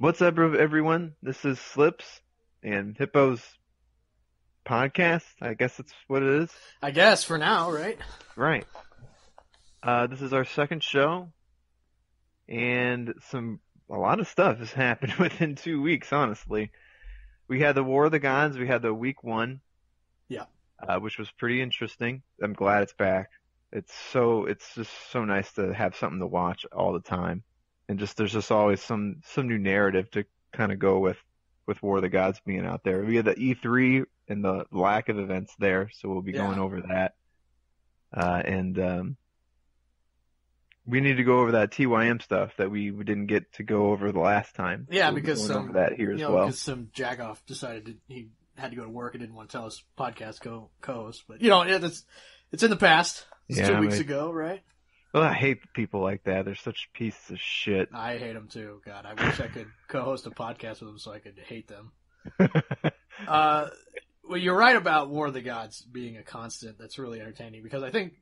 What's up, everyone? This is Slips and Hippo's podcast. I guess that's what it is. I guess for now, right? Right. This is our second show, and a lot of stuff has happened within 2 weeks, honestly. We had the War of the Gods, we had the week one, Yeah. which was pretty interesting. I'm glad it's back. It's just so nice to have something to watch all the time. And there's just always some new narrative to kind of go with War of the Gods being out there. We had the E3 and the lack of events there, so we'll be going over that. And we need to go over that TYM stuff that we didn't get to go over the last time. Yeah, so because we'll over that here as well. Because some jackoff decided he had to go to work and didn't want to tell his podcast co-host. But it's in the past. It's 2 weeks ago, right? Well, I hate people like that. They're such pieces of shit. I hate them too. God, I wish I could co-host a podcast with them so I could hate them. Well, you're right about War of the Gods being a constant. That's really entertaining because I think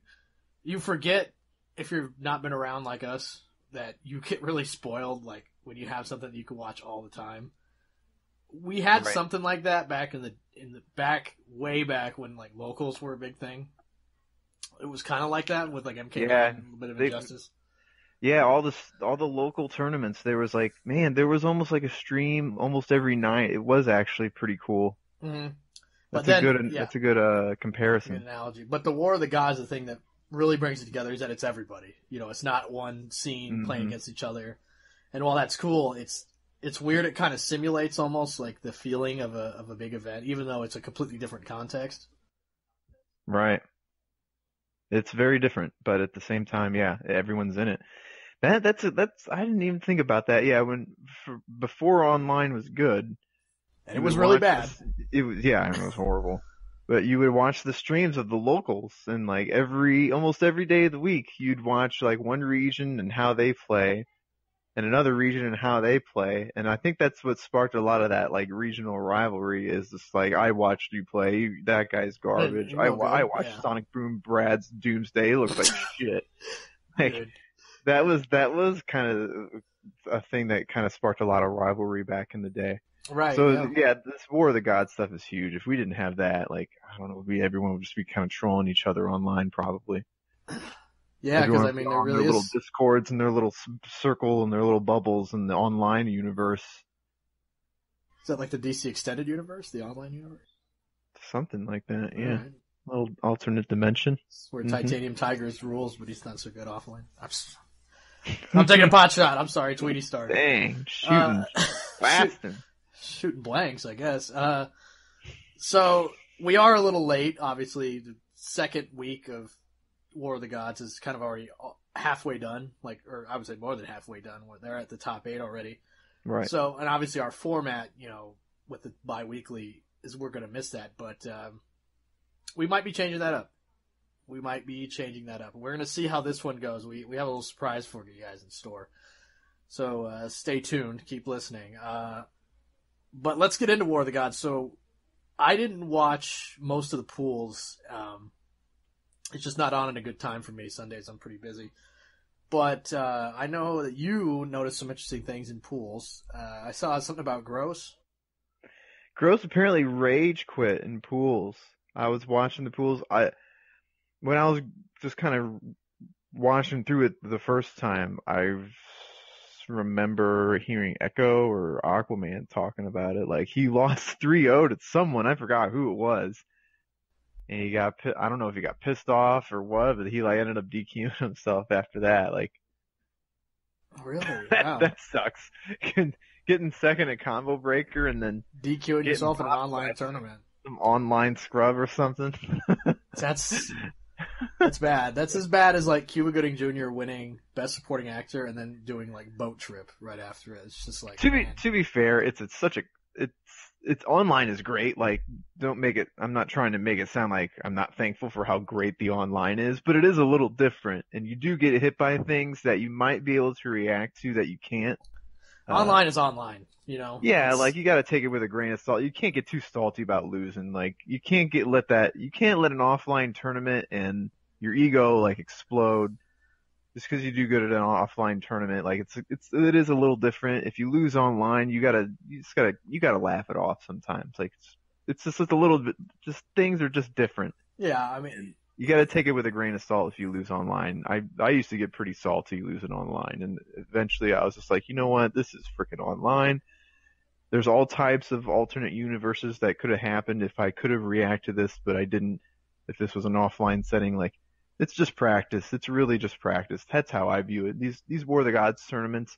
you forget, if you've not been around like us, that you get really spoiled like when you have something that you can watch all the time. We had something like that back in the way back when like locals were a big thing. It was kind of like that with like MK and a little bit of Injustice. Yeah, all the local tournaments. There was almost like a stream almost every night. It was actually pretty cool. Mm-hmm. That's a good comparison. Good analogy. But the War of the Gods, the thing that really brings it together is that it's everybody. It's not one scene playing against each other. And while that's cool, it's weird. It kind of simulates almost like the feeling of a big event, even though it's a completely different context. Right. It's very different, but at the same time, yeah, everyone's in it. That's I didn't even think about that. Yeah, before online was good, and it was really bad. It was horrible. But you would watch the streams of the locals, and like almost every day of the week, you'd watch like one region and how they play, and another region and how they play. And I think that's what sparked a lot of that like regional rivalry. Is just like, I watched you play, that guy's garbage. I watched Sonic Boom Brad's Doomsday, looks like shit. Like, Dude. that was kind of a thing that kind of sparked a lot of rivalry back in the day. Right. So this War of the Gods stuff is huge. If we didn't have that, like, I don't know, everyone would just be kind of trolling each other online probably. Yeah, because I mean, there really is little discords and their little circle and their little bubbles in the online universe. Is that like the DC Extended Universe, the online universe? Something like that, yeah. Right. A little alternate dimension. It's where Titanium Tigers rules, but he's not so good offline. I'm taking a pot shot. I'm sorry, Tweety started. Dang, shooting, blasting. Shooting blanks, I guess. So we are a little late. Obviously, the second week of War of the Gods is kind of already halfway done. Or I would say more than halfway done. They're at the top 8 already. Right. So, and obviously our format, with the bi-weekly, is we're going to miss that. But we might be changing that up. We're going to see how this one goes. We have a little surprise for you guys in store. So stay tuned. Keep listening. But let's get into War of the Gods. So I didn't watch most of the pools. It's just not on at a good time for me. Sundays I'm pretty busy. But I know that you noticed some interesting things in pools. I saw something about Gross. Gross apparently rage quit in pools. I was watching the pools. When I was just kind of watching through it the first time, I remember hearing Echo or Aquaman talking about it. Like, he lost 3-0 to someone. I forgot who it was. And I don't know if he got pissed off or what, but he like ended up DQing himself after that. Like, really? Wow. that sucks. Getting second at Combo Breaker and then DQing yourself in an online tournament. Some online scrub or something. That's bad. That's as bad as like Cuba Gooding Jr. winning Best Supporting Actor and then doing like Boat Trip right after it. It's just like, to be fair, it's online is great. Like, I'm not trying to make it sound like I'm not thankful for how great the online is, but it is a little different, and you do get hit by things that you might be able to react to that you can't. Online is online, Yeah, like, you gotta take it with a grain of salt. You can't get too salty about losing. Like, you can't let an offline tournament and your ego like explode just because you do good at an offline tournament, like it is a little different. If you lose online, you gotta laugh it off sometimes. Like it's just a little bit, just things are just different. Yeah, I And mean, you gotta take it with a grain of salt if you lose online. I used to get pretty salty losing online, and eventually I was just like, you know what, this is freaking online. There's all types of alternate universes that could have happened if I could have reacted to this, but I didn't. If this was an offline setting, like it's just practice. It's really just practice. That's how I view it. These War of the Gods tournaments,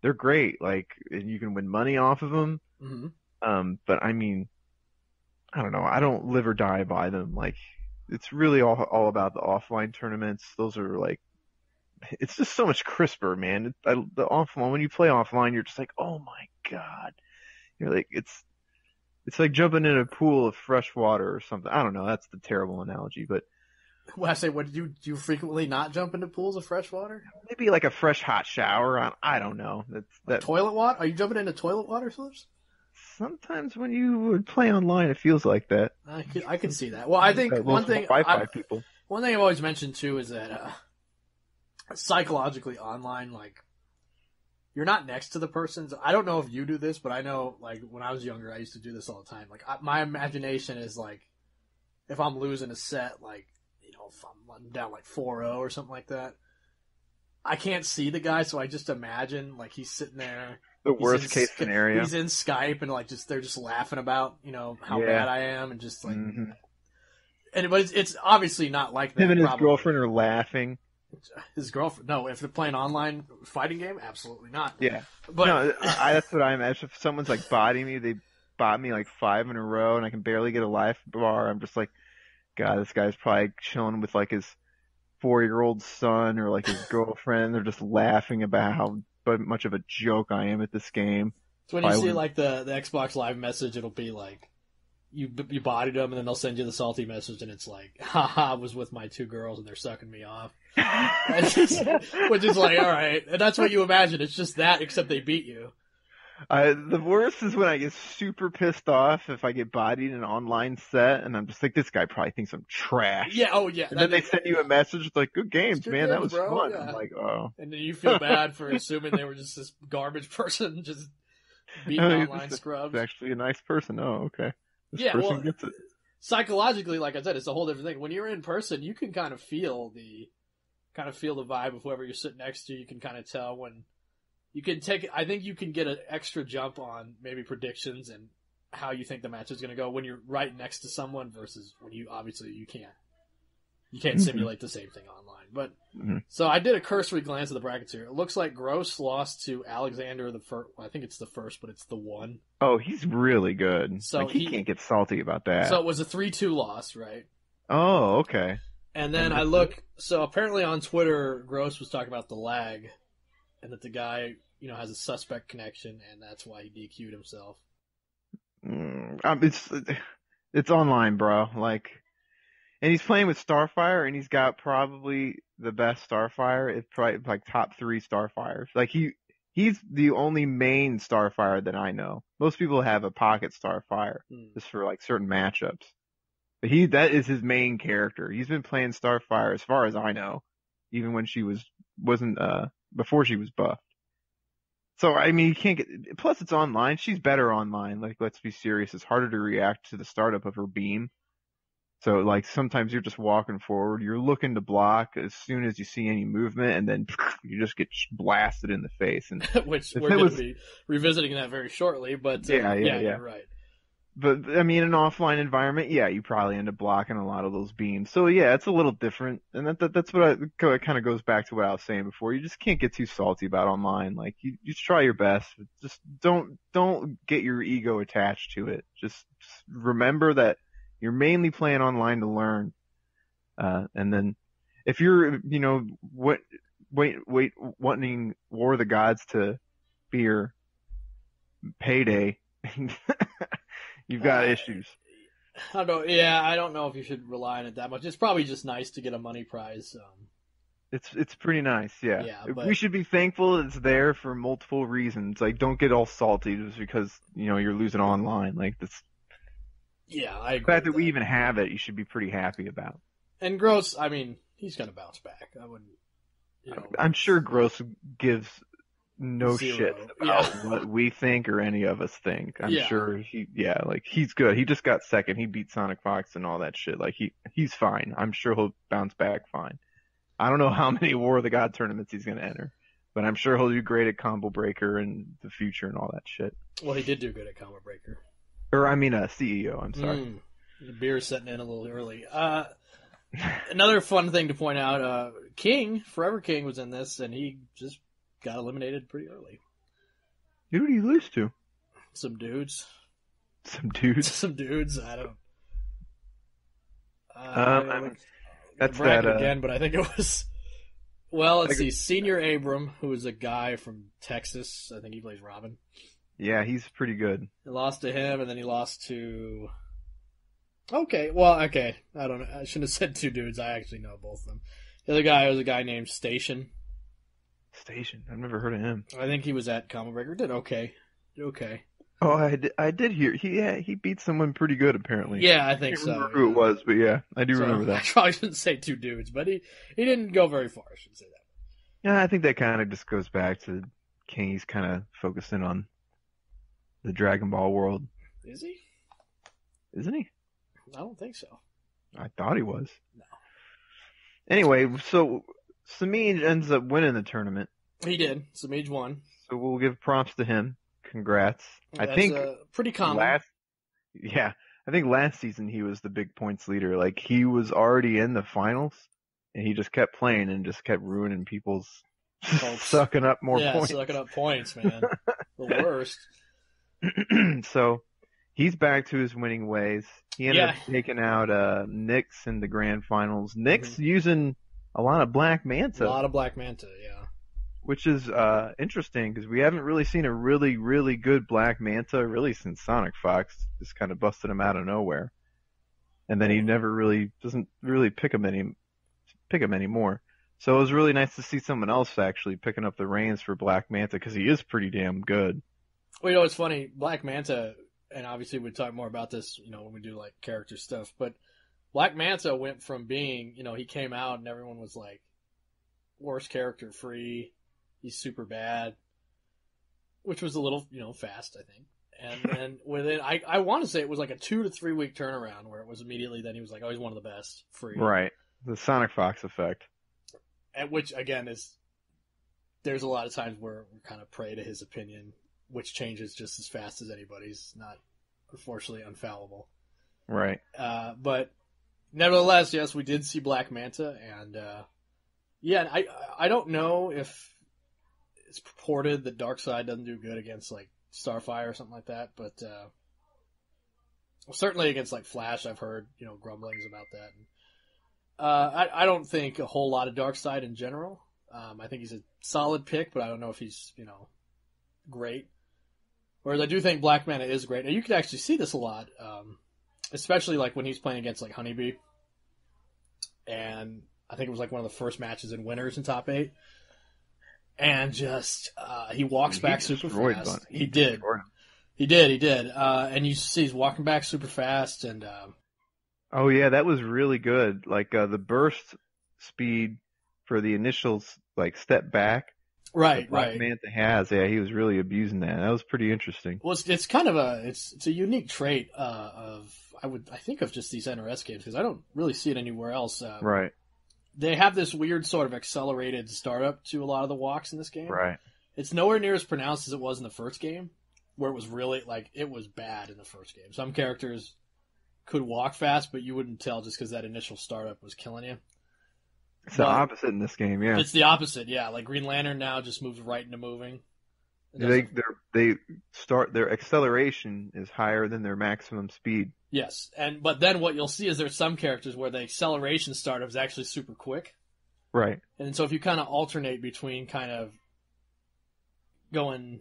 they're great. Like and you can win money off of them. hmm But I mean, I don't know. I don't live or die by them. Like it's really all about the offline tournaments. Those are like it's just so much crisper, man. The offline when you play offline, you're just like, oh my god. You're like it's like jumping in a pool of fresh water or something. I don't know. That's the terrible analogy, but when I say, what do you frequently not jump into pools of fresh water? maybe like a fresh hot shower. I don't know. Like toilet water? Are you jumping into toilet water, Slips? Sometimes when you would play online, it feels like that. I can see that. Well, I think Those Wi-Fi people. one thing I've always mentioned too is that psychologically online, like you're not next to the person. So I don't know if you do this, but I know like when I was younger, I used to do this all the time. Like my imagination is like if I'm losing a set, like if I'm down like 4-0 or something like that, I can't see the guy, so I just imagine like he's sitting there. The worst case scenario. He's in Skype and like they're just laughing about how bad I am and just like, but it's obviously not like that. Him and his girlfriend are laughing. His girlfriend? No, if they're playing online fighting game, absolutely not. Yeah, but no, that's what I imagine. If someone's like bodying me, they bought me like 5 in a row, and I can barely get a life bar. I'm just like, God, this guy's probably chilling with like his 4-year-old son or like his girlfriend. They're just laughing about how much of a joke I am at this game. So when you see like the Xbox Live message, it'll be like you bodied them, and then they'll send you the salty message, and it's like, haha, I was with my 2 girls and they're sucking me off. Which is like, all right, and that's what you imagine. It's just that, except they beat you. The worst is when I get super pissed off if I get bodied in an online set, and I'm just like, this guy probably thinks I'm trash. Yeah, oh yeah. And then they send you a message it's like, good games, man, that was bro. fun. Yeah. I'm like, oh. And then you feel bad for assuming they were just this garbage person just beating online scrubs. It's actually a nice person. Oh, okay. This person gets it. Psychologically, like I said, it's a whole different thing. When you're in person, you can kind of feel the vibe of whoever you're sitting next to. You can kind of tell when you can I think you can get an extra jump on maybe predictions and how you think the match is going to go when you're right next to someone versus when you can't simulate the same thing online. But so I did a cursory glance at the brackets here. It looks like Gross lost to Alexander the first. Well, I think it's the first, but it's the 1. Oh, he's really good. So like, he can't get salty about that. So it was a 3-2 loss, right? Oh, okay. And then I look. So apparently on Twitter, Gross was talking about the lag, and that the guy has a suspect connection, and that's why he DQ'd himself. It's online, bro. Like. And he's playing with Starfire, and he's got probably the best Starfire. It's probably like top 3 Starfires. Like he's the only main Starfire that I know. Most people have a pocket Starfire just for like certain matchups. But that is his main character. He's been playing Starfire as far as I know, even when she wasn't before she was buffed. So I mean, you can't get. Plus, it's online. She's better online. Like, let's be serious. It's harder to react to the startup of her beam. So, like, sometimes you're just walking forward, you're looking to block as soon as you see any movement, and then you just get blasted in the face. And which we're going to be revisiting that very shortly, but yeah, you're right. But, I mean, in an offline environment, yeah, you probably end up blocking a lot of those beams. So, yeah, it's a little different. And that's what it kind of goes back to what I was saying before. You just can't get too salty about online. Like, you just try your best. Just don't get your ego attached to it. Just remember that you're mainly playing online to learn. And then if you're, wanting War of the Gods to be your payday, you've got issues. I don't know. Yeah, I don't know if you should rely on it that much. It's probably just nice to get a money prize. It's pretty nice, yeah. But we should be thankful it's there for multiple reasons. Like, don't get all salty just because, you're losing online. Like, this. Yeah, I agree. The fact that we even have it, you should be pretty happy about. And Gross, I mean, he's going to bounce back. I wouldn't. I'm sure Gross gives no shit Zero. about Yeah. what we think or any of us think. I'm Yeah. sure he's good. He just got second. He beat Sonic Fox and all that shit. Like he's fine. I'm sure he'll bounce back fine. I don't know how many War of the God tournaments he's gonna enter, but I'm sure he'll do great at Combo Breaker in the future and all that shit. Well, he did do good at Combo Breaker. Or I mean, CEO. I'm sorry. The beer's setting in a little early. Another fun thing to point out, Forever King was in this, and he just got eliminated pretty early. Who did he lose to? Some dudes. Some dudes. Some dudes. I don't. That's brag that again, but I think it was. Well, let's see. Senior Abram, who is a guy from Texas. I think he plays Robin. Yeah, he's pretty good. He lost to him, and then he lost to. Okay, well, okay. I don't know. I shouldn't have said two dudes. I actually know both of them. The other guy was a guy named Station. Station. I've never heard of him. I think he was at Combo Breaker. Did okay. Oh, I did hear. He beat someone pretty good apparently. Yeah, I think I can't so. remember who it was, but yeah, I do remember that. I probably shouldn't say two dudes, but he didn't go very far. I should say that. Yeah, I think that kind of just goes back to King. He's kind of focusing on the Dragon Ball world. Is he? Isn't he? I don't think so. I thought he was. No. Anyway, so Samij ends up winning the tournament. He did. Samij won. So we'll give props to him. Congrats. That's I think pretty common. I think last season he was the big points leader. Like he was already in the finals, and he just kept playing and just kept ruining people's sucking up more points. Yeah, sucking up points, man. The worst. So he's back to his winning ways. He ended up taking out Nyx in the grand finals. Nyx using a lot of Black Manta. A lot of Black Manta, yeah. Which is interesting because we haven't really seen a really, really good Black Manta really since Sonic Fox just kind of busted him out of nowhere, and then he doesn't really pick him anymore. So it was really nice to see someone else actually picking up the reins for Black Manta because he is pretty damn good. Well, it's funny, Black Manta, and obviously we'll talk more about this, when we do like character stuff. But Black Manta went from being, he came out and everyone was like, worst character free. He's super bad, which was a little, fast, I think. And then within, I want to say it was like a 2 to 3 week turnaround where it was immediately then he was like, oh, he's one of the best free. Right. The Sonic Fox effect. And which, again, there's a lot of times where we're kind of prey to his opinion, which changes just as fast as anybody's. Not, unfortunately, unfallible. Right. But nevertheless, yes, we did see Black Manta. And, I don't know if it's purported that Darkseid doesn't do good against like Starfire or something like that, but certainly against like Flash, I've heard grumblings about that. And, I don't think a whole lot of Darkseid in general. I think he's a solid pick, but I don't know if he's great. Whereas I do think Black Manta is great, and you can actually see this a lot, especially like when he's playing against like Honeybee, and I think it was like one of the first matches in Winners in top 8. And just, he walks back super fast. He did. And you see he's walking back super fast and, oh yeah, that was really good. Like, the burst speed for the initial, like, step back. Right. Manta has. Yeah, he was really abusing that. That was pretty interesting. Well, it's kind of it's a unique trait, I think of just these NRS games because I don't really see it anywhere else. Right. They have this weird sort of accelerated startup to a lot of the walks in this game. Right. It's nowhere near as pronounced as it was in the first game, where it was really, it was bad in the first game. Some characters could walk fast, but you wouldn't tell just because that initial startup was killing you. It's the opposite in this game, yeah. It's the opposite, yeah. Like Green Lantern now just moves right into moving. Their acceleration is higher than their maximum speed. Yes, but then what you'll see is there's some characters where the acceleration startup is actually super quick. Right. And so if you kind of alternate between kind of going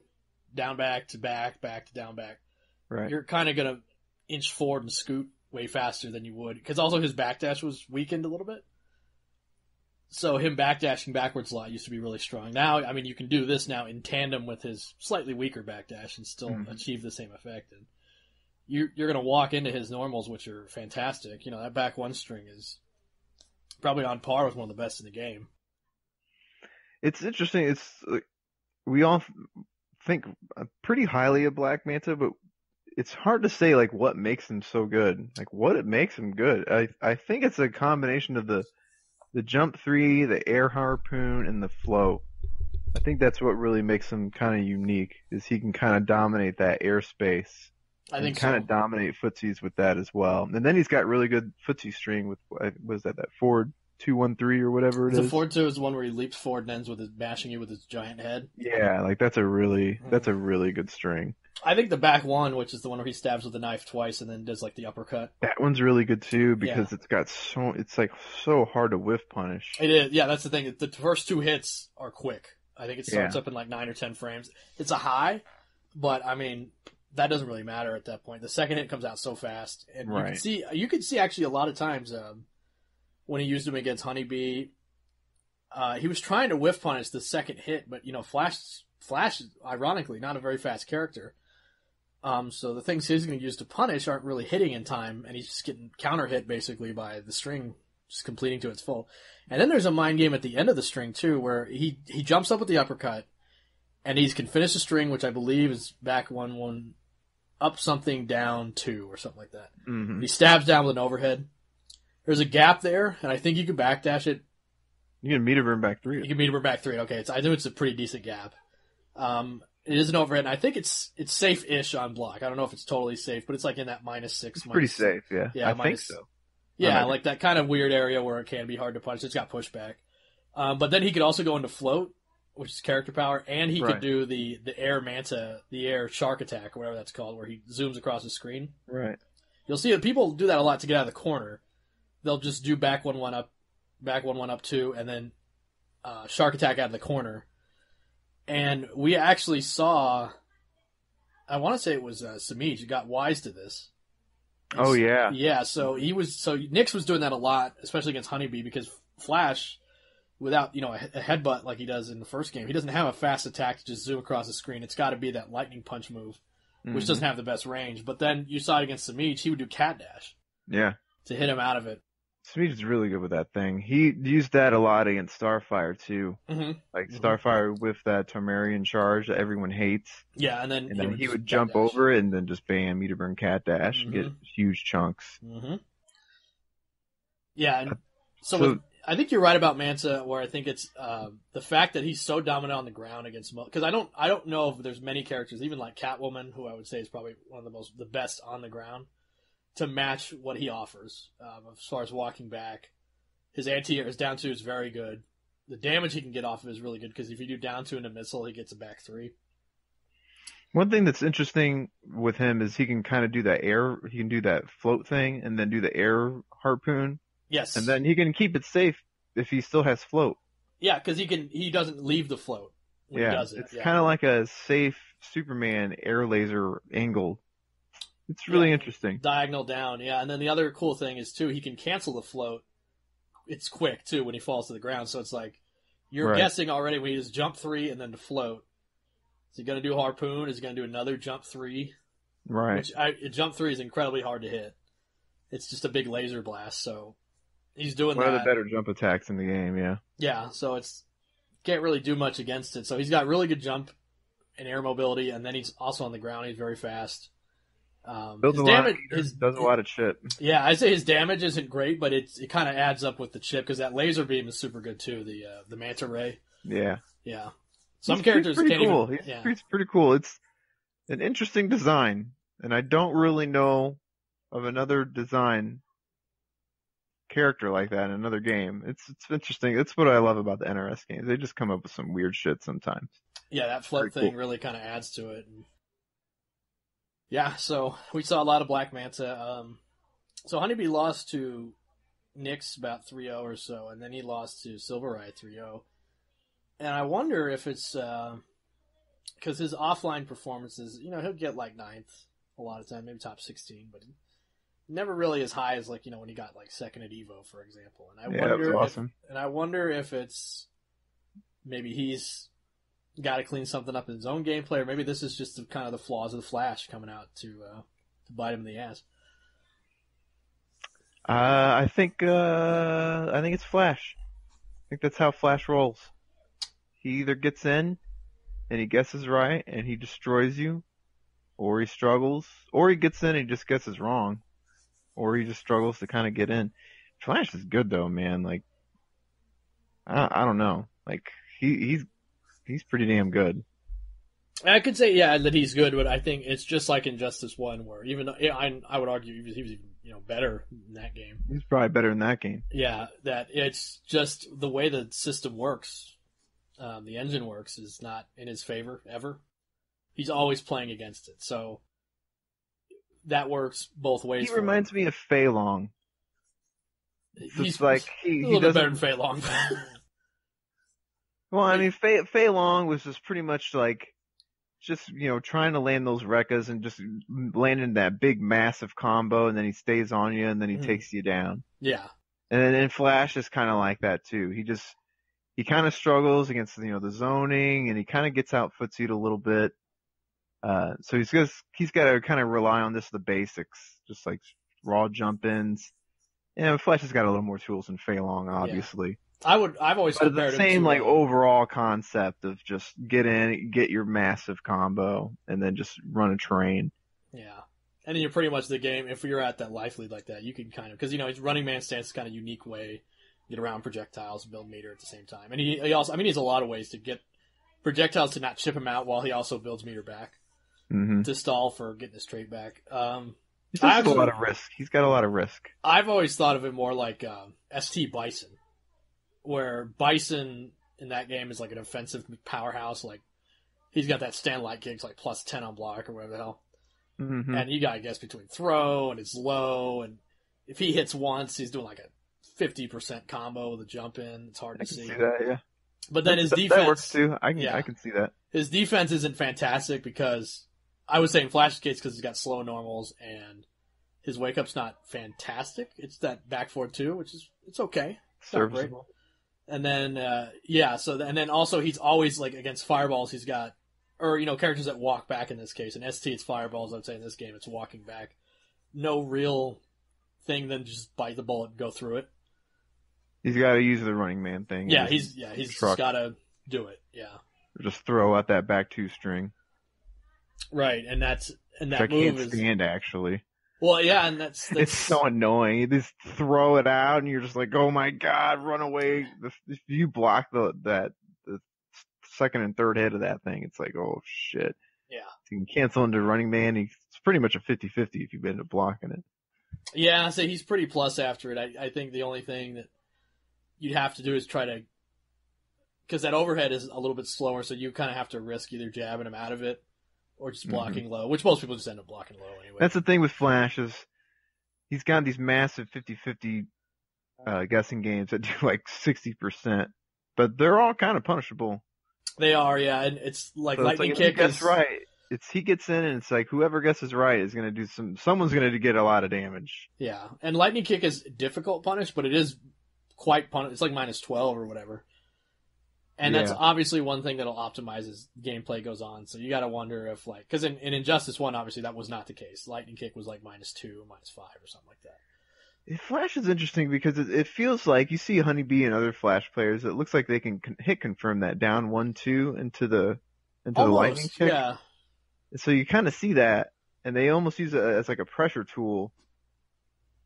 down back to back to down back, right, you're kind of going to inch forward and scoot way faster than you would. Because also his backdash was weakened a little bit. So him backdashing backwards a lot used to be really strong. Now, I mean, you can do this now in tandem with his slightly weaker backdash and still achieve the same effect. And you're going to walk into his normals, which are fantastic. That back one string is probably on par with one of the best in the game. It's interesting. It's like, we all think pretty highly of Black Manta, but it's hard to say like what makes him so good. Like what it makes him good. I think it's a combination of the jump three, the air harpoon, and the float. I think that's what really makes him kind of unique, is he can kind of dominate that airspace I and think kind so. of dominate footsies with that as well. And then he's got really good footsie string with, was that Ford 213 or whatever it The is? forward two is the one where he leaps forward and ends with his bashing you with his giant head. Yeah, like that's a really good string. I think the back one, which is the one where he stabs with the knife twice and then does like the uppercut. That one's really good too Yeah, because it's like so hard to whiff punish. it is. Yeah, that's the thing. The first two hits are quick. I think it starts Yeah, up in like 9 or 10 frames. It's a high, but I mean that doesn't really matter at that point. The second hit comes out so fast, and right. you can see actually a lot of times when he used him against Honeybee, he was trying to whiff punish the second hit, but Flash, ironically, not a very fast character. So the things he's going to use to punish aren't really hitting in time, and he's just getting counter hit basically by the string just completing to its full. And then there's a mind game at the end of the string too, where he jumps up with the uppercut, and he can finish the string, which I believe is back 1-1, up something down 2 or something like that. Hmm. He stabs down with an overhead. There's a gap there, and I think you can backdash it. You can meter burn back You three. can meet him back 3. Okay, I think it's a pretty decent gap. It is an overhead, and I think it's safe-ish on block. I don't know if it's totally safe, but it's like in that -6, It's pretty minus safe, yeah. yeah, I think minus so. I yeah, might be. like that kind of weird area where it can be hard to punch. It's got pushback, but then he could also go into float, which is character power, and he could Right, do the air manta, the air shark attack, or whatever that's called, where he zooms across the screen. right. You'll see that people do that a lot to get out of the corner. They'll just do back 1-1 up, back 1-1 up 2, and then shark attack out of the corner. And we actually saw, I want to say it was Samij who got wise to this. Oh yeah. Yeah, so Nyx was doing that a lot, especially against Honeybee, because Flash, without a headbutt like he does in the first game, he doesn't have a fast attack to just zoom across the screen. It's got to be that lightning punch move, which Hmm. doesn't have the best range. But then you saw it against Samij, he would do cat dash Yeah. to hit him out of it. Smeech is really good with that thing. He used that a lot against Starfire too. Mm-hmm. Like Mm-hmm. Starfire with that Tarmarian charge that everyone hates, Yeah, and then and then he just would cat jump dash. over it and then just bam, meter burn cat dash and get Mm-hmm. huge chunks. Mm-hmm. Yeah, and so So I think you're right about Manta, where I think it's the fact that he's so dominant on the ground against because I don't know if there's many characters, even like Catwoman, who I would say is probably one of the best on the ground, to match what he offers as far as walking back. His anti-air, his down 2 is very good. The damage he can get off of is really good because if you do down 2 into missile, he gets a back 3. one thing that's interesting with him is he can kind of do that air, he can do that float thing and then do the air harpoon, and Yes, then he can keep it safe if he still has float. yeah, because he doesn't leave the float when he Yeah, does it. it's Yeah, kind of like a safe Superman air laser angle. It's yeah, really interesting. diagonal down. Yeah, and then the other cool thing is too he can cancel the float. It's quick too when he falls to the ground, so it's like you're Right, guessing already when he just jump 3 and then to float. Is he going to do harpoon? Is he going to do another jump 3? right. Jump 3 is incredibly hard to hit. It's just a big laser blast, so he's doing One of the that. better jump attacks in the game, yeah. Yeah, so it's can't really do much against it. So he's got really good jump and air mobility, and then he's also on the ground. He's very fast. Builds His a lot damage, of meters, does a lot of shit. yeah, I say his damage isn't great, but it kind of adds up with the chip because that laser beam is super good too. The manta ray, Yeah. yeah. Some He's characters pretty can't cool. even. Yeah, He's pretty cool. It's an interesting design, and I don't really know of another design character like that in another game. It's interesting. That's what I love about the NRS games. They just come up with some weird shit sometimes. yeah. That Pretty float thing cool. really kind of adds to it. And yeah, so we saw a lot of Black Manta. So Honeybee lost to Nyx about 3-0 or so, and then he lost to Silver Eye 3-0. And I wonder if it's because his offline performances, he'll get like ninth a lot of time, maybe top 16, but never really as high as like when he got like second at Evo, for example. And I Yeah, that was wonder awesome. if it's maybe he's got to clean something up in his own gameplay, or maybe this is just kind of the flaws of the Flash coming out to bite him in the ass. I think it's Flash. I think that's how Flash rolls. He either gets in and he guesses right and he destroys you, or he struggles, or he gets in and he just guesses wrong, or he just struggles to kind of get in. Flash is good though, man. Like I don't know. Like he's pretty damn good. I could say, yeah, that he's good, but I think it's just like Injustice 1, where even though, I would argue he was even, better in that game. He's probably better in that game. Yeah, that it's just the way the system works, the engine works, is not in his favor, ever. He's always playing against it, so that works both ways. He reminds me of Fei Long. He's like a little bit better than Fei Long. Well, I mean, Fei Long was just pretty much like, just, trying to land those rekkas and just landing that big massive combo, and then he stays on you and then he takes you down. Yeah. And then Flash is kind of like that too. He kind of struggles against, the zoning, and he kind of gets out footsued a little bit. So he's got to kind of rely on the basics, just like raw jump ins. And Flash has got a little more tools than Fei Long, obviously. Yeah. I've always compared the same him to, overall concept of just get in, get your massive combo, and then just run a train. Yeah, and then you're pretty much the game. If you're at that life lead like that, you can kind of, because his running man stance is kind of unique way to get around projectiles and build meter at the same time. And he also, he has a lot of ways to get projectiles to not chip him out while he also builds meter back to stall for getting his trait back. He's got a lot of risk. He's got a lot of risk. I've always thought of him more like ST Bison, where Bison in that game is like an offensive powerhouse. Like, he's got that stand light kicks like plus 10 on block or whatever the hell. Mm-hmm. And you got to guess between throw and his low. And if he hits once, he's doing like a 50% combo with a jump in. It's hard to see. See that, yeah. But then his defense. That works too. I can see that. His defense isn't fantastic because I was saying Flash's case because he's got slow normals and his wake up's not fantastic. It's that back forward too, which is, it's okay. It's serviceable. And then, and then also he's always, like, against fireballs, he's got, or, characters that walk back in this case. In ST, it's fireballs. I would say in this game, it's walking back. No real thing than just bite the bullet and go through it. He's got to use the running man thing. Yeah, he's just got to do it. Yeah. Or just throw out that back two string. Right, and that move I can't stand, actually. Well, yeah, and that's it's so annoying. You just throw it out, and you're just like, "Oh my god, run away!" If you block the second and third hit of that thing, it's like, "Oh shit!" Yeah, you can cancel into running man. It's pretty much a 50-50 if you've been blocking it. Yeah, so he's pretty plus after it. I think the only thing that you'd have to do is try to, because that overhead is a little bit slower, so you kind of have to risk either jabbing him out of it or just blocking low, which most people just end up blocking low anyway. That's the thing with Flash is he's got these massive 50-50 guessing games that do like 60%, but they're all kind of punishable. They are, yeah, and it's like so lightning it's kick. That's right. He gets in, and it's like whoever guesses right is going to do someone's going to get a lot of damage. Yeah, and lightning kick is difficult punish, but it is quite punish. It's like -12 or whatever. And that's obviously one thing that'll optimize as gameplay goes on. So you got to wonder if, like, because in Injustice 1, obviously that was not the case. Lightning kick was like -2, -5 or something like that. Flash is interesting because it feels like you see Honeybee and other Flash players. It looks like they can hit confirm that down 1-2 into the lightning kick. Yeah. So you kind of see that, and they almost use it as like a pressure tool.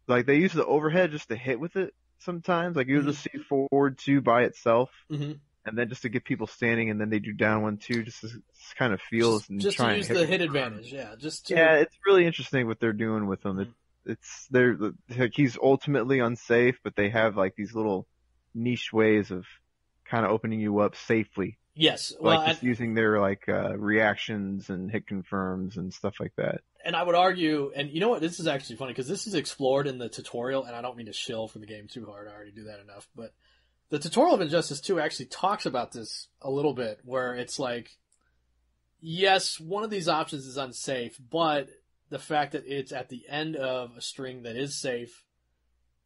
Like they use the overhead just to hit with it sometimes. Like you'll just see forward 2 by itself. Mm-hmm. And then just to get people standing, and then they do down 1-2, just to kind of feels and just try to use and the hit advantage, yeah. It's really interesting what they're doing with them. They're like he's ultimately unsafe, but they have like these little niche ways of kind of opening you up safely. Yes, well, just using their like reactions and hit confirms and stuff like that. And I would argue, and you know what, this is actually funny because this is explored in the tutorial, and I don't mean to shill for the game too hard. I already do that enough, but the tutorial of Injustice 2 actually talks about this a little bit, where it's like, yes, one of these options is unsafe, but the fact that it's at the end of a string that is safe,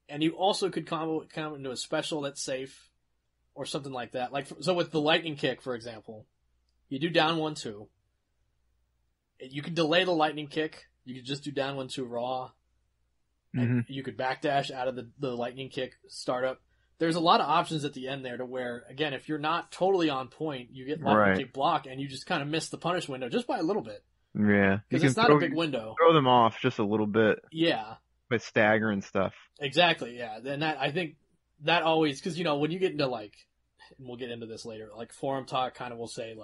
and you also could combo into a special that's safe, or something like that. Like, so with the lightning kick, for example, you do down 1-2. You can delay the lightning kick. You could just do down 1-2 raw. And you could backdash out of the lightning kick startup. there's a lot of options at the end there to where, again, if you're not totally on point, you get lightning kick block and you just kind of miss the punish window just by a little bit. Yeah. Because it's not a big window. Throw them off just a little bit. Yeah. By stagger and stuff. Exactly, yeah. Then I think that always, because, when you get into, and we'll get into this later, forum talk kind of will say,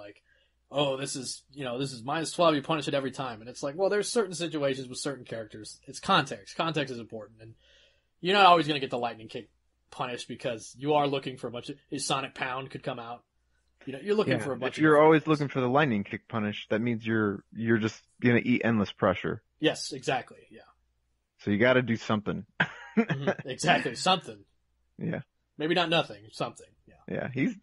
oh, this is -12, you punish it every time. And it's well, there's certain situations with certain characters. It's context. Context is important. And you're not always going to get the lightning kick punished because you are looking for a bunch of... Sonic Pound could come out. You're looking for a bunch of... If you're always looking for the lightning kick punish, that means you're just going to eat endless pressure. Yes, exactly, yeah. So you got to do something. Mm-hmm. Exactly, something. Yeah. Maybe not nothing, something. Yeah. He's.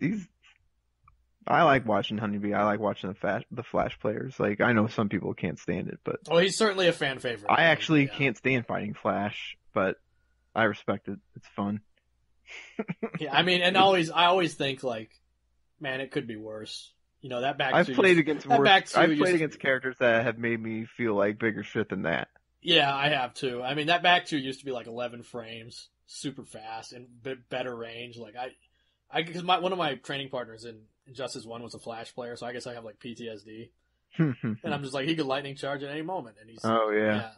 I like watching Honeybee. I like watching the Flash players. I know some people can't stand it, but he's certainly a fan favorite. I actually can't stand fighting Flash, but I respect it. It's fun. Yeah, I mean, and I always think man, it could be worse. That back. I've played against worse. I've played against characters that have made me feel like bigger shit than that. Yeah, I have too. I mean, that back two used to be 11 frames, super fast, and better range. Because one of my training partners in Injustice 1 was a Flash player, so I guess I have PTSD. And I'm just he could lightning charge at any moment, and he's... Oh, yeah.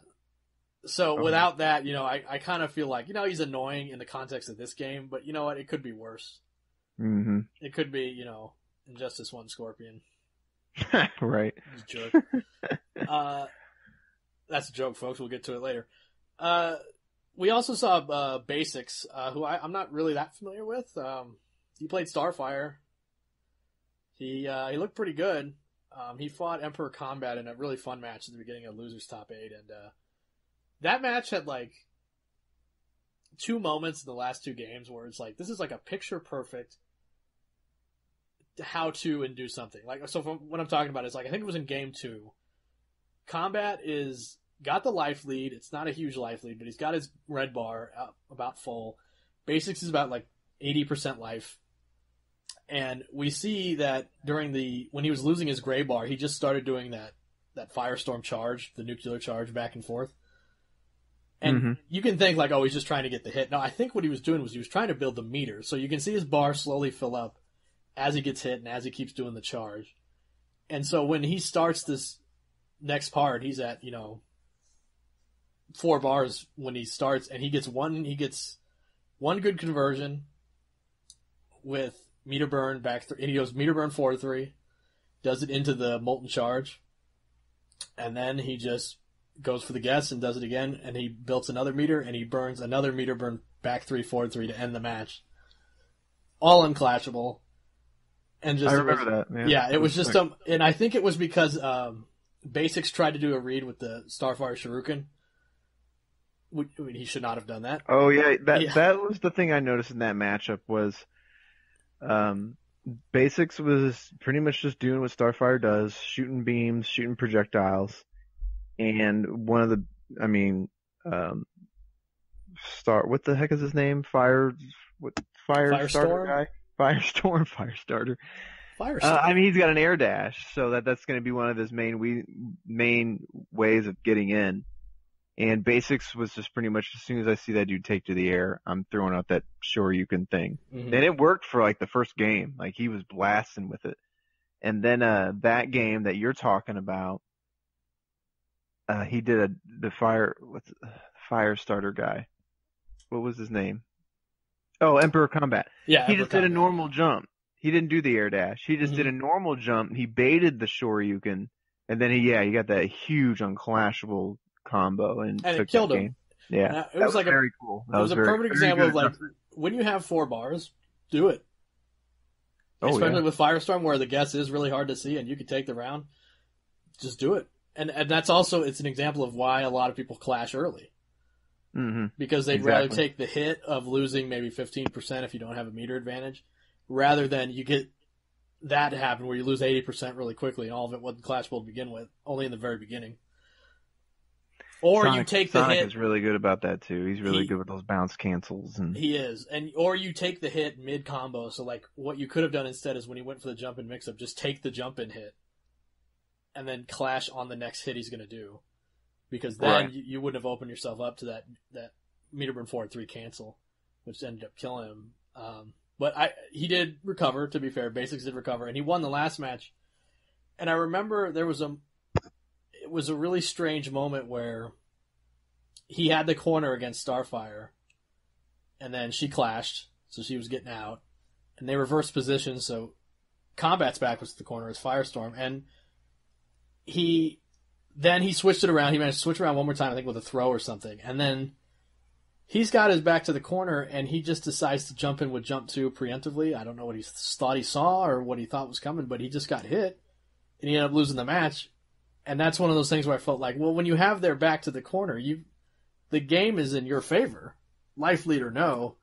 So without that, I kind of feel he's annoying in the context of this game, but you know what? It could be worse. Mm-hmm. It could be, Injustice 1 Scorpion. Right. Jerk. That's a joke, folks. We'll get to it later. We also saw Basics, who I'm not really that familiar with. He played Starfire. He looked pretty good. He fought Emperor Combat in a really fun match at the beginning of Losers Top 8, and that match had 2 moments in the last 2 games where it's this is a picture perfect how to and do something. So from what I'm talking about is I think it was in game 2. Combat got the life lead. It's not a huge life lead, but he's got his red bar about full. Basics is about 80% life. And we see that when he was losing his gray bar, he just started doing that firestorm charge, the nuclear charge back and forth. And you can think he's just trying to get the hit. No, I think what he was doing was he was trying to build the meter. So you can see his bar slowly fill up as he gets hit and as he keeps doing the charge. And so when he starts this next part, he's at, 4 bars when he starts, and he gets one good conversion with meter burn back, and he goes meter burn 4-3, does it into the molten charge, and then he just goes for the guess and does it again, and he builds another meter, and he burns another meter burn back 3-4-3 to end the match. All unclashable. And just I remember that. Man. Yeah, it was just and I think it was because Basics tried to do a read with the Starfire Shuriken. I mean, he should not have done that. Oh yeah, that was the thing I noticed in that matchup was, Basics was pretty much just doing what Starfire does, shooting beams, shooting projectiles, and what the heck is his name? Firestorm guy? Firestorm, Firestarter. Firestorm. He's got an air dash, so that's going to be one of his main ways of getting in. And Basics was just pretty much as soon as I see that dude take to the air, I'm throwing out that Shoryuken thing. Mm-hmm. And it worked for the first game. He was blasting with it. And then that game that you're talking about, he did the Firestarter guy. What was his name? Oh, Emperor Combat. Yeah, he just did a normal jump. He didn't do the air dash. He just did a normal jump. He baited the Shoryuken, and then he got that huge unclashable combo and took it killed that him. Game. Yeah, it was very cool. It was a perfect example of when you have 4 bars, do it. Especially with Firestorm, where the guess is really hard to see, and you can take the round. Just do it, and that's also it's an example of why a lot of people clash early. Mm-hmm. Because they'd rather take the hit of losing maybe 15% if you don't have a meter advantage, rather than you get that to happen where you lose 80% really quickly and all of it wasn't clashable to begin with, only in the very beginning. Or you take the hit. Sonic is really good about that too. He's really good with those bounce cancels. He is. Or you take the hit mid-combo, so what you could have done instead is when he went for the jump-in mix-up, just take the jump-in hit and then clash on the next hit he's going to do. Because then you wouldn't have opened yourself up to that meter burn 4-3 cancel, which ended up killing him. But he did recover, to be fair. Basics did recover, and he won the last match. And I remember it was a really strange moment where he had the corner against Starfire, and then she clashed, so she was getting out, and they reversed positions, so Combat's back was the corner as Firestorm, and he switched it around. He managed to switch around one more time, I think with a throw or something, and then he's got his back to the corner, and he just decides to jump in with jump 2 preemptively. I don't know what he thought he saw or what he thought was coming, but he just got hit, and he ended up losing the match. And that's one of those things where I felt like, well, when you have their back to the corner, the game is in your favor. Life lead or no,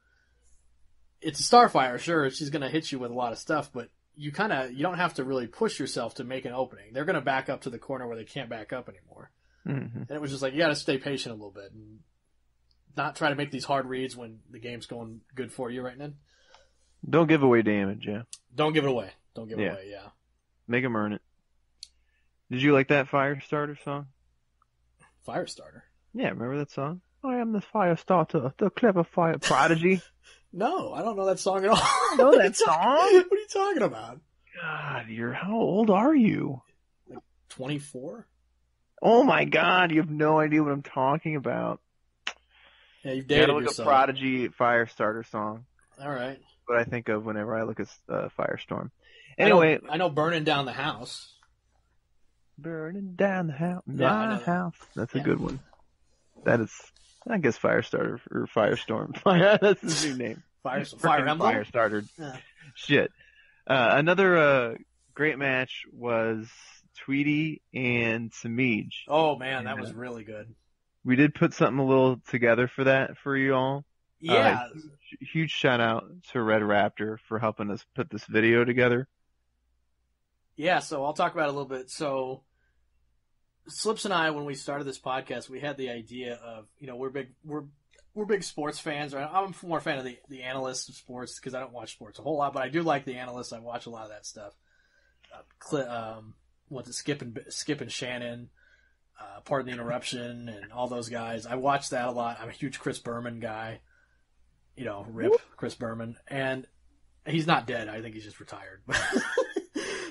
it's a Starfire, sure, she's going to hit you with a lot of stuff, but you don't have to really push yourself to make an opening. They're going to back up to the corner where they can't back up anymore. Mm-hmm. And it was just like, you got to stay patient a little bit and not try to make these hard reads when the game's going good for you right now. Don't give away damage, yeah. Don't give it away. Don't give it away, yeah. Make them earn it. Did you like that Firestarter song? Firestarter? Yeah, remember that song? I am the Firestarter, the clever fire prodigy. No, I don't know that song at all. I know that song. What are you talking about? God, how old are you? Like 24? Oh my God, you have no idea what I'm talking about. Yeah, you've dated yourself. A Prodigy Firestarter song. All right. What I think of whenever I look at Firestorm. Anyway, I know Burning Down the House. Burning down the house. My house. That's a good one. That is, I guess, Firestarter or Firestorm. That's his new name. Fire Emblem? Firestarter. Yeah. Shit. Another great match was Tweety and Samij. Oh man, that was really good. We did put something a little together for you all. Yeah. Huge shout out to Red Raptor for helping us put this video together. Yeah, so I'll talk about it a little bit. So Slips and I, when we started this podcast, we had the idea of, we're big sports fans. Right? I'm more a fan of the analysts of sports because I don't watch sports a whole lot, but I do like the analysts. I watch a lot of that stuff. Skip and Shannon, Pardon the Interruption, and all those guys. I watch that a lot. I'm a huge Chris Berman guy. Rip Chris Berman, and he's not dead. I think he's just retired.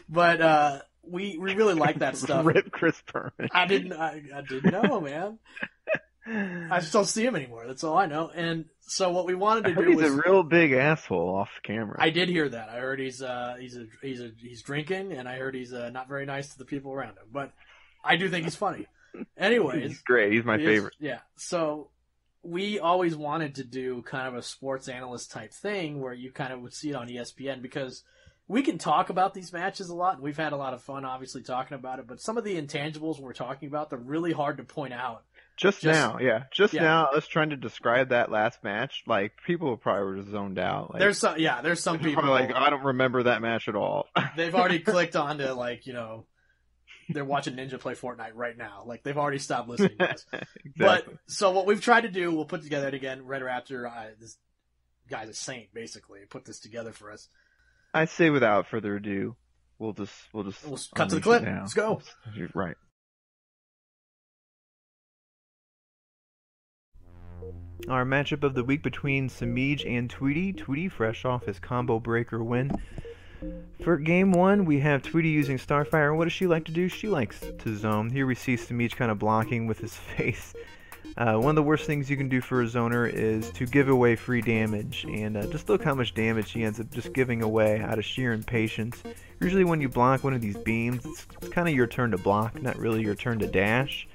But we really like that stuff. Rip Chris Berman. I didn't know, man. I just don't see him anymore. That's all I know. And so what we wanted to do was, he's a real big asshole off camera. I did hear that. I heard he's drinking, and I heard he's not very nice to the people around him. But I do think he's funny. Anyways, he's great. He's my favorite. Yeah. So we always wanted to do kind of a sports analyst type thing where you kind of would see it on ESPN because we can talk about these matches a lot, and we've had a lot of fun, obviously, talking about it. But some of the intangibles we're talking about, they're really hard to point out. Just now, us trying to describe that last match, like, people probably were zoned out. Like, there's some people like, I don't remember that match at all. They've already clicked on to, they're watching Ninja play Fortnite right now. Like, they've already stopped listening to us. Exactly. But, so what we've tried to do, we'll put together it again. Red Raptor, this guy's a saint, basically, put this together for us. I say without further ado, we'll cut to the clip. Let's go. You're right. Our matchup of the week between Samij and Tweety. Tweety fresh off his combo breaker win. For game one, we have Tweety using Starfire. What does she like to do? She likes to zone. Here we see Samij kind of blocking with his face. One of the worst things you can do for a zoner is to give away free damage, and just look how much damage he ends up just giving away out of sheer impatience. Usually when you block one of these beams, it's kind of your turn to block, not really your turn to dash.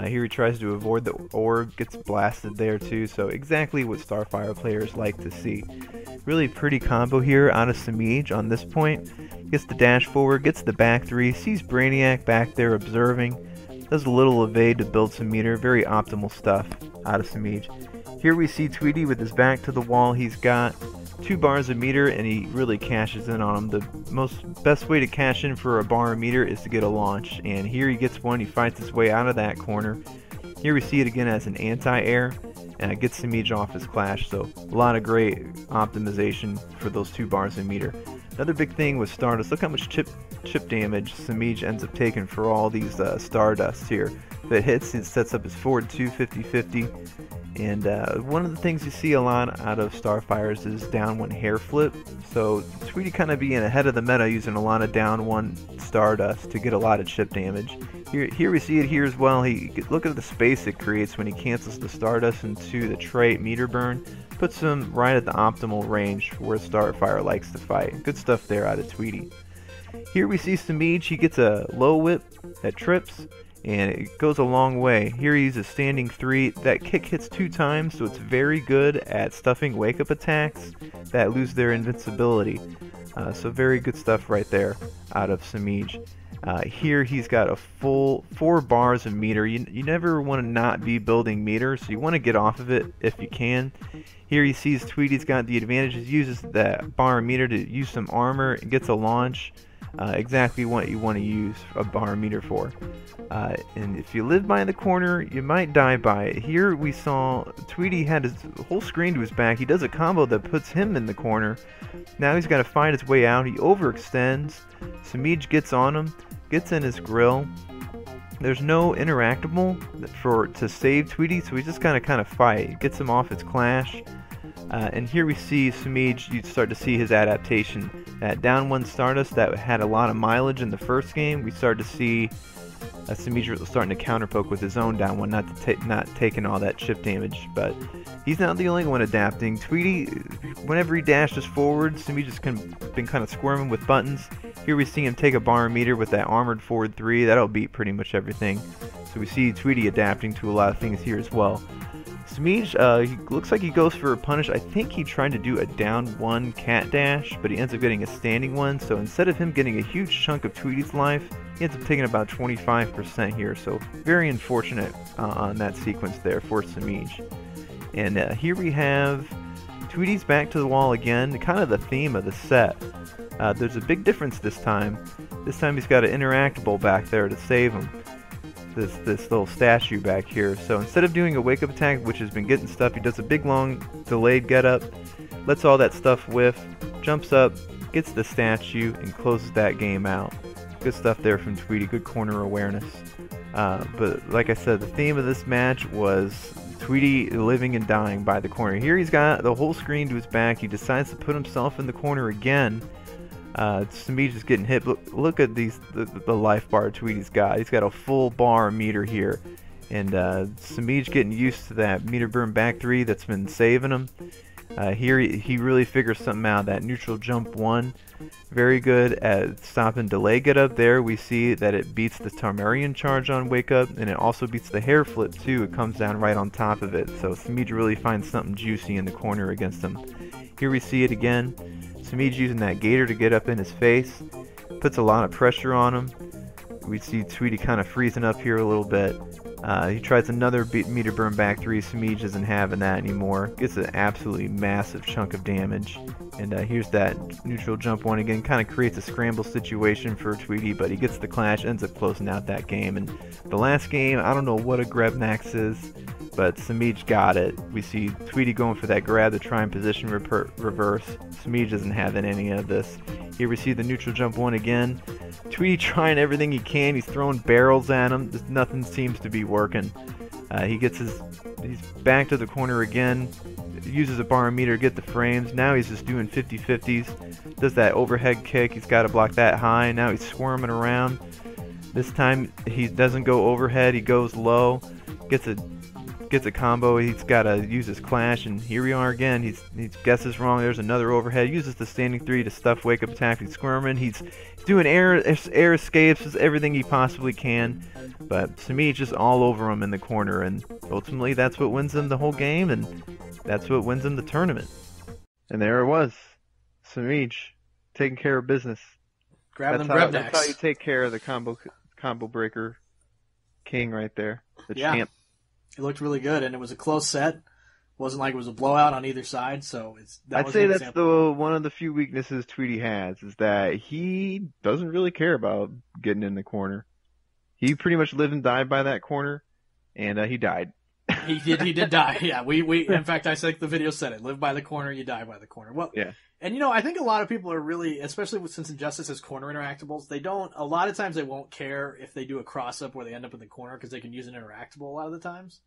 Here he tries to avoid the orb, gets blasted there too, so exactly what Starfire players like to see. Really pretty combo here out of Samij on this point. Gets the dash forward, gets the back three, sees Brainiac back there observing, does a little evade to build some meter, very optimal stuff out of Samij. Here we see Tweety with his back to the wall. He's got 2 bars of meter and he really cashes in on him. The best way to cash in for a bar of meter is to get a launch, and here he gets one. He fights his way out of that corner. Here we see it again as an anti-air, and it gets Samij off his clash, so a lot of great optimization for those 2 bars of meter. Another big thing with Stardust, look how much chip damage Samij ends up taking for all these Stardusts here. If it hits, it sets up his forward 2 50-50, And one of the things you see a lot out of Starfires is down one hair flip. So Tweety kind of being ahead of the meta, using a lot of down one Stardust to get a lot of chip damage. Here we see it here as well. Look at the space it creates when he cancels the Stardust into the trait meter burn. Puts him right at the optimal range where Starfire likes to fight. Good stuff there out of Tweety. Here we see Samij. He gets a low whip that trips, and it goes a long way. Here he uses standing 3. That kick hits 2 times, so it's very good at stuffing wake-up attacks that lose their invincibility. So very good stuff right there out of Samij. Here he's got a full 4 bars of meter. You never want to not be building meter, so you want to get off of it if you can. Here he sees Tweety's got the advantages, uses that bar meter to use some armor, and gets a launch. Exactly what you want to use a bar meter for. And if you live by the corner, you might die by it. Here we saw Tweety had his whole screen to his back. He does a combo that puts him in the corner. Now he's got to find his way out. He overextends. Samij gets on him, gets in his grill. There's no interactable to save Tweety, so he's just gotta kind of fight. Gets him off his clash. And here we see Samij, you start to see his adaptation. That down one Stardust that had a lot of mileage in the first game, we start to see Samij starting to counterpoke with his own down one, not taking all that chip damage. But he's not the only one adapting. Tweety, whenever he dashes forward, Samij has been kind of squirming with buttons. Here we see him take a bar meter with that armored forward 3. That'll beat pretty much everything. So we see Tweety adapting to a lot of things here as well. Samij, he looks like he goes for a punish. I think he tried to do a down 1 cat dash, but he ends up getting a standing one. So instead of him getting a huge chunk of Tweety's life, he ends up taking about 25% here. So very unfortunate on that sequence there for Samij. And here we have Tweety's back to the wall again, kind of the theme of the set. There's a big difference this time. This time he's got an interactable back there to save him. This little statue back here. So instead of doing a wake-up attack, which has been getting stuff, he does a big long delayed get-up, lets all that stuff whiff, jumps up, gets the statue, and closes that game out. Good stuff there from Tweety, good corner awareness. But like I said, the theme of this match was Tweety living and dying by the corner. Here he's got the whole screen to his back. He decides to put himself in the corner again. Samij is getting hit. Look at the life bar Tweety's got. He's got a full bar meter here. And Samij getting used to that meter burn back 3 that's been saving him. Here he really figures something out. That neutral jump 1. Very good at stop and delay get up there. We see that it beats the Tarmarian charge on wake up. And it also beats the hair flip too. It comes down right on top of it. So Samij really finds something juicy in the corner against him. Here we see it again. Samij using that gator to get up in his face, puts a lot of pressure on him. We see Tweety kind of freezing up here a little bit. He tries another meter burn back 3. Samij isn't having that anymore. Gets an absolutely massive chunk of damage. And here's that neutral jump 1 again. Kind of creates a scramble situation for Tweety, but he gets the clash, ends up closing out that game. And the last game, I don't know what a Grebnax is, but Samij got it. We see Tweety going for that grab to try and position reverse. Samij isn't having any of this. Here we see the neutral jump 1 again. Tweety trying everything he can. He's throwing barrels at him. Just nothing seems to be working. He's back to the corner again. Uses a bar meter to get the frames. Now he's just doing 50-50s. Does that overhead kick. He's got to block that high. Now he's squirming around. This time he doesn't go overhead. He goes low. Gets a combo. He's got to use his clash, and here we are again. He guesses wrong. There's another overhead. Uses the standing 3 to stuff wake up attack. He's squirming. He's doing air escapes, just everything he possibly can. But Samij just all over him in the corner, and ultimately that's what wins him the whole game, and that's what wins him the tournament. And there it was, Samij taking care of business. Grabbing them Grebnax. That's how you take care of the combo breaker king right there, the champ. It looked really good, and it was a close set. It wasn't like it was a blowout on either side, so I'd say that's one of the few weaknesses Tweety has, is that he doesn't really care about getting in the corner. He pretty much lived and died by that corner, and he died. He did die. Yeah, we in fact, I think the video said it. Live by the corner, you die by the corner. Well, yeah. And I think a lot of people are really, especially since Injustice has corner interactables, a lot of times they won't care if they do a cross up where they end up in the corner because they can use an interactable a lot of the times.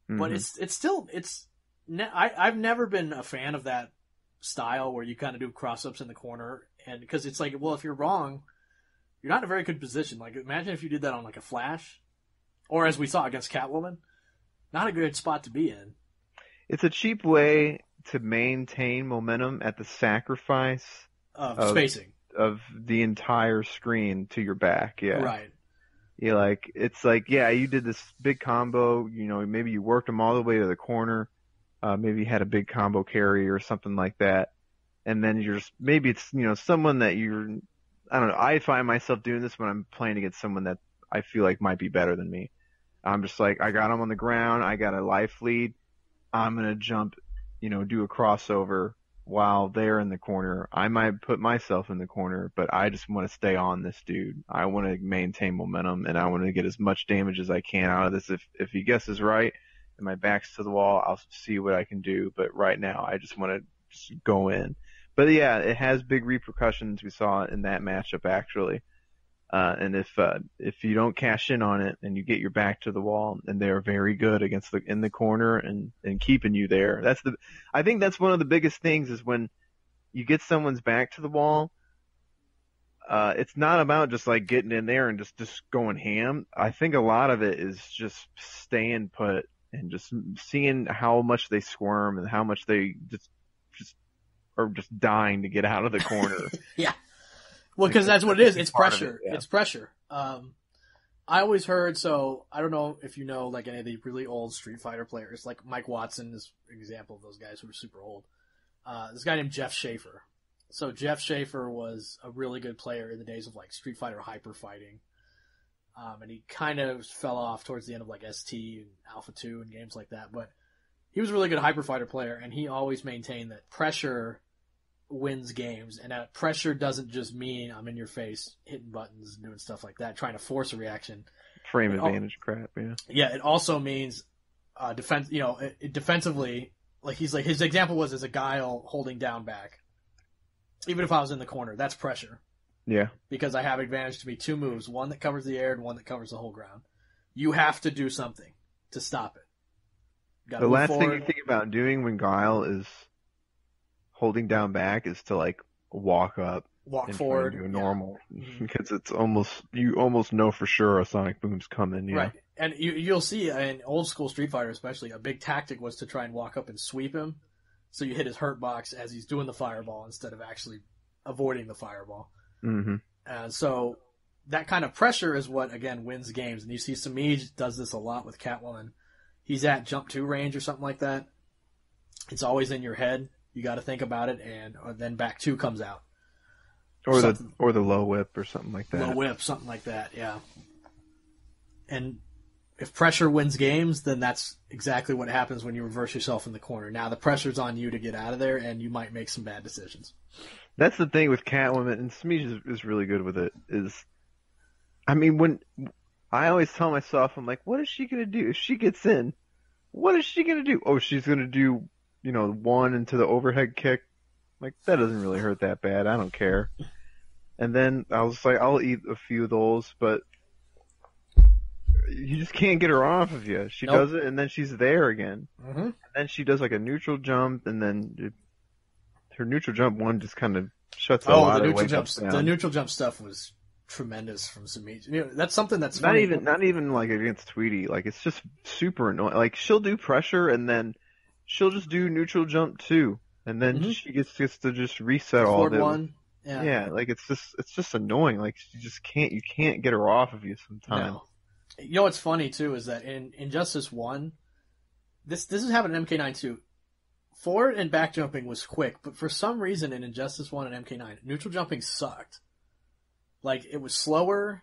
But Hmm. it's still I've never been a fan of that style where you kind of do cross ups in the corner, and because it's like, well, if you're wrong, you're not in a very good position. Like, imagine if you did that on like a Flash, or as we saw against Catwoman, not a good spot to be in. It's a cheap way to maintain momentum at the sacrifice of Spacing, the entire screen to your back. Yeah. right? You like it's like yeah, you did this big combo, maybe you worked them all the way to the corner. Maybe you had a big combo carry or something like that. And then maybe it's, someone that I don't know. I find myself doing this when I'm playing against someone that I feel like might be better than me. I'm just like, I got them on the ground. I got a life lead. I'm going to jump, do a crossover while they're in the corner. I might put myself in the corner, but I just want to stay on this dude. I want to maintain momentum and I want to get as much damage as I can out of this. If he guesses right and my back's to the wall, I'll see what I can do. But right now, I just want to just go in. But yeah, it has big repercussions. We saw it in that matchup actually. And if you don't cash in on it and you get your back to the wall, and they're very good in the corner and keeping you there. I think that's one of the biggest things is when you get someone's back to the wall. It's not about just like getting in there and just going ham. I think a lot of it is just staying put and just seeing how much they squirm and how much they just are just dying to get out of the corner. Yeah. Well, because that's what it is. It's pressure. Yeah. It's pressure. I always heard, so I don't know if you know like any of the really old Street Fighter players, like Mike Watson is an example of those guys who are super old. This guy named Jeff Schaefer. So Jeff Schaefer was a really good player in the days of like Street Fighter Hyper Fighting. And he kind of fell off towards the end of like ST and Alpha 2 and games like that. But he was a really good Hyper Fighter player, and he always maintained that pressure wins games, and that pressure doesn't just mean I'm in your face hitting buttons and doing stuff like that, trying to force a reaction. Frame advantage crap, yeah. Yeah, it also means defense. Defensively, like his example was as a guile holding down back. Even if I was in the corner, that's pressure. Yeah. Because I have advantage to me 2 moves, one that covers the air and one that covers the whole ground. You have to do something to stop it. The last thing you think about doing when guile is holding down back is to like walk up, walk forward, do a normal, because you almost know for sure a sonic boom's coming. Yeah. Right, and you'll see in old school Street Fighter, especially, a big tactic was to try and walk up and sweep him, so you hit his hurt box as he's doing the fireball instead of actually avoiding the fireball. Mm-hmm. And so that kind of pressure is what again wins games. And you see Samij does this a lot with Catwoman. He's at jump 2 range or something like that. It's always in your head. You got to think about it, and then back 2 comes out. Or the low whip or something like that. Low whip, something like that, yeah. And if pressure wins games, then that's exactly what happens when you reverse yourself in the corner. Now the pressure's on you to get out of there, and you might make some bad decisions. That's the thing with Catwoman, and Smee is really good with it, when I always tell myself, I'm like, what is she going to do? If she gets in, what is she going to do? Oh, she's going to do, one into the overhead kick. Like, that doesn't really hurt that bad. I don't care. And then I was like, I'll eat a few of those, but you just can't get her off of you. She does it, and then she's there again. Mm-hmm. And then she does like a neutral jump, and then her neutral jump one just kind of shuts a lot of the wake-ups down. The neutral jump stuff was tremendous from Samij. That's something that's not funny. Not even like against Tweety. Like, it's just super annoying. Like, she'll do pressure, and then she'll just do neutral jump too, and then she gets to just reset all of it. One. Yeah, like it's just annoying. Like, you can't get her off of you sometimes. No. You know what's funny too is that in Injustice 1, this has happened in MK9 too. Forward and back jumping was quick, but for some reason in Injustice 1 and MK9, neutral jumping sucked. Like, it was slower,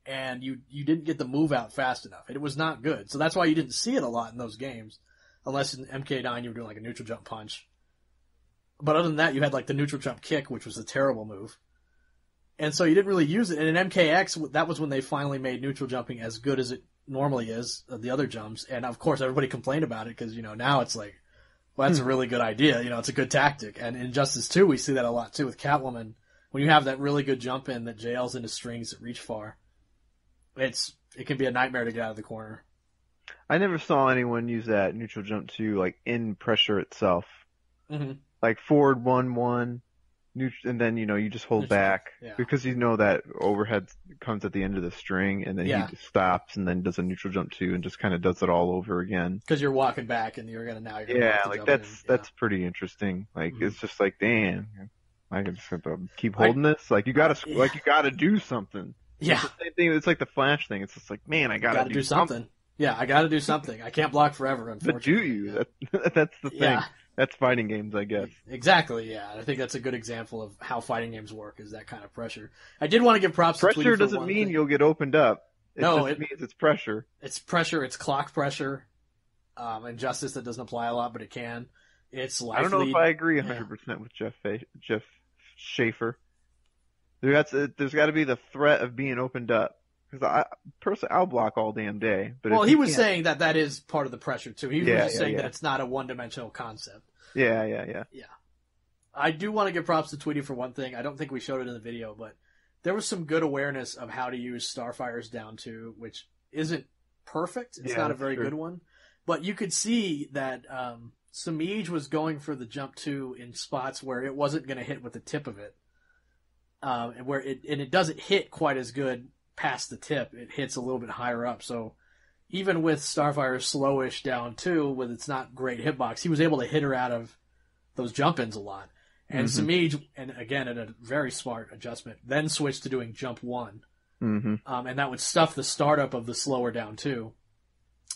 and you didn't get the move out fast enough. It was not good. So that's why you didn't see it a lot in those games. Unless in MK9 you were doing like a neutral jump punch. But other than that, you had like the neutral jump kick, which was a terrible move. And so you didn't really use it. And in MKX, that was when they finally made neutral jumping as good as it normally is, the other jumps. And of course, everybody complained about it because, now it's like, well, that's a really good idea. It's a good tactic. And in Injustice 2, we see that a lot too with Catwoman. When you have that really good jump in that jails into strings that reach far, it can be a nightmare to get out of the corner. I never saw anyone use that neutral jump 2 like in pressure itself. Mm-hmm. Like forward 1-1, and then you just hold Neutral. back Yeah. because that overhead comes at the end of the string, and then he Yeah. just stops and then does a neutral jump 2 and just kind of does it all over again. Because you're walking back and you're gonna walk Yeah, the like jump that's pretty interesting. Like Mhm. it's just like, damn, I can just have to keep holding this. Like you gotta do something. Yeah. It's the same thing. It's like the Flash thing. It's just like, man, I gotta do something. Yeah, I gotta do something. I can't block forever, unfortunately. But do you? That's the thing. Yeah. That's fighting games, I guess. Exactly, yeah. I think that's a good example of how fighting games work, is that kind of pressure. I did want to give props to Tweety Pressure for doesn't one mean thing. you'll get opened up. It No, just means it's pressure. It's pressure, it's clock pressure. Injustice, that doesn't apply a lot, but it can. It's life I don't know lead. if I agree 100% with Jeff Schaefer. There's got to be the threat of being opened up. Because I'll block all damn day. But well, he was saying that is part of the pressure too. He was just saying that it's not a one-dimensional concept. Yeah. I do want to give props to Tweety for one thing. I don't think we showed it in the video, but there was some good awareness of how to use Starfire's down 2, which isn't perfect. It's not a very good one. But you could see that Samij was going for the jump 2 in spots where it wasn't going to hit with the tip of it. And it doesn't hit quite as good past the tip. It hits a little bit higher up. So even with Starfire's slowish down 2, with its not great hitbox, he was able to hit her out of those jump-ins a lot. And Samij, and again, at a very smart adjustment, then switched to doing jump 1. Mm-hmm. And that would stuff the startup of the slower down 2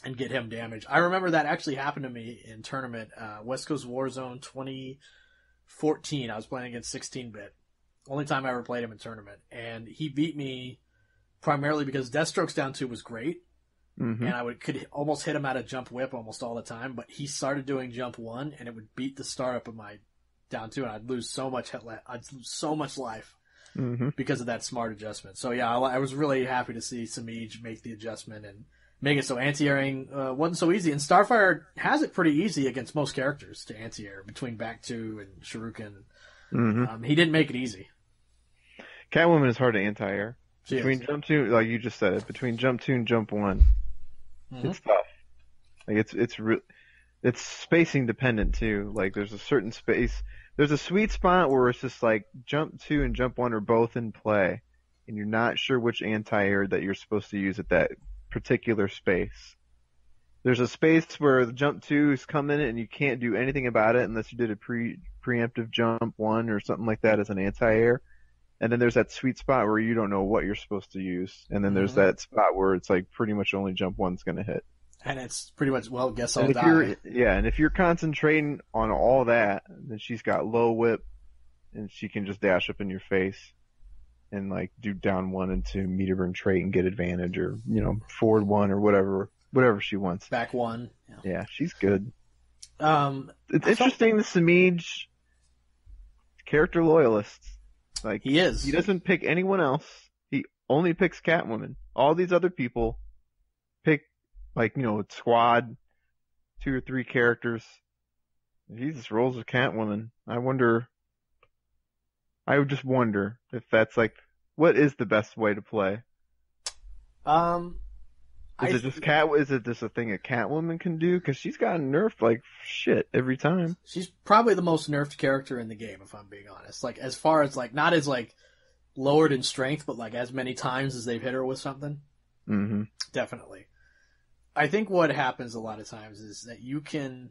and get him damage. I remember that actually happened to me in tournament, West Coast Warzone 2014. I was playing against 16-bit. Only time I ever played him in tournament. And he beat me primarily because Deathstroke's down 2 was great. Mm-hmm. And I could almost hit him out of jump whip almost all the time, but he started doing jump 1 and it would beat the startup of my down 2, and I'd lose so much life because of that smart adjustment. So yeah, I was really happy to see Samij make the adjustment and make it so anti-airing wasn't so easy. And Starfire has it pretty easy against most characters to anti-air between back 2 and Shuriken. He didn't make it easy. Catwoman is hard to anti-air. Between jump 2, like you just said it, between jump 2 and jump 1, it's tough. Like it's spacing dependent too. Like there's a certain space, there's a sweet spot where it's just like jump 2 and jump 1 are both in play, and you're not sure which anti-air that you're supposed to use at that particular space. There's a space where the jump 2 is coming and you can't do anything about it unless you did a preemptive jump 1 or something like that as an anti-air. And then there's that sweet spot where you don't know what you're supposed to use. And then there's that spot where it's like pretty much only jump 1's going to hit. And it's pretty much, well, guess I'll die. And if you're concentrating on all that, then she's got low whip, and she can just dash up in your face and like do down 1 into meter burn trait and get advantage, or forward 1 or whatever she wants. Back 1. Yeah, she's good. It's interesting, the Samij character loyalists. Like he is. He doesn't pick anyone else. He only picks Catwoman. All these other people pick squad 2 or 3 characters. He just rolls with Catwoman. I would just wonder if that's like, what is the best way to play? Is it just a thing a Catwoman can do? Because she's gotten nerfed like shit every time. She's probably the most nerfed character in the game, if I'm being honest. Like, as far as like, not as like lowered in strength, but like as many times as they've hit her with something. Mm-hmm. Definitely. I think what happens a lot of times is that you can.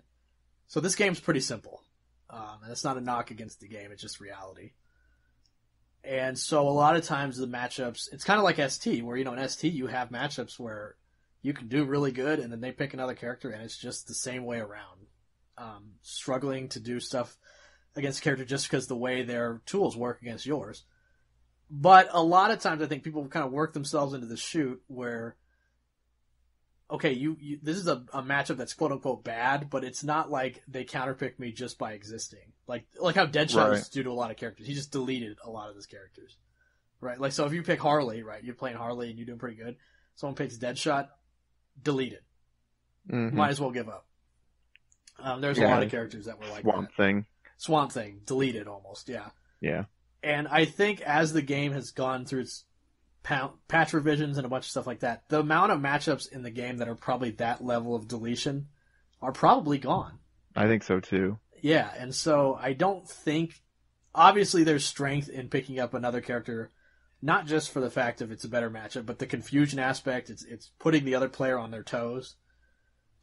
So this game's pretty simple, and it's not a knock against the game. It's just reality. And so a lot of times the matchups, it's kind of like ST, where in ST you have matchups where you can do really good, and then they pick another character, and it's just the same way around. Struggling to do stuff against a character just because the way their tools work against yours. But a lot of times I think people kind of work themselves into the shoot where, okay, this is a matchup that's quote unquote bad, but it's not like they counterpick me just by existing. Like how Deadshot used to do to a lot of characters. He just deleted a lot of his characters. Right? Like, so if you pick Harley, right, you're playing Harley and you're doing pretty good. Someone picks Deadshot, delete it. Mm-hmm. Might as well give up. There's a lot of characters that were like Swamp Thing, deleted almost, yeah. Yeah. And I think as the game has gone through its patch revisions and a bunch of stuff like that, the amount of matchups in the game that are probably that level of deletion are probably gone. I think so too. Yeah, and so I don't think. Obviously, there's strength in picking up another character, not just for the fact of it's a better matchup, but the confusion aspect. It's putting the other player on their toes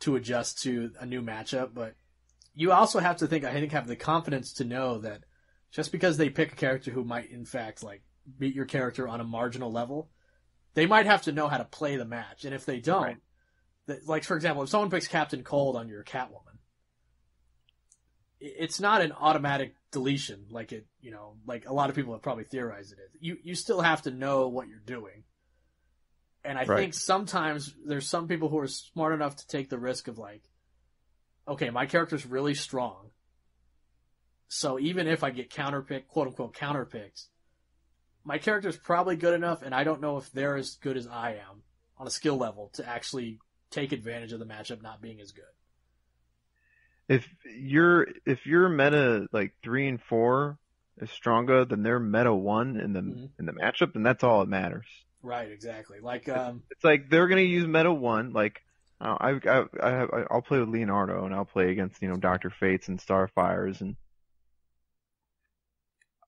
to adjust to a new matchup. But you also have to think, I think, have the confidence to know that just because they pick a character who might, in fact, like beat your character on a marginal level, they might have to know how to play the match. And if they don't, like for example, if someone picks Captain Cold on your Catwoman, it's not an automatic deletion like it, like a lot of people have probably theorized it is. You still have to know what you're doing. And I think sometimes there's some people who are smart enough to take the risk of like, okay, my character's really strong. So even if I get counterpicked, quote unquote counterpicked, my character's probably good enough, and I don't know if they're as good as I am on a skill level to actually take advantage of the matchup not being as good. If your meta like 3 and 4 is stronger than their meta 1 in the matchup, then that's all that matters. Right, exactly. Like it's like they're gonna use meta 1. Like I'll play with Leonardo and I'll play against Dr. Fates and Starfires, and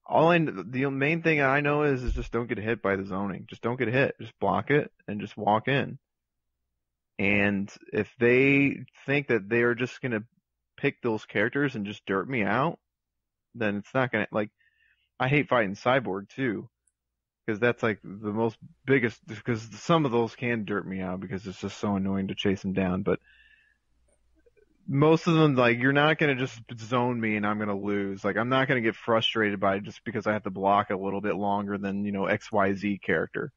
the main thing I know is just don't get hit by the zoning. Just don't get hit. Just block it and just walk in. And if they think that they are just gonna pick those characters and just dirt me out, then it's not gonna, like, I hate fighting Cyborg too, because that's like the most biggest, because some of those can dirt me out because it's just so annoying to chase them down, but most of them, like, you're not gonna just zone me and I'm gonna lose. Like, I'm not gonna get frustrated by it just because I have to block a little bit longer than, XYZ character.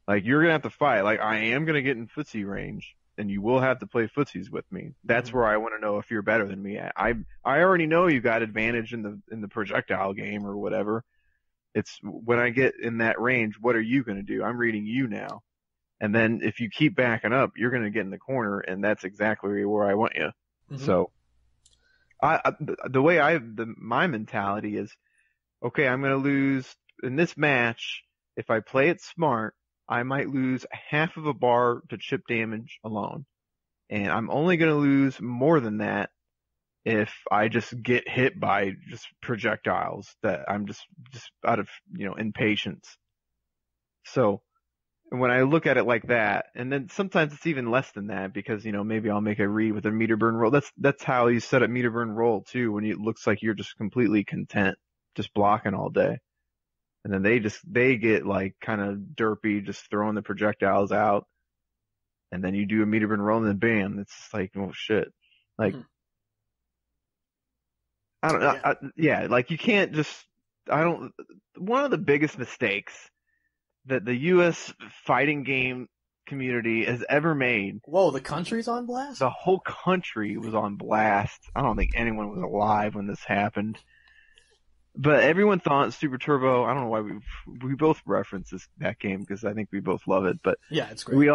Like, you're gonna have to fight. Like, I am gonna get in footsie range, and you will have to play footsies with me. That's where I want to know if you're better than me. I already know you got advantage in the projectile game or whatever. It's when I get in that range, what are you going to do? I'm reading you now. And then if you keep backing up, you're going to get in the corner, and that's exactly where I want you. Mm-hmm. So the way my mentality is, okay, I'm going to lose in this match. If I play it smart, I might lose half of a bar to chip damage alone. And I'm only going to lose more than that if I just get hit by just projectiles that I'm just out of, impatience. So when I look at it like that, and then sometimes it's even less than that because, maybe I'll make a read with a meter burn roll. That's how you set up meter burn roll too, when it looks like you're just completely content, just blocking all day. And then they get like kind of derpy, just throwing the projectiles out. And then you do a meter burn roll and then bam, it's just like, oh shit. Like, I don't know. Like you can't just, one of the biggest mistakes that the U.S. fighting game community has ever made. Whoa, the country's on blast? The whole country was on blast. I don't think anyone was alive when this happened. But everyone thought Super Turbo, I don't know why we both reference that game because I think we both love it, but yeah, it's great.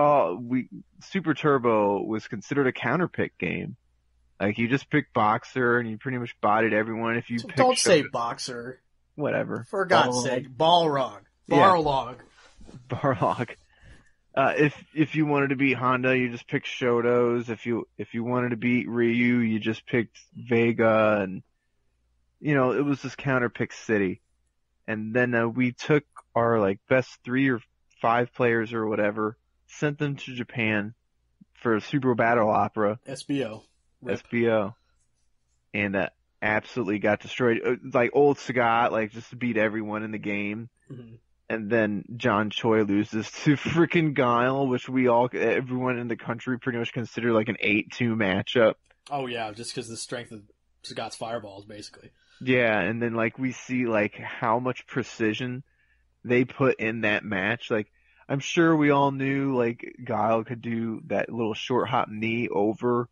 Super Turbo was considered a counterpick game. Like you just picked Boxer and you pretty much botted everyone if you picked Don't say Boxer. Whatever. For God's sake, Balrog. Barlog. Barlog. If you wanted to beat Honda, you just picked Shotos. If you wanted to beat Ryu, you just picked Vega, and it was this counterpick city. And then we took our like best 3 or 5 players or whatever, sent them to Japan for a Super Battle Opera. SBO. Rip. SBO. And absolutely got destroyed. Like old Sagat, like just beat everyone in the game. Mm-hmm. And then John Choi loses to freaking Guile, which everyone in the country pretty much consider like an 8-2 matchup. Oh yeah, just because the strength of Sagat's fireballs, basically. Yeah, and then like we see like how much precision they put in that match. Like I'm sure we all knew like Guile could do that little short hop knee over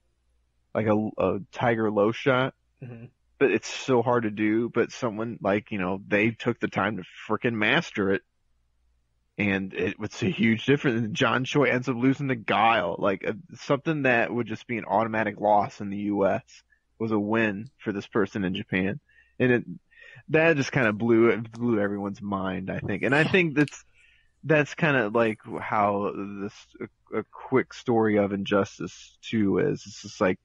like a Tiger low shot. Mm-hmm. But it's so hard to do. But someone like, they took the time to frickin' master it. And it was a huge difference. And John Choi ends up losing to Guile. Like something that would just be an automatic loss in the U.S. was a win for this person in Japan. And that just kind of blew everyone's mind, I think. And I think that's kind of like how this a quick story of Injustice 2 is. It's just like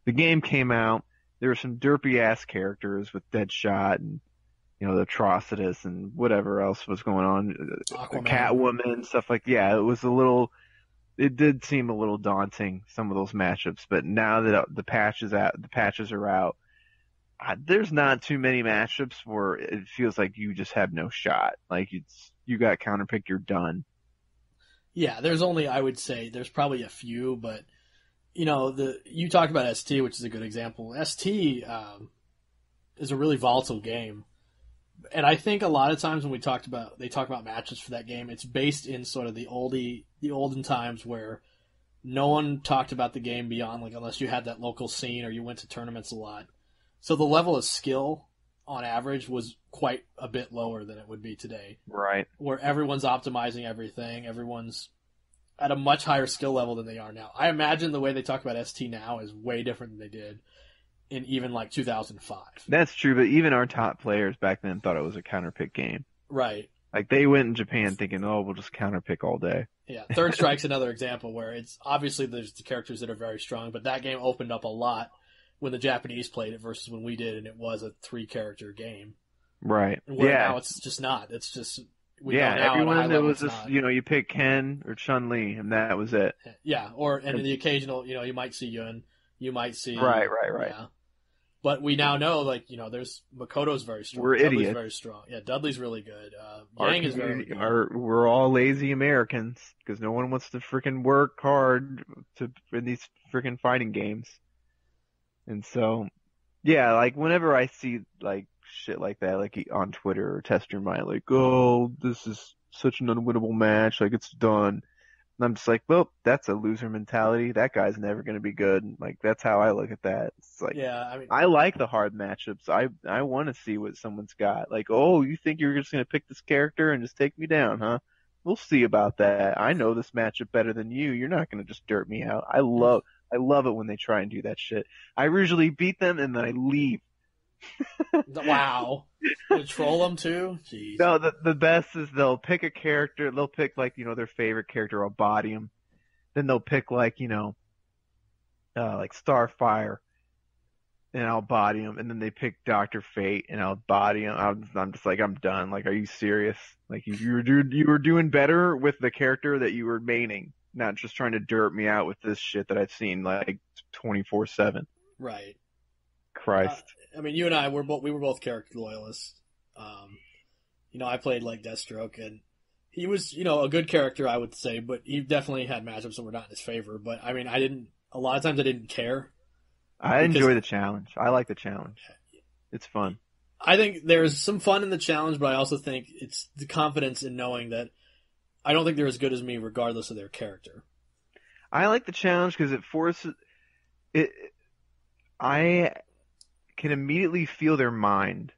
the game came out. There were some derpy ass characters with Deadshot and the Atrocitus and whatever else was going on, Aquaman. Catwoman, stuff like yeah. It did seem a little daunting, some of those matchups. But now that the patches are out, there's not too many matchups where it feels like you just have no shot. Like you got counterpick, you're done. Yeah, there's only, I would say, there's probably a few, but you talked about ST, which is a good example. ST is a really volatile game, and I think a lot of times when they talk about matches for that game, it's based in sort of the olden times where no one talked about the game beyond unless you had that local scene or you went to tournaments a lot. So the level of skill on average was quite a bit lower than it would be today. Right. Where everyone's optimizing everything, everyone's at a much higher skill level than they are now. I imagine the way they talk about ST now is way different than they did in even 2005. That's true, but even our top players back then thought it was a counterpick game. Right. Like they went in Japan thinking, oh, we'll just counterpick all day. Yeah, Third Strike's another example where it's obviously there's the characters that are very strong, but that game opened up a lot when the Japanese played it versus when we did, and it was a 3-character game. Right. Where yeah. now it's just not. It's just everyone that was just you pick Ken or Chun Li, and that was it. Yeah, and the occasional you might see Yun, you might see right. Yeah. But we now know, there's Makoto's very strong. We're Dudley's idiots. Very strong. Yeah, Dudley's really good. Yang is very good. We're all lazy Americans because no one wants to freaking work hard in these freaking fighting games. And so, yeah, whenever I see shit like that, on Twitter or TestYourMight, oh, this is such an unwinnable match, it's done. And I'm just like, well, that's a loser mentality. That guy's never going to be good. That's how I look at that. It's I like the hard matchups. I want to see what someone's got. Oh, you think you're just going to pick this character and just take me down, huh? We'll see about that. I know this matchup better than you. You're not going to just dirt me out. I love it when they try and do that shit. I usually beat them and then I leave. Wow. You troll them too? Jeez. No, the best is they'll pick a character. They'll pick their favorite character. I'll body them. Then they'll pick Starfire, and I'll body them. And then they pick Dr. Fate, and I'll body him. I'm just I'm done. Are you serious? You were doing better with the character that you were maining, not just trying to dirt me out with this shit that I've seen 24/7. Right. Christ. You and I we were both character loyalists. I played Deathstroke, and he was a good character, I would say, but he definitely had matchups that were not in his favor. But a lot of times I didn't care. I enjoy the challenge. I like the challenge. It's fun. I think there's some fun in the challenge, but I also think it's the confidence in knowing that I don't think they're as good as me regardless of their character. I like the challenge because it forces it. I can immediately feel their mind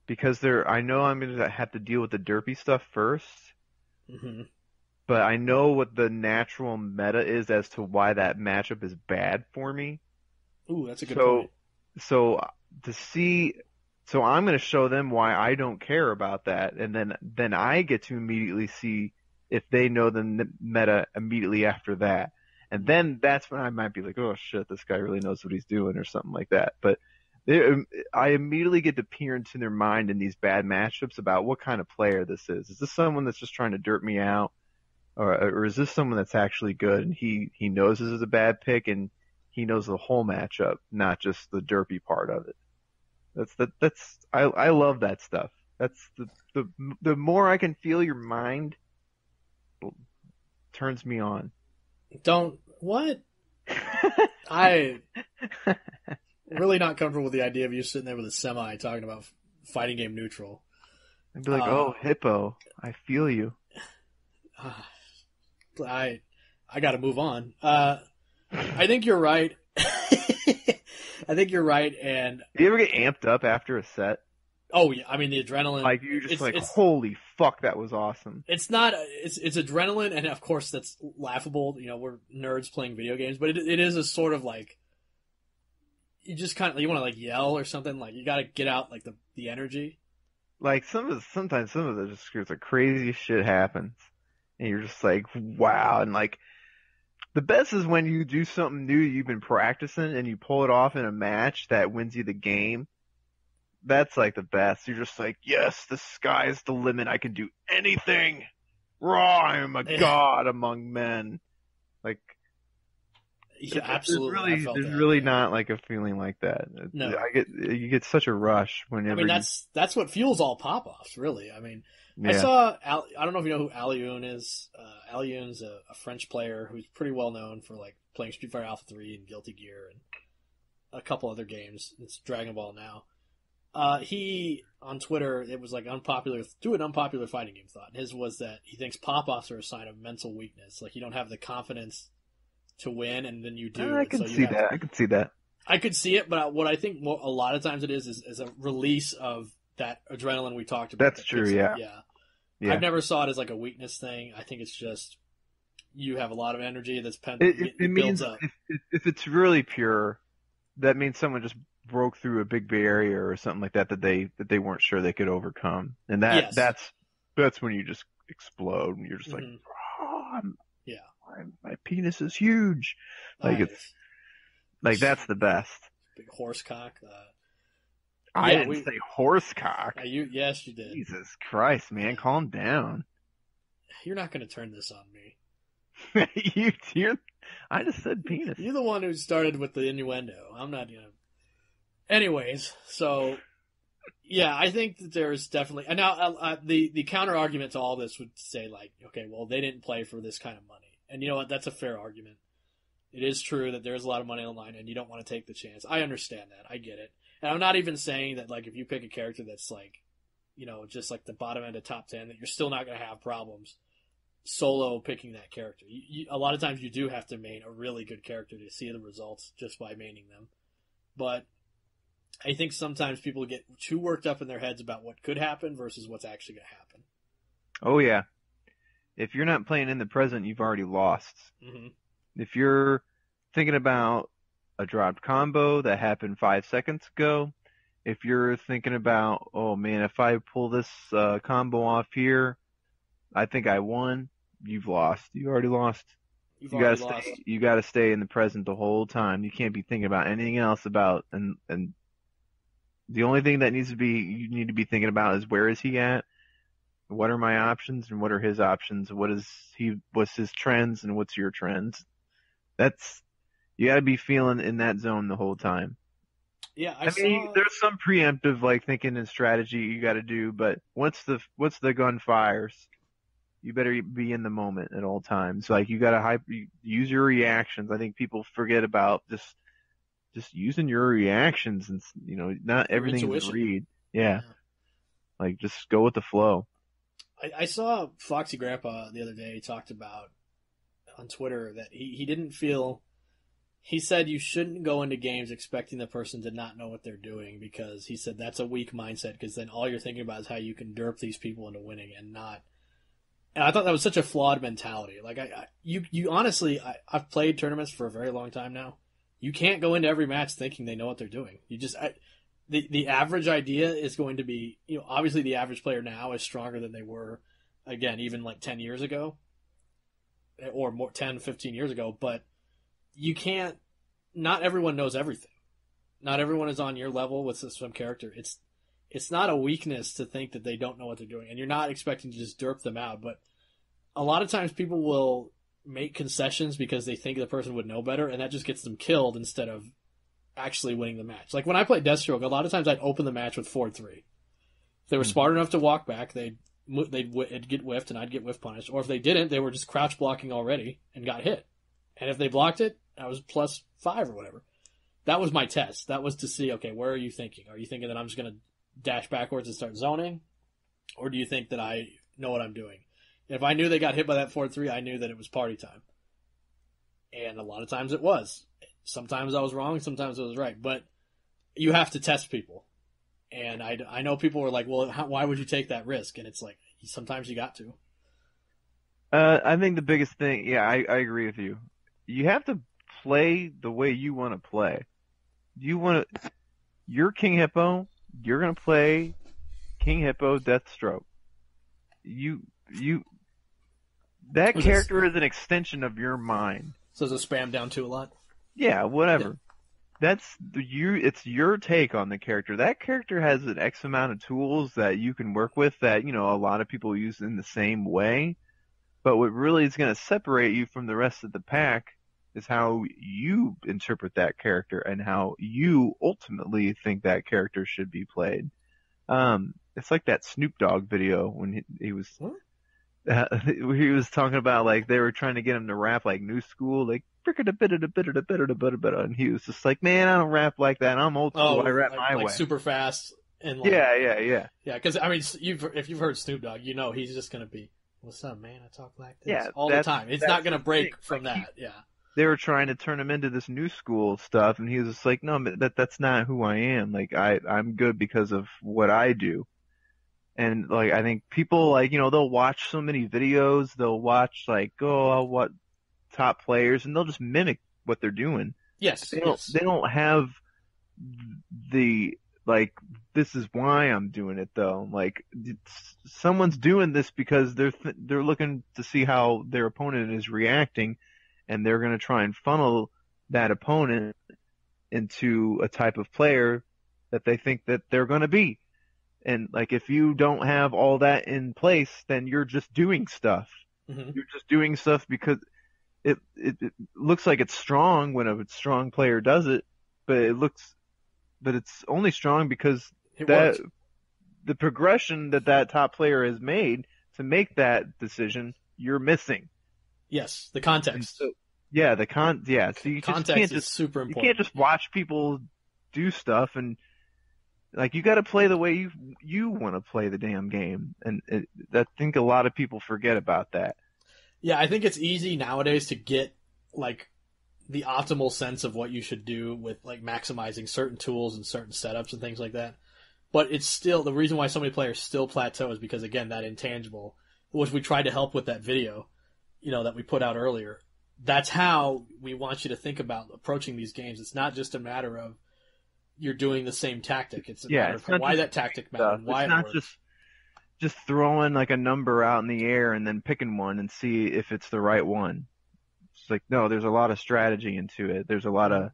because I know I'm going to have to deal with the derpy stuff first. Mm-hmm. But I know what the natural meta is as to why that matchup is bad for me. Ooh, that's a good point. So I'm going to show them why I don't care about that, and then I get to immediately see if they know the meta immediately after that. And then that's when I might be like, oh shit, this guy really knows what he's doing or something like that. But I immediately get to peer into their mind in these bad matchups about what kind of player this is. Is this someone that's just trying to dirt me out? Or is this someone that's actually good and he knows this is a bad pick and he knows the whole matchup, not just the derpy part of it. I love that stuff. That's the more I can feel your mind turns me on. What? I really not comfortable with the idea of you sitting there with a semi talking about fighting game neutral. I'd be like, oh, Hippo, I feel you. I got to move on. I think you're right. I think you're right. And do you ever get amped up after a set? Oh yeah, the adrenaline. You just holy fuck, that was awesome. It's not. It's adrenaline, and of course that's laughable. We're nerds playing video games, but it is a sort of you just kind of you want to yell or something. You got to get out the energy. Sometimes some of the just the craziest shit happens. and you're just like, wow. And like, the best is when you do something new you've been practicing and you pull it off in a match that wins you the game. That's like the best. You're just like, yes, the sky is the limit. I can do anything. Raw, I am a god among men. Like, Yeah, absolutely. I felt there's that, really yeah. not like a feeling like that. No. You get such a rush I whenever mean, that's what fuels all pop-offs, really. I mean, I yeah. saw, I don't know if you know who Alioun is. Alioun's a French player who's pretty well known for like playing Street Fighter Alpha 3 and Guilty Gear and a couple other games. It's Dragon Ball now. He, on Twitter, it was like do an unpopular fighting game thought. His was that he thinks pop-offs are a sign of mental weakness. Like you don't have the confidence to win, and then you do. I can see that. I can see that. I could see it, but what I think a lot of times it is a release of that adrenaline we talked about. That's true, yeah. Yeah. I've never saw it as like a weakness thing. I think it's just you have a lot of energy that's It builds means up. if it's really pure, that means someone just broke through a big barrier or something like that that they weren't sure they could overcome, and that's when you just explode and you're just like, oh, my penis is huge, like it's like that's the best. Big horse cock. I didn't say horse cock. Yes, you did. Jesus Christ, man, calm down. You're not going to turn this on me. I just said penis. You're the one who started with the innuendo. I'm not gonna. Anyways, so yeah, I think that there's definitely, and now the counter argument to all this would say like, okay, well they didn't play for this kind of money, and you know what? That's a fair argument. It is true that there's a lot of money on the line, and you don't want to take the chance. I understand that. I get it. And I'm not even saying that, like, if you pick a character that's, like, you know, just, like, the bottom end of top 10, that you're still not going to have problems solo picking that character. A lot of times you do have to main a really good character to see the results just by maining them. But I think sometimes people get too worked up in their heads about what could happen versus what's actually going to happen. Oh, yeah. If you're not playing in the present, you've already lost. Mm-hmm. If you're thinking about a dropped combo that happened 5 seconds ago, if you're thinking about, oh man, if I pull this combo off here, I think I won, you've lost. You already lost. You gotta stay in the present the whole time. You can't be thinking about anything else and the only thing that you need to be thinking about is where is he at? What are my options and what are his options? What's his trends and what's your trends? You gotta be feeling in that zone the whole time. Yeah, I mean, there's some preemptive like thinking and strategy you gotta do, but once the gun fires, you better be in the moment at all times. Like you gotta use your reactions. I think people forget about just using your reactions and not everything is a read. Yeah. Like just go with the flow. I saw Foxy Grandpa the other day. He talked about on Twitter that he didn't feel. He said you shouldn't go into games expecting the person to not know what they're doing because he said that's a weak mindset because then all you're thinking about is how you can derp these people into winning and not. And I thought that was such a flawed mentality. Like you honestly, I've played tournaments for a very long time now. You can't go into every match thinking they know what they're doing. The average idea is going to be, obviously the average player now is stronger than they were, again, even like 10 years ago or more 10, 15 years ago, but you can't, not everyone knows everything. Not everyone is on your level with some character. It's not a weakness to think that they don't know what they're doing, and you're not expecting to just derp them out, but a lot of times people will make concessions because they think the person would know better, and that just gets them killed instead of actually winning the match. Like when I played Deathstroke, a lot of times I'd open the match with 4-3. If they were smart enough to walk back, they'd get whiffed and I'd get whiff punished. Or if they didn't, they were just crouch blocking already and got hit. And if they blocked it, I was +5 or whatever. That was my test. That was to see, okay, where are you thinking? Are you thinking that I'm just going to dash backwards and start zoning? Or do you think that I know what I'm doing? And if I knew they got hit by that 4-3, I knew that it was party time. And a lot of times it was. Sometimes I was wrong, sometimes I was right. But you have to test people. And I know people were like, well, why would you take that risk? And it's like, sometimes you got to. I think the biggest thing, I agree with you. You have to play the way you want to play. You're King Hippo, you're going to play King Hippo Deathstroke. That character is an extension of your mind. So is it spam down to a lot? Yeah, whatever. Yeah. It's your take on the character. That character has an X amount of tools that you can work with that, a lot of people use in the same way. But what really is going to separate you from the rest of the pack is how you interpret that character and how you ultimately think that character should be played. It's like that Snoop Dogg video when he was he was talking about like they were trying to get him to rap like new school, like and he was just like, man, I don't rap like that. I'm old school. I rap my way. Super fast and yeah. Because I mean, if you've heard Snoop Dogg, he's just gonna be, what's up, man? I talk like this all the time. It's not gonna break from that. They were trying to turn him into this new school stuff, and he was just like, no, that's not who I am. Like I'm good because of what I do. And like I think people like they'll watch so many videos, they'll watch like what top players, and they'll just mimic what they're doing. Yes. They don't have the like this is why I'm doing it though. Like someone's doing this because they're looking to see how their opponent is reacting, and they're going to try and funnel that opponent into a type of player that they think that they're going to be. And like if you don't have all that in place, then you're just doing stuff. Mm-hmm. You're just doing stuff because it looks like it's strong when a strong player does it, but it's only strong because the progression that top player has made to make that decision, you're missing. Yes, the context. So you context is super important. You can't just watch people do stuff, and like you got to play the way you want to play the damn game, and I think a lot of people forget about that. Yeah, I think it's easy nowadays to get like the optimal sense of what you should do with like maximizing certain tools and certain setups and things like that. But it's still the reason why so many players still plateau is because again that intangible, which we tried to help with that video, that we put out earlier. That's how we want you to think about approaching these games. It's not just a matter of you're doing the same tactic. It's a matter of why that tactic mattered, why it's not just throwing like a number out in the air and then picking one and see if it's the right one. It's like, no, there's a lot of strategy into it. There's a lot of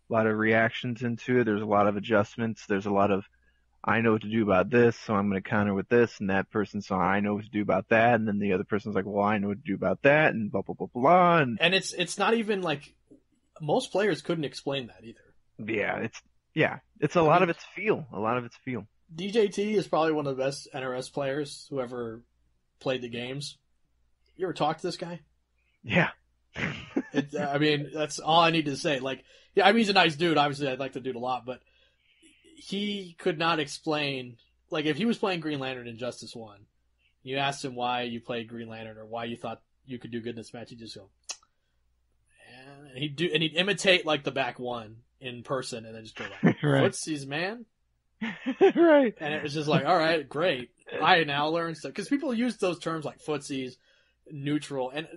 reactions into it. There's a lot of adjustments. There's a lot of, I know what to do about this, so I'm going to counter with this, and that person saw I know what to do about that, and then the other person's like, well, I know what to do about that, and blah blah blah blah. And it's not even like most players couldn't explain that either. It's a lot of it's feel. A lot of it's feel. DJT is probably one of the best NRS players who ever played the games. You ever talked to this guy? Yeah. I mean, that's all I need to say. Like, yeah, I mean, he's a nice dude. Obviously, I'd like the dude a lot, but he could not explain. Like, if he was playing Green Lantern in Justice 1, you asked him why you played Green Lantern or why you thought you could do good in this match, he'd just go, and he'd imitate like the back one in person, and then just go like, right. Footsies, man. Right. And it was just like, all right, great. I now learned stuff. Because people use those terms like footsies, neutral, and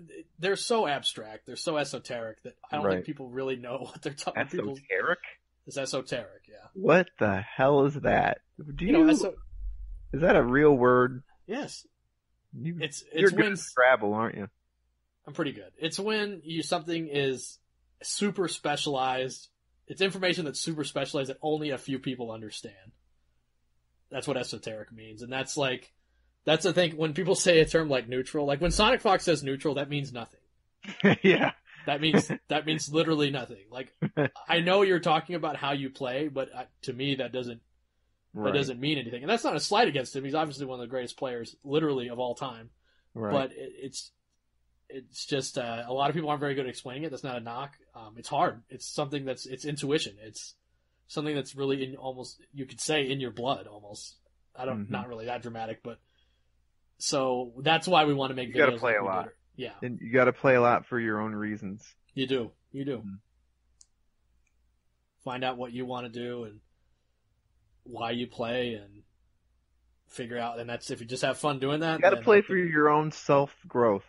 they're so abstract. They're so esoteric that I don't think people really know what they're talking about. Esoteric? It's esoteric, yeah. What the hell is that? Is that a real word? Yes. You're when good at Scrabble, aren't you? I'm pretty good. It's when something is super specialized. It's information that's super specialized that only a few people understand. That's what esoteric means. And that's the thing, when people say a term like neutral, like when Sonic Fox says neutral, that means nothing. Yeah. That means literally nothing. Like, I know you're talking about how you play, but to me that doesn't mean anything. And that's not a slight against him. He's obviously one of the greatest players, literally, of all time. Right. But it's just a lot of people aren't very good at explaining it. That's not a knock. It's hard. It's something it's intuition. It's something that's really almost, you could say, in your blood almost. Not really that dramatic, but so that's why we want to make videos. You got to play a lot. Yeah. And you got to play a lot for your own reasons. You do. Mm-hmm. Find out what you want to do and why you play and figure out, and that's if you just have fun doing that. You got to play for your own self-growth.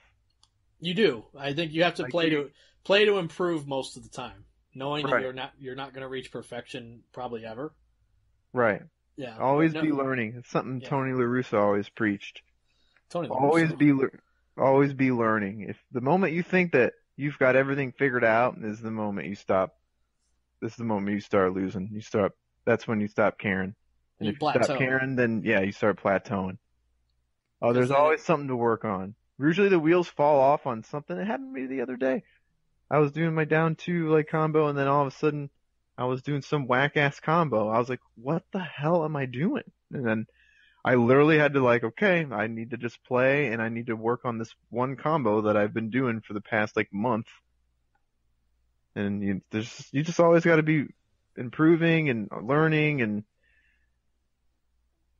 You do. I think you have to play to improve most of the time, knowing that you're not going to reach perfection probably ever. Right. Yeah. Always be learning. It's something Tony La Russa always preached. Tony La Always Russa. always be learning. If the moment you think that you've got everything figured out is the moment you stop. This is the moment you start losing. That's when you stop caring. And You if you stop plateau. caring, then yeah, you start plateauing. Oh, Because there's always something to work on. Usually the wheels fall off on something. It happened to me the other day. I was doing my down two like combo, and then all of a sudden I was doing some whack ass combo. I was like, what the hell am I doing? And then I literally had to like, okay, I need to just play and I need to work on this one combo that I've been doing for the past like month. And you just always got to be improving and learning and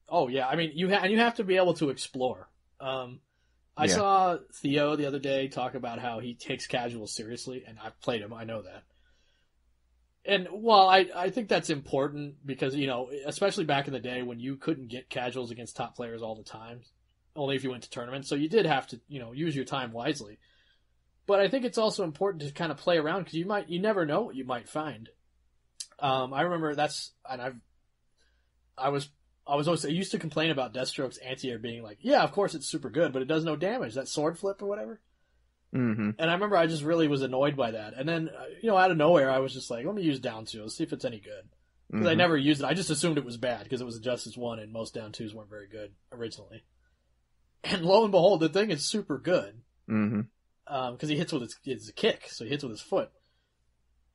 Oh yeah, I mean you have to be able to explore. I yeah. saw Theo the other day talk about how he takes casuals seriously, and I've played him. I know that. And while I think that's important because especially back in the day when you couldn't get casuals against top players all the time, only if you went to tournaments, so you did have to use your time wisely. But I think it's also important to kind of play around because you never know what you might find. I remember I used to complain about Deathstroke's anti-air being like, yeah, of course it's super good, but it does no damage. That sword flip or whatever. Mm-hmm. And I remember I just really was annoyed by that. And then, out of nowhere, I was just like, let me use down two. Let's see if it's any good. Because I never used it. I just assumed it was bad because it was a Justice 1 and most down twos weren't very good originally. And lo and behold, the thing is super good. Mm-hmm. Because he hits with it's a kick, so he hits with his foot.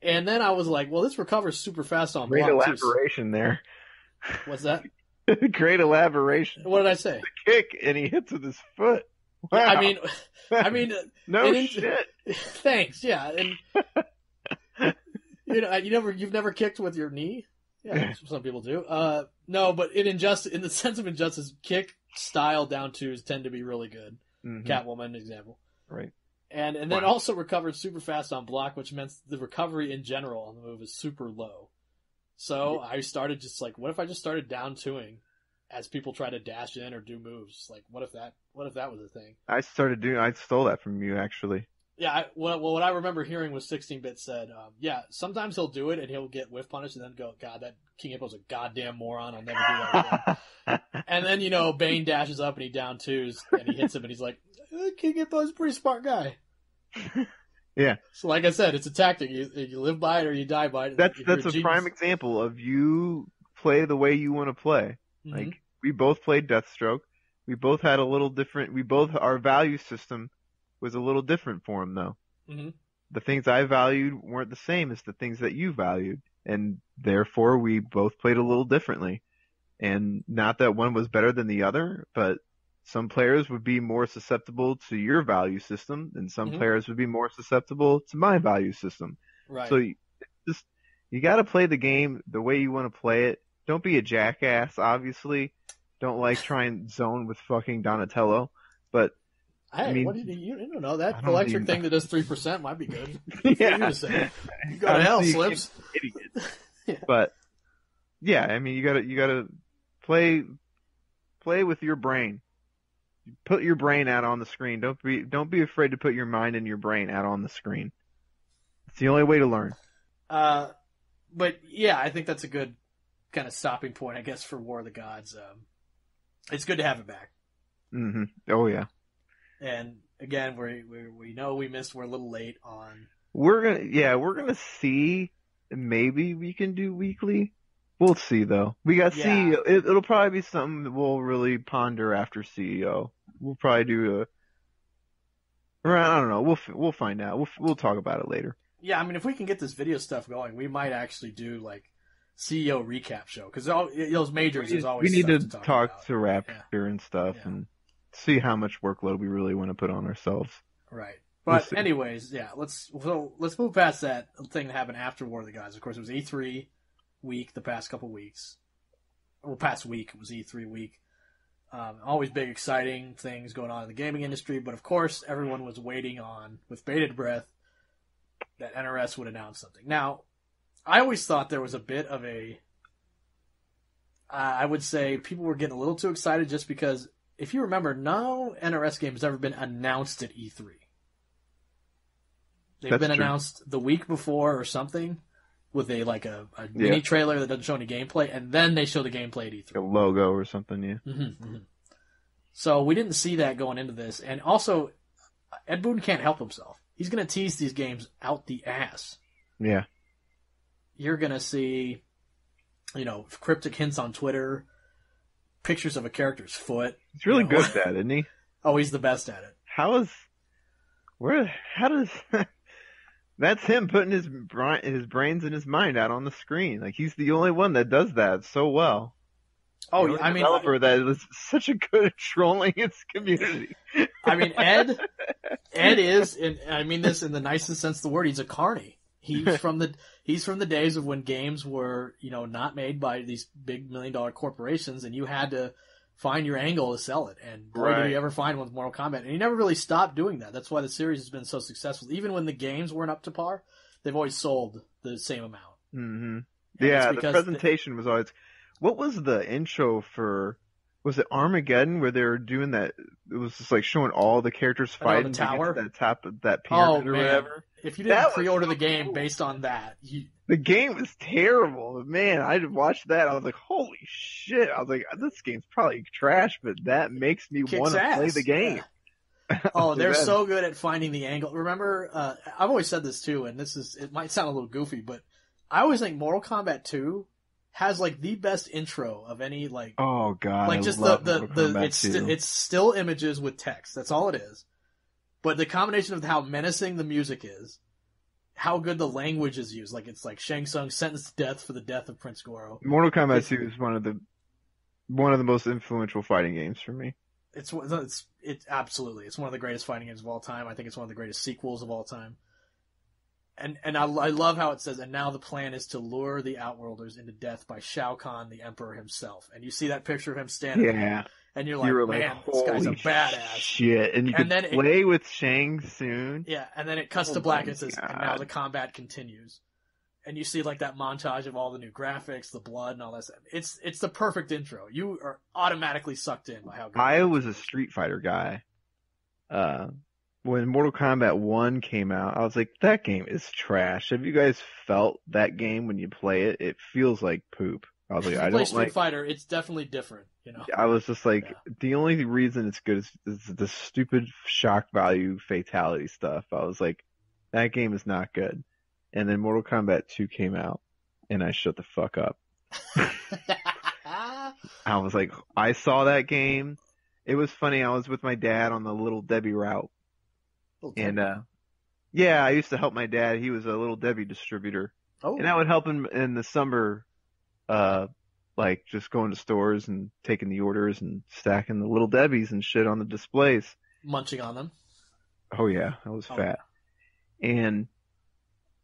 And then I was like, well, this recovers super fast on Great block, elaboration there. What's that? Great elaboration. What did I say? The kick and he hits with his foot. Wow. Yeah, I mean, no shit. Thanks. Yeah, and you've never kicked with your knee. Yeah, some people do. No, but in the sense of Injustice, kick style down twos tend to be really good. Mm-hmm. Catwoman example. Right. And then also recovered super fast on block, which meant the recovery in general on the move is super low. So I started just like, what if I just started down twoing as people try to dash in or do moves? Like, what if that was a thing? I stole that from you actually. Yeah, what I remember hearing was 16-bit said, sometimes he'll do it and he'll get whiff punished and then go, God, that King Hippo's a goddamn moron. I'll never do that again. And then, Bane dashes up and he down twos and he hits him and he's like, King Hippo's a pretty smart guy. Yeah. So like I said, it's a tactic. You live by it or you die by it. That's a prime example of you play the way you want to play. Mm-hmm. Like, we both played Deathstroke. We both had a little different, our value system was a little different for him though. Mm-hmm. The things I valued weren't the same as the things that you valued. And therefore we both played a little differently. And not that one was better than the other, but some players would be more susceptible to your value system and some players would be more susceptible to my value system. Right. So you got to play the game the way you want to play it. Don't be a jackass, obviously. Don't try and zone with fucking Donatello, but hey, I mean, what you don't know that electric thing that does 3% might be good. Yeah. You to say. You go to hell, Slips. Idiot. Yeah. But yeah, I mean, you gotta play with your brain. Put your brain out on the screen. Don't be afraid to put your mind and your brain out on the screen. It's the only way to learn. But yeah, I think that's a good kind of stopping point, I guess, for War of the Gods. It's good to have it back. Mm-hmm. Oh yeah. And again, we know we missed. We're a little late on. We're gonna see. Maybe we can do weekly. We'll see though. We got CEO. It'll probably be something that we'll really ponder after CEO. We'll probably do or I don't know. We'll find out. We'll talk about it later. Yeah, I mean, if we can get this video stuff going, we might actually do like CEO recap show because those majors is always. We need to talk about. to Raptor and stuff and see how much workload we really want to put on ourselves. Right. But anyways, let's move past that thing that happened after War of the Gods. Of course, it was E3 week the past couple weeks. Well, past week it was E3 week. Always big, exciting things going on in the gaming industry. But of course, everyone was waiting on, with bated breath, that NRS would announce something. Now, I always thought there was a bit of I would say people were getting a little too excited just because, if you remember, no NRS game has ever been announced at E3. They've been announced the week before or something with a mini trailer that doesn't show any gameplay, and then they show the gameplay at E3. A logo or something, yeah. Mm-hmm, mm-hmm. So we didn't see that going into this. And also, Ed Boon can't help himself. He's going to tease these games out the ass. Yeah. You're going to see, cryptic hints on Twitter, pictures of a character's foot. He's really good at that, isn't he? Oh, he's the best at it. That's him putting his brains and his mind out on the screen. Like, he's the only one that does that so well. Oh, I mean, developer that is such a good at trolling its community. I mean, Ed is, and I mean this in the nicest sense of the word, he's a carny. He's from the days of when games were, not made by these big $1 million corporations, and you had to find your angle to sell it. And boy, did he ever find one with Mortal Kombat. And he never really stopped doing that. That's why the series has been so successful. Even when the games weren't up to par, they've always sold the same amount. Mm-hmm. Yeah, the presentation was always... What was the intro for... Was it Armageddon where they were doing that? It was just like showing all the characters fighting the tower? Against that top of that pyramid or whatever. If you didn't pre-order the game based on that, the game was terrible. Man, I watched that. I was like, holy shit. I was like, this game's probably trash, but that makes me want to play the game. Yeah. Oh, they're so good at finding the angle. Remember, I've always said this too, and it might sound a little goofy, but I always think Mortal Kombat 2 has like the best intro of any like. Oh god! Like just it's still images with text. That's all it is. But the combination of how menacing the music is, how good the language is used, like it's like Shang Tsung sentenced to death for the death of Prince Goro. Mortal Kombat 2 is one of the most influential fighting games for me. It's absolutely it's one of the greatest fighting games of all time. I think it's one of the greatest sequels of all time. And I love how it says, and now the plan is to lure the Outworlders into death by Shao Kahn, the Emperor himself. And you see that picture of him standing there, and you're like, man, this guy's a badass. Shit, and you can play with Shang soon. Yeah, and then it cuts to black and says, and now the combat continues. And you see like that montage of all the new graphics, the blood, and all that stuff. It's the perfect intro. You are automatically sucked in by how good I was a Street Fighter guy. When Mortal Kombat 1 came out, I was like, that game is trash. Have you guys felt that game when you play it? It feels like poop. I was like, I don't like Street Fighter. It's definitely different, I was just like, the only reason it's good is the stupid shock value fatality stuff. I was like, that game is not good. And then Mortal Kombat 2 came out, and I shut the fuck up. I was like, I saw that game. It was funny. I was with my dad on the Little Debbie route. And, I used to help my dad. He was a Little Debbie distributor. Oh. And I would help him in the summer, like just going to stores and taking the orders and stacking the Little Debbies and shit on the displays. Munching on them. Oh yeah, I was fat. And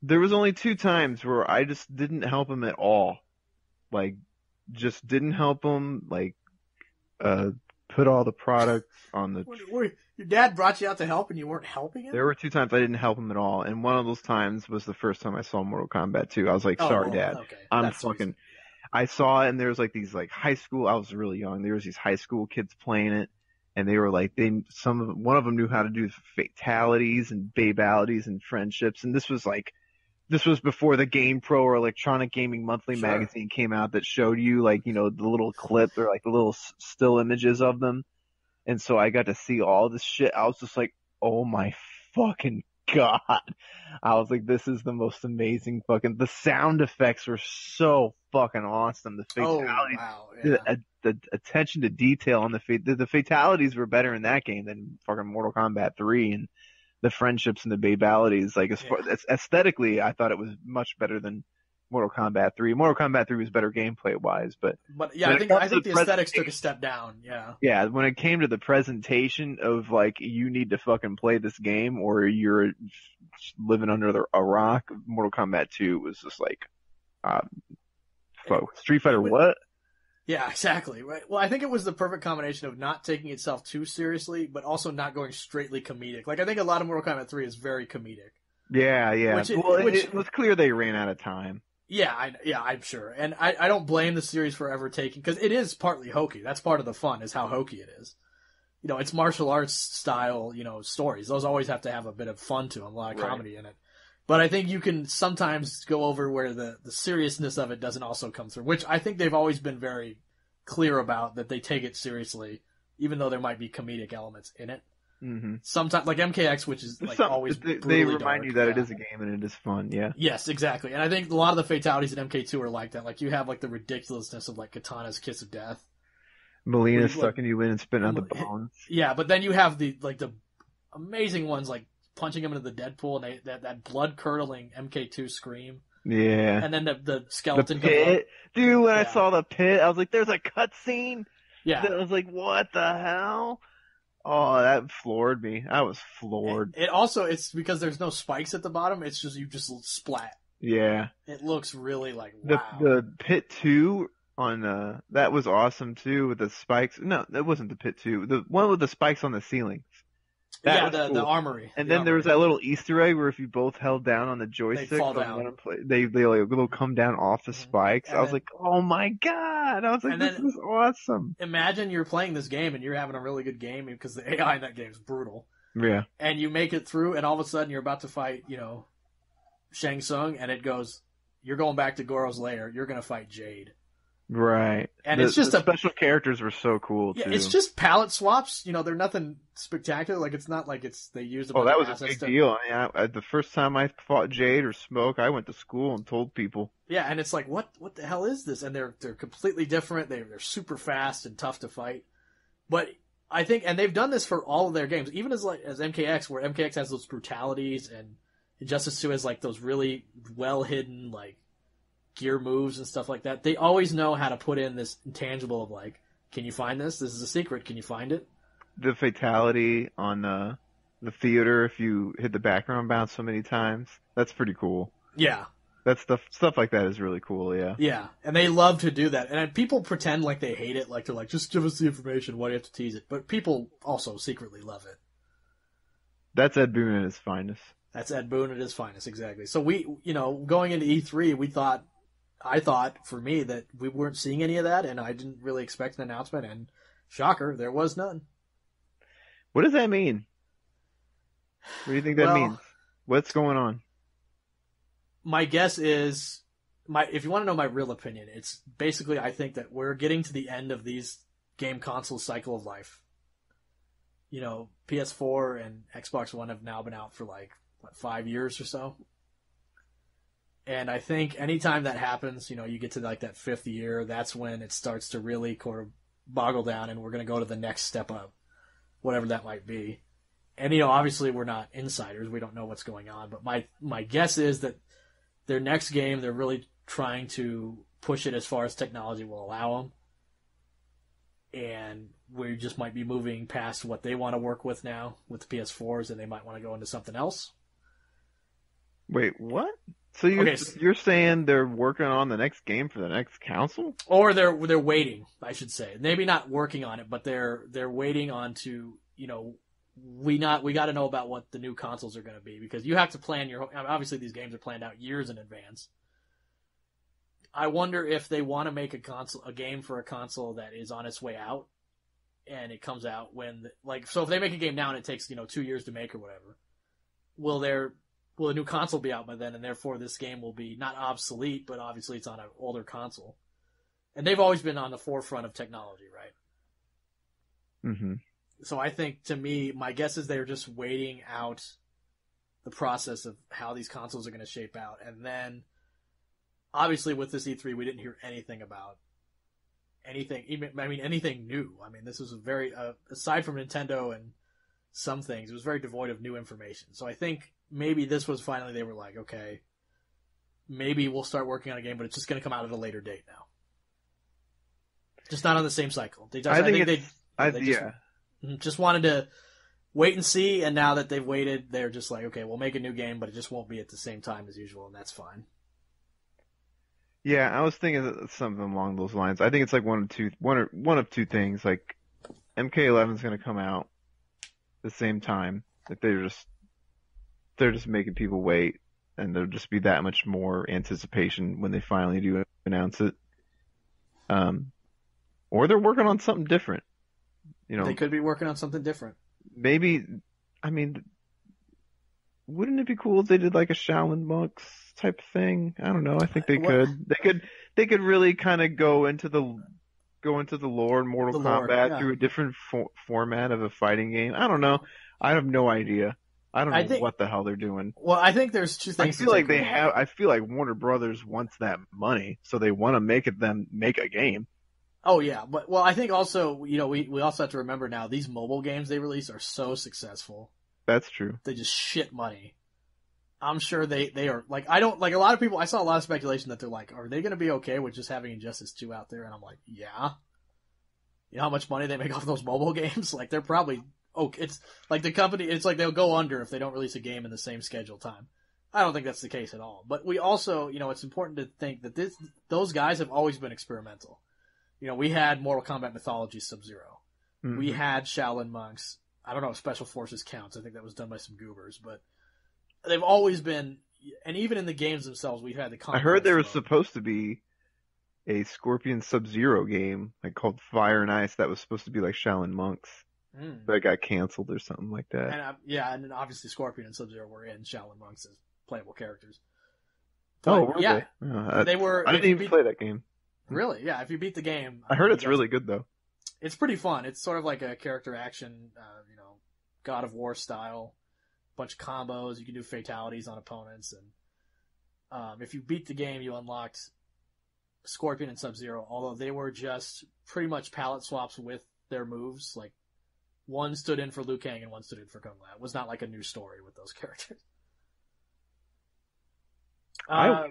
there was only 2 times where I just didn't help him at all. Like, just didn't help him, like, put all the products on the... Your dad brought you out to help and you weren't helping him? There were 2 times I didn't help him at all, and one of those times was the first time I saw Mortal Kombat 2. I was like, sorry, Dad. Okay. I'm fucking... I saw it, and there was like these like high school... I was really young. There was these high school kids playing it, and they were like... One of them knew how to do fatalities and babalities and friendships, and this was before the Game Pro or Electronic Gaming Monthly magazine came out that showed you like, the little clip or like the little still images of them. And so I got to see all this shit. I was just like, oh my fucking God. I was like, this is the most amazing the sound effects were so fucking awesome. The fatalities, the attention to detail on the fatalities were better in that game than fucking Mortal Kombat 3, and the friendships and the babalities, like as aesthetically, I thought it was much better than Mortal Kombat 3. Mortal Kombat 3 was better gameplay wise, but yeah, I think the aesthetics took a step down. Yeah. Yeah, when it came to the presentation of like, you need to fucking play this game or you're living under a rock, Mortal Kombat 2 was just like, Street Fighter what? Yeah, exactly. Right. Well, I think it was the perfect combination of not taking itself too seriously, but also not going straightly comedic. Like, I think a lot of Mortal Kombat 3 is very comedic. Yeah. It was clear they ran out of time. Yeah, I'm sure. And I don't blame the series for ever taking, because it is partly hokey. That's part of the fun, is how hokey it is. It's martial arts style, stories. Those always have to have a bit of fun to them, a lot of comedy in it. But I think you can sometimes go over where the seriousness of it doesn't also come through, which I think they've always been very clear about, that they take it seriously, even though there might be comedic elements in it. Mm-hmm. Sometimes, like MKX, which is like always they brutally remind dark. you that it is a game and it is fun. Yeah. Yes, exactly. And I think a lot of the fatalities in MK2 are like that. Like you have like the ridiculousness of like Katana's Kiss of Death. Melina Like, sucking you in and spitting out the bones. yeah, but then you have the amazing ones like punching him into the Deadpool and that blood curdling MK2 scream. Yeah. And then the skeleton the pit. Dude, when I Yeah. saw the pit, I was like, there's a cutscene. Yeah. I was like, what the hell? Oh, that floored me. I was floored. It's because there's no spikes at the bottom. It's just, you just splat. Yeah. It looks really like, wow. The pit 2 on, that was awesome too with the spikes. No, that wasn't the pit 2. The one with the spikes on the ceiling. That was cool. The armory. And then there was that little Easter egg where if you both held down on the joystick, They'd fall down. They will come down off the spikes. I was like, oh my god! I was like, this is awesome. Imagine you're playing this game and you're having a really good game because the AI in that game is brutal. Yeah. And you make it through, and all of a sudden you're about to fight, Shang Tsung, and it goes, you're going back to Goro's lair. You're going to fight Jade. Right. And it's just the special characters were so cool too. Yeah, it's just palette swaps. They're nothing spectacular. Like it's not like they used. Oh, that was a big deal. The first time I fought Jade or Smoke, I went to school and told people. Yeah, and it's like, what the hell is this? And they're completely different. They're super fast and tough to fight. But I think, and they've done this for all of their games, even as MKX, where MKX has those brutalities and Injustice 2 has like those really well hidden like gear moves and stuff like that. They always know how to put in this intangible of like, can you find this? This is a secret. Can you find it? The fatality on the theater, if you hit the background bounce so many times, that's pretty cool. Yeah. That's stuff like that is really cool, yeah. Yeah, and they love to do that. And people pretend like they hate it, like they're like, just give us the information, why do you have to tease it? But people also secretly love it. That's Ed Boon at his finest. That's Ed Boon at his finest, exactly. So we, going into E3, I thought, for me, that we weren't seeing any of that, and I didn't really expect an announcement, and shocker, there was none. What does that mean? What do you think that means? What's going on? My guess is, if you want to know my real opinion, it's basically, I think that we're getting to the end of these game console cycle of life. PS4 and Xbox One have now been out for 5 years or so. And I think anytime that happens, you get to that fifth year, that's when it starts to really kind of boggle down, and we're going to go to the next step up, whatever that might be. And, obviously we're not insiders. We don't know what's going on. But my guess is that their next game, they're really trying to push it as far as technology will allow them. And we just might be moving past what they want to work with now with the PS4s, and they might want to go into something else. Wait, what? So you're saying they're working on the next game for the next console? Or they're waiting, I should say. Maybe not working on it, but they're waiting on to, we got to know about what the new consoles are going to be, because you have to plan obviously these games are planned out years in advance. I wonder if they want to make a game for a console that is on its way out, and it comes out so if they make a game now and it takes 2 years to make or whatever, will a new console be out by then, and therefore this game will be not obsolete, but obviously it's on an older console, and they've always been on the forefront of technology, right? Mm-hmm. So I think, to me, my guess is they're just waiting out the process of how these consoles are going to shape out, and then obviously with this E3 we didn't hear anything about anything new. This was very aside from Nintendo and some things, it was very devoid of new information. So I think maybe this was finally, they were like, okay, maybe we'll start working on a game, but it's just going to come out at a later date now, just not on the same cycle. Just wanted to wait and see, and now that they've waited, they're just like, okay, we'll make a new game, but it just won't be at the same time as usual, and that's fine. Yeah, I was thinking of something along those lines. I think it's one of two things. Like MK11 is going to come out the same time. That they're just making people wait, and there'll just be that much more anticipation when they finally do announce it. Or they're working on something different. They could be working on something different. Maybe, wouldn't it be cool if they did a Shaolin monks type of thing? I don't know. I think they could. They could really kind of go into the lore in Mortal Kombat through a different format of a fighting game. I don't know. I have no idea. I don't I know think. what the hell they're doing. Well, I think there's two I things to feel like take they away. have. I feel like Warner Brothers wants that money, so they want to make a game. Oh yeah, but I think also we also have to remember now these mobile games they release are so successful. That's true. They just shit money. I'm sure they are like I don't like a lot of people. I saw a lot of speculation that they're like, are they going to be okay with just having Injustice 2 out there? And I'm like, yeah. You know how much money they make off those mobile games? Like they're probably it's like the company. It's like they'll go under if they don't release a game in the same scheduled time. I don't think that's the case at all. But we also, it's important to think that those guys have always been experimental. We had Mortal Kombat Mythology Sub-Zero. Mm-hmm. We had Shaolin Monks. I don't know if Special Forces counts. I think that was done by some goobers, but they've always been, and even in the games themselves, we've had the I heard there was supposed to be a Scorpion Sub-Zero game, like called Fire and Ice, that was supposed to be like Shaolin Monks. But it got canceled or something like that. And and then obviously Scorpion and Sub-Zero were in Shaolin Monks as playable characters. But, yeah. They were. I didn't even play that game. Really? Yeah, if you beat the game. I heard it's really good, though. It's pretty fun. It's sort of like a character action, God of War style. Bunch of combos. You can do fatalities on opponents. And if you beat the game, you unlocked Scorpion and Sub-Zero, although they were just pretty much palette swaps with their moves. Like, one stood in for Liu Kang and one stood in for Kung Lao. It was not like a new story with those characters. I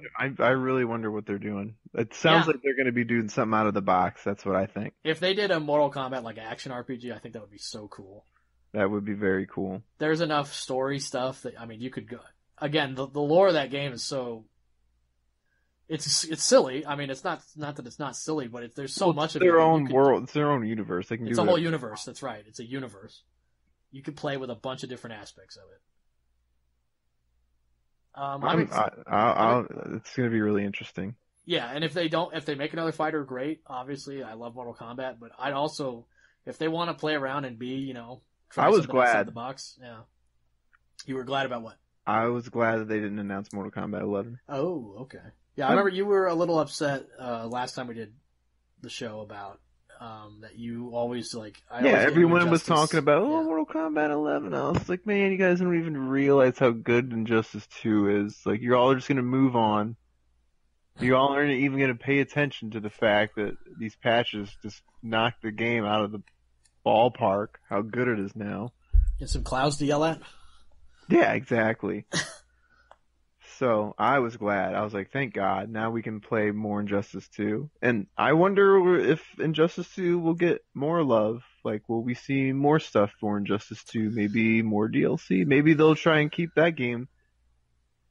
really wonder what they're doing. It sounds like they're going to be doing something out of the box. That's what I think. If they did a Mortal Kombat like action RPG, I think that would be so cool. That would be very cool. There's enough story stuff that you could go. Again, the lore of that game is so. It's silly. It's not that it's not silly, but there's so much of their own world. It's their own universe. They can it's a whole universe. That's right. It's a universe. You could play with a bunch of different aspects of it. It's going to be really interesting. Yeah, and if they make another fighter, great. Obviously, I love Mortal Kombat, but I'd also, if they want to play around and be, try I was something outside glad the box. Yeah, you were glad about what? I was glad that they didn't announce Mortal Kombat 11. Oh, okay. Yeah, I remember you were a little upset last time we did the show about that you always like. Everyone was talking about Mortal Kombat 11. I was like, man, you guys don't even realize how good Injustice 2 is. Like, you're all just gonna move on. You all aren't even gonna pay attention to the fact that these patches just knocked the game out of the ballpark. How good it is now. Get some clouds to yell at. Yeah, exactly. So I was glad. I was like, thank God. Now we can play more Injustice 2. And I wonder if Injustice 2 will get more love. Like, will we see more stuff for Injustice 2? Maybe more DLC? Maybe they'll try and keep that game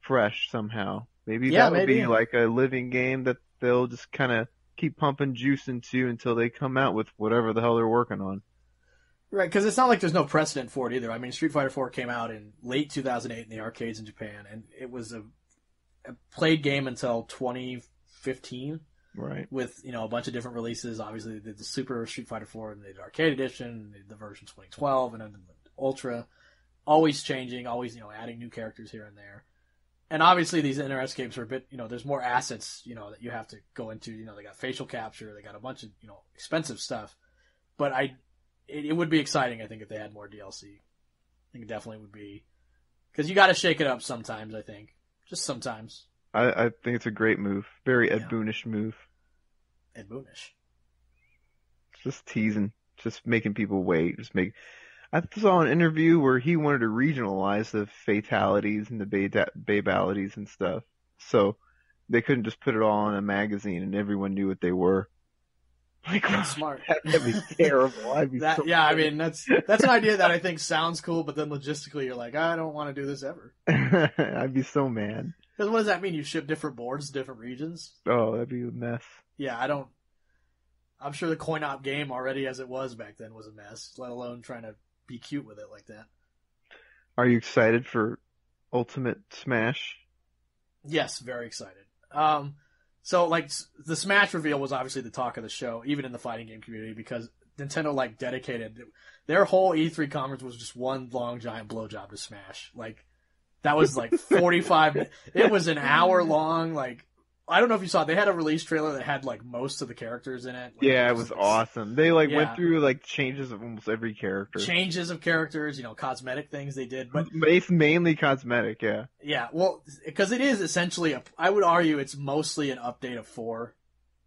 fresh somehow. Maybe that'll be like a living game that they'll just kind of keep pumping juice into until they come out with whatever the hell they're working on. Right, because it's not like there's no precedent for it either. Street Fighter 4 came out in late 2008 in the arcades in Japan, and it was a played game until 2015. Right. With, a bunch of different releases. Obviously, they did the Super Street Fighter 4, and they did Arcade Edition, they did the version 2012, and then the Ultra. Always changing, always, adding new characters here and there. And obviously, these NRS games are a bit, there's more assets, that you have to go into. They got facial capture, they got a bunch of, expensive stuff. But it would be exciting, I think, if they had more DLC. I think it definitely would be. Because you got to shake it up sometimes, I think. Just sometimes. I think it's a great move. Very Ed Boonish move. Ed Boonish. Just teasing. Just making people wait. I saw an interview where he wanted to regionalize the fatalities and the babalities and stuff. So they couldn't just put it all in a magazine and everyone knew what they were. Like, that's smart. That'd be terrible. That's an idea that I think sounds cool, but then logistically you're like, I don't want to do this ever. I'd be so mad. Because what does that mean? You ship different boards to different regions? Oh, that'd be a mess. Yeah, I'm sure the coin-op game already as it was back then was a mess, let alone trying to be cute with it like that. Are you excited for Ultimate Smash? Yes, very excited. So, the Smash reveal was obviously the talk of the show, even in the fighting game community, because Nintendo, dedicated. Their whole E3 conference was just one long, giant blowjob to Smash. That was, 45... It was an hour long, I don't know if you saw it. They had a release trailer that had like most of the characters in it. Like, Yeah, it was awesome. They like went yeah, through like changes of almost every character. changes of characters, cosmetic things they did, but It's mainly cosmetic, yeah. yeah, well, because it is essentially I would argue it's mostly an update of 4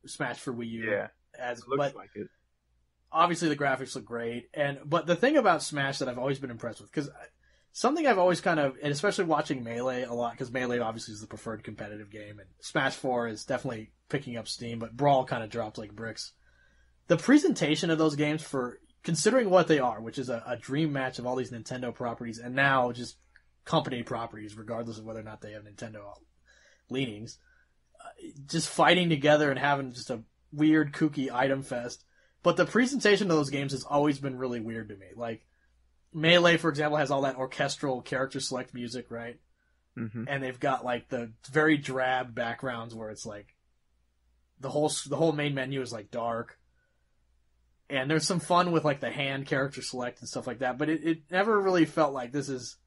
Smash for Wii U. Yeah, As it looks like it. Obviously the graphics look great, but the thing about Smash that I've always been impressed with, because something I've always kind of, and especially watching Melee a lot, because Melee obviously is the preferred competitive game, and Smash 4 is definitely picking up steam, but Brawl kind of dropped like bricks. The presentation of those games, for considering what they are, which is a dream match of all these Nintendo properties, and now just company properties, regardless of whether or not they have Nintendo leanings, just fighting together and having just a weird, kooky item fest. But the presentation of those games has always been really weird to me. Like, Melee, for example, has all that orchestral character select music, right? Mm-hmm. And they've got like the very drab backgrounds where it's like the whole main menu is like dark. And there's some fun with like the hand character select and stuff like that, but it never really felt like this is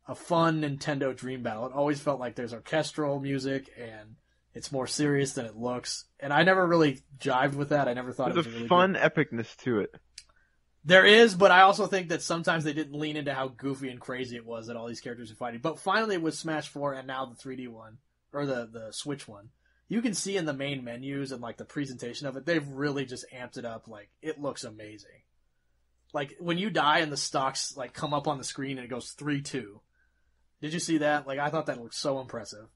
a fun Nintendo Dream Battle. It always felt like there's orchestral music and it's more serious than it looks. And I never really jived with that. I never thought There's it was a really fun good. epicness to it. There is, but I also think that sometimes they didn't lean into how goofy and crazy it was that all these characters are fighting. But finally with Smash 4 and now the 3D one, or the Switch one, you can see in the main menus and like the presentation of it, they've really just amped it up. Like, it looks amazing. Like, when you die and the stocks like come up on the screen and it goes 3-2. Did you see that? Like, I thought that looked so impressive.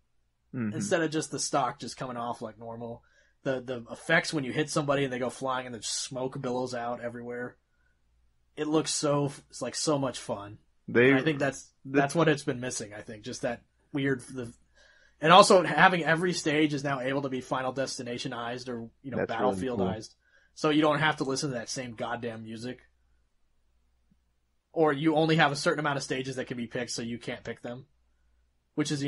Mm-hmm. Instead of just the stock just coming off like normal. The effects when you hit somebody and they go flying and the smoke billows out everywhere. It looks so much fun. And I think that's what it's been missing. I think just that weird, and also having every stage is now able to be Final Destination-ized or Battlefield-ized, really cool. So you don't have to listen to that same goddamn music, or you only have a certain amount of stages that can be picked, so you can't pick them. Which is,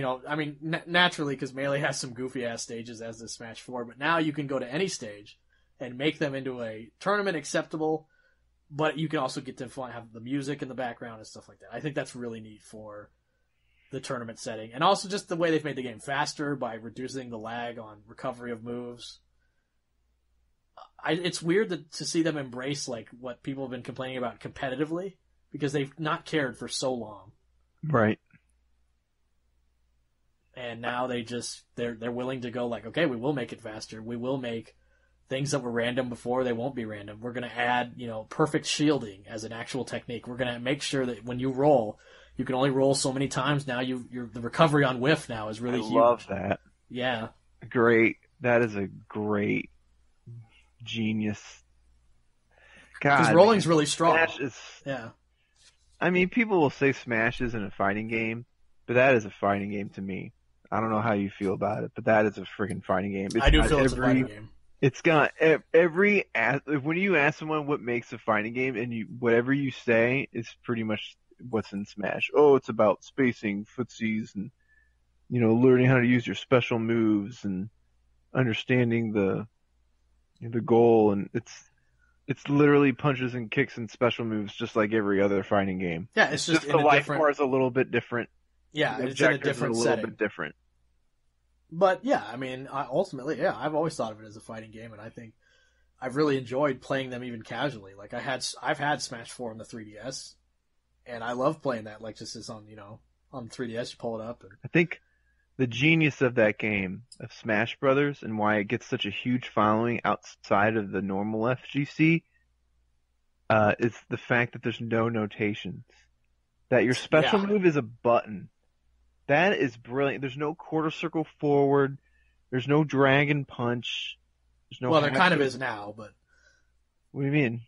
naturally, because Melee has some goofy ass stages as does Smash 4, but now you can go to any stage and make them into a tournament acceptable. But you can also get to have the music in the background and stuff like that. I think that's really neat for the tournament setting. And also just the way they've made the game faster by reducing the lag on recovery of moves. It's weird to see them embrace like what people have been complaining about competitively, because they've not cared for so long. Right. And now they're willing to go like, okay, we will make it faster. We will make things that were random before, they won't be random. We're going to add, perfect shielding as an actual technique. We're going to make sure that when you roll, you can only roll so many times. Now the recovery on whiff now is really huge. I love that. Yeah. Great. That is a great genius. God. Because rolling's really strong. Smash is... Yeah. I mean, people will say Smash isn't a fighting game, but that is a fighting game to me. I don't know how you feel about it, but that is a freaking fighting game. I do feel it's a fighting game. It's got when you ask someone what makes a fighting game, and whatever you say is pretty much what's in Smash. Oh, it's about spacing footsies and learning how to use your special moves and understanding the goal, and it's literally punches and kicks and special moves just like every other fighting game. Yeah, it's just the life bar is a little bit different. Yeah, the it's in a different setting. A little bit different. But yeah, I mean, ultimately, yeah, I've always thought of it as a fighting game, and I think I've really enjoyed playing them even casually. Like I've had Smash 4 on the 3DS, and I love playing that. Like just as on on 3DS, you pull it up. And... I think the genius of that game of Smash Brothers and why it gets such a huge following outside of the normal FGC is the fact that there's no notations. That your special move is a button. That is brilliant. There's no quarter circle forward. There's no dragon punch. There's no. Well, there kind of is now, but. What do you mean?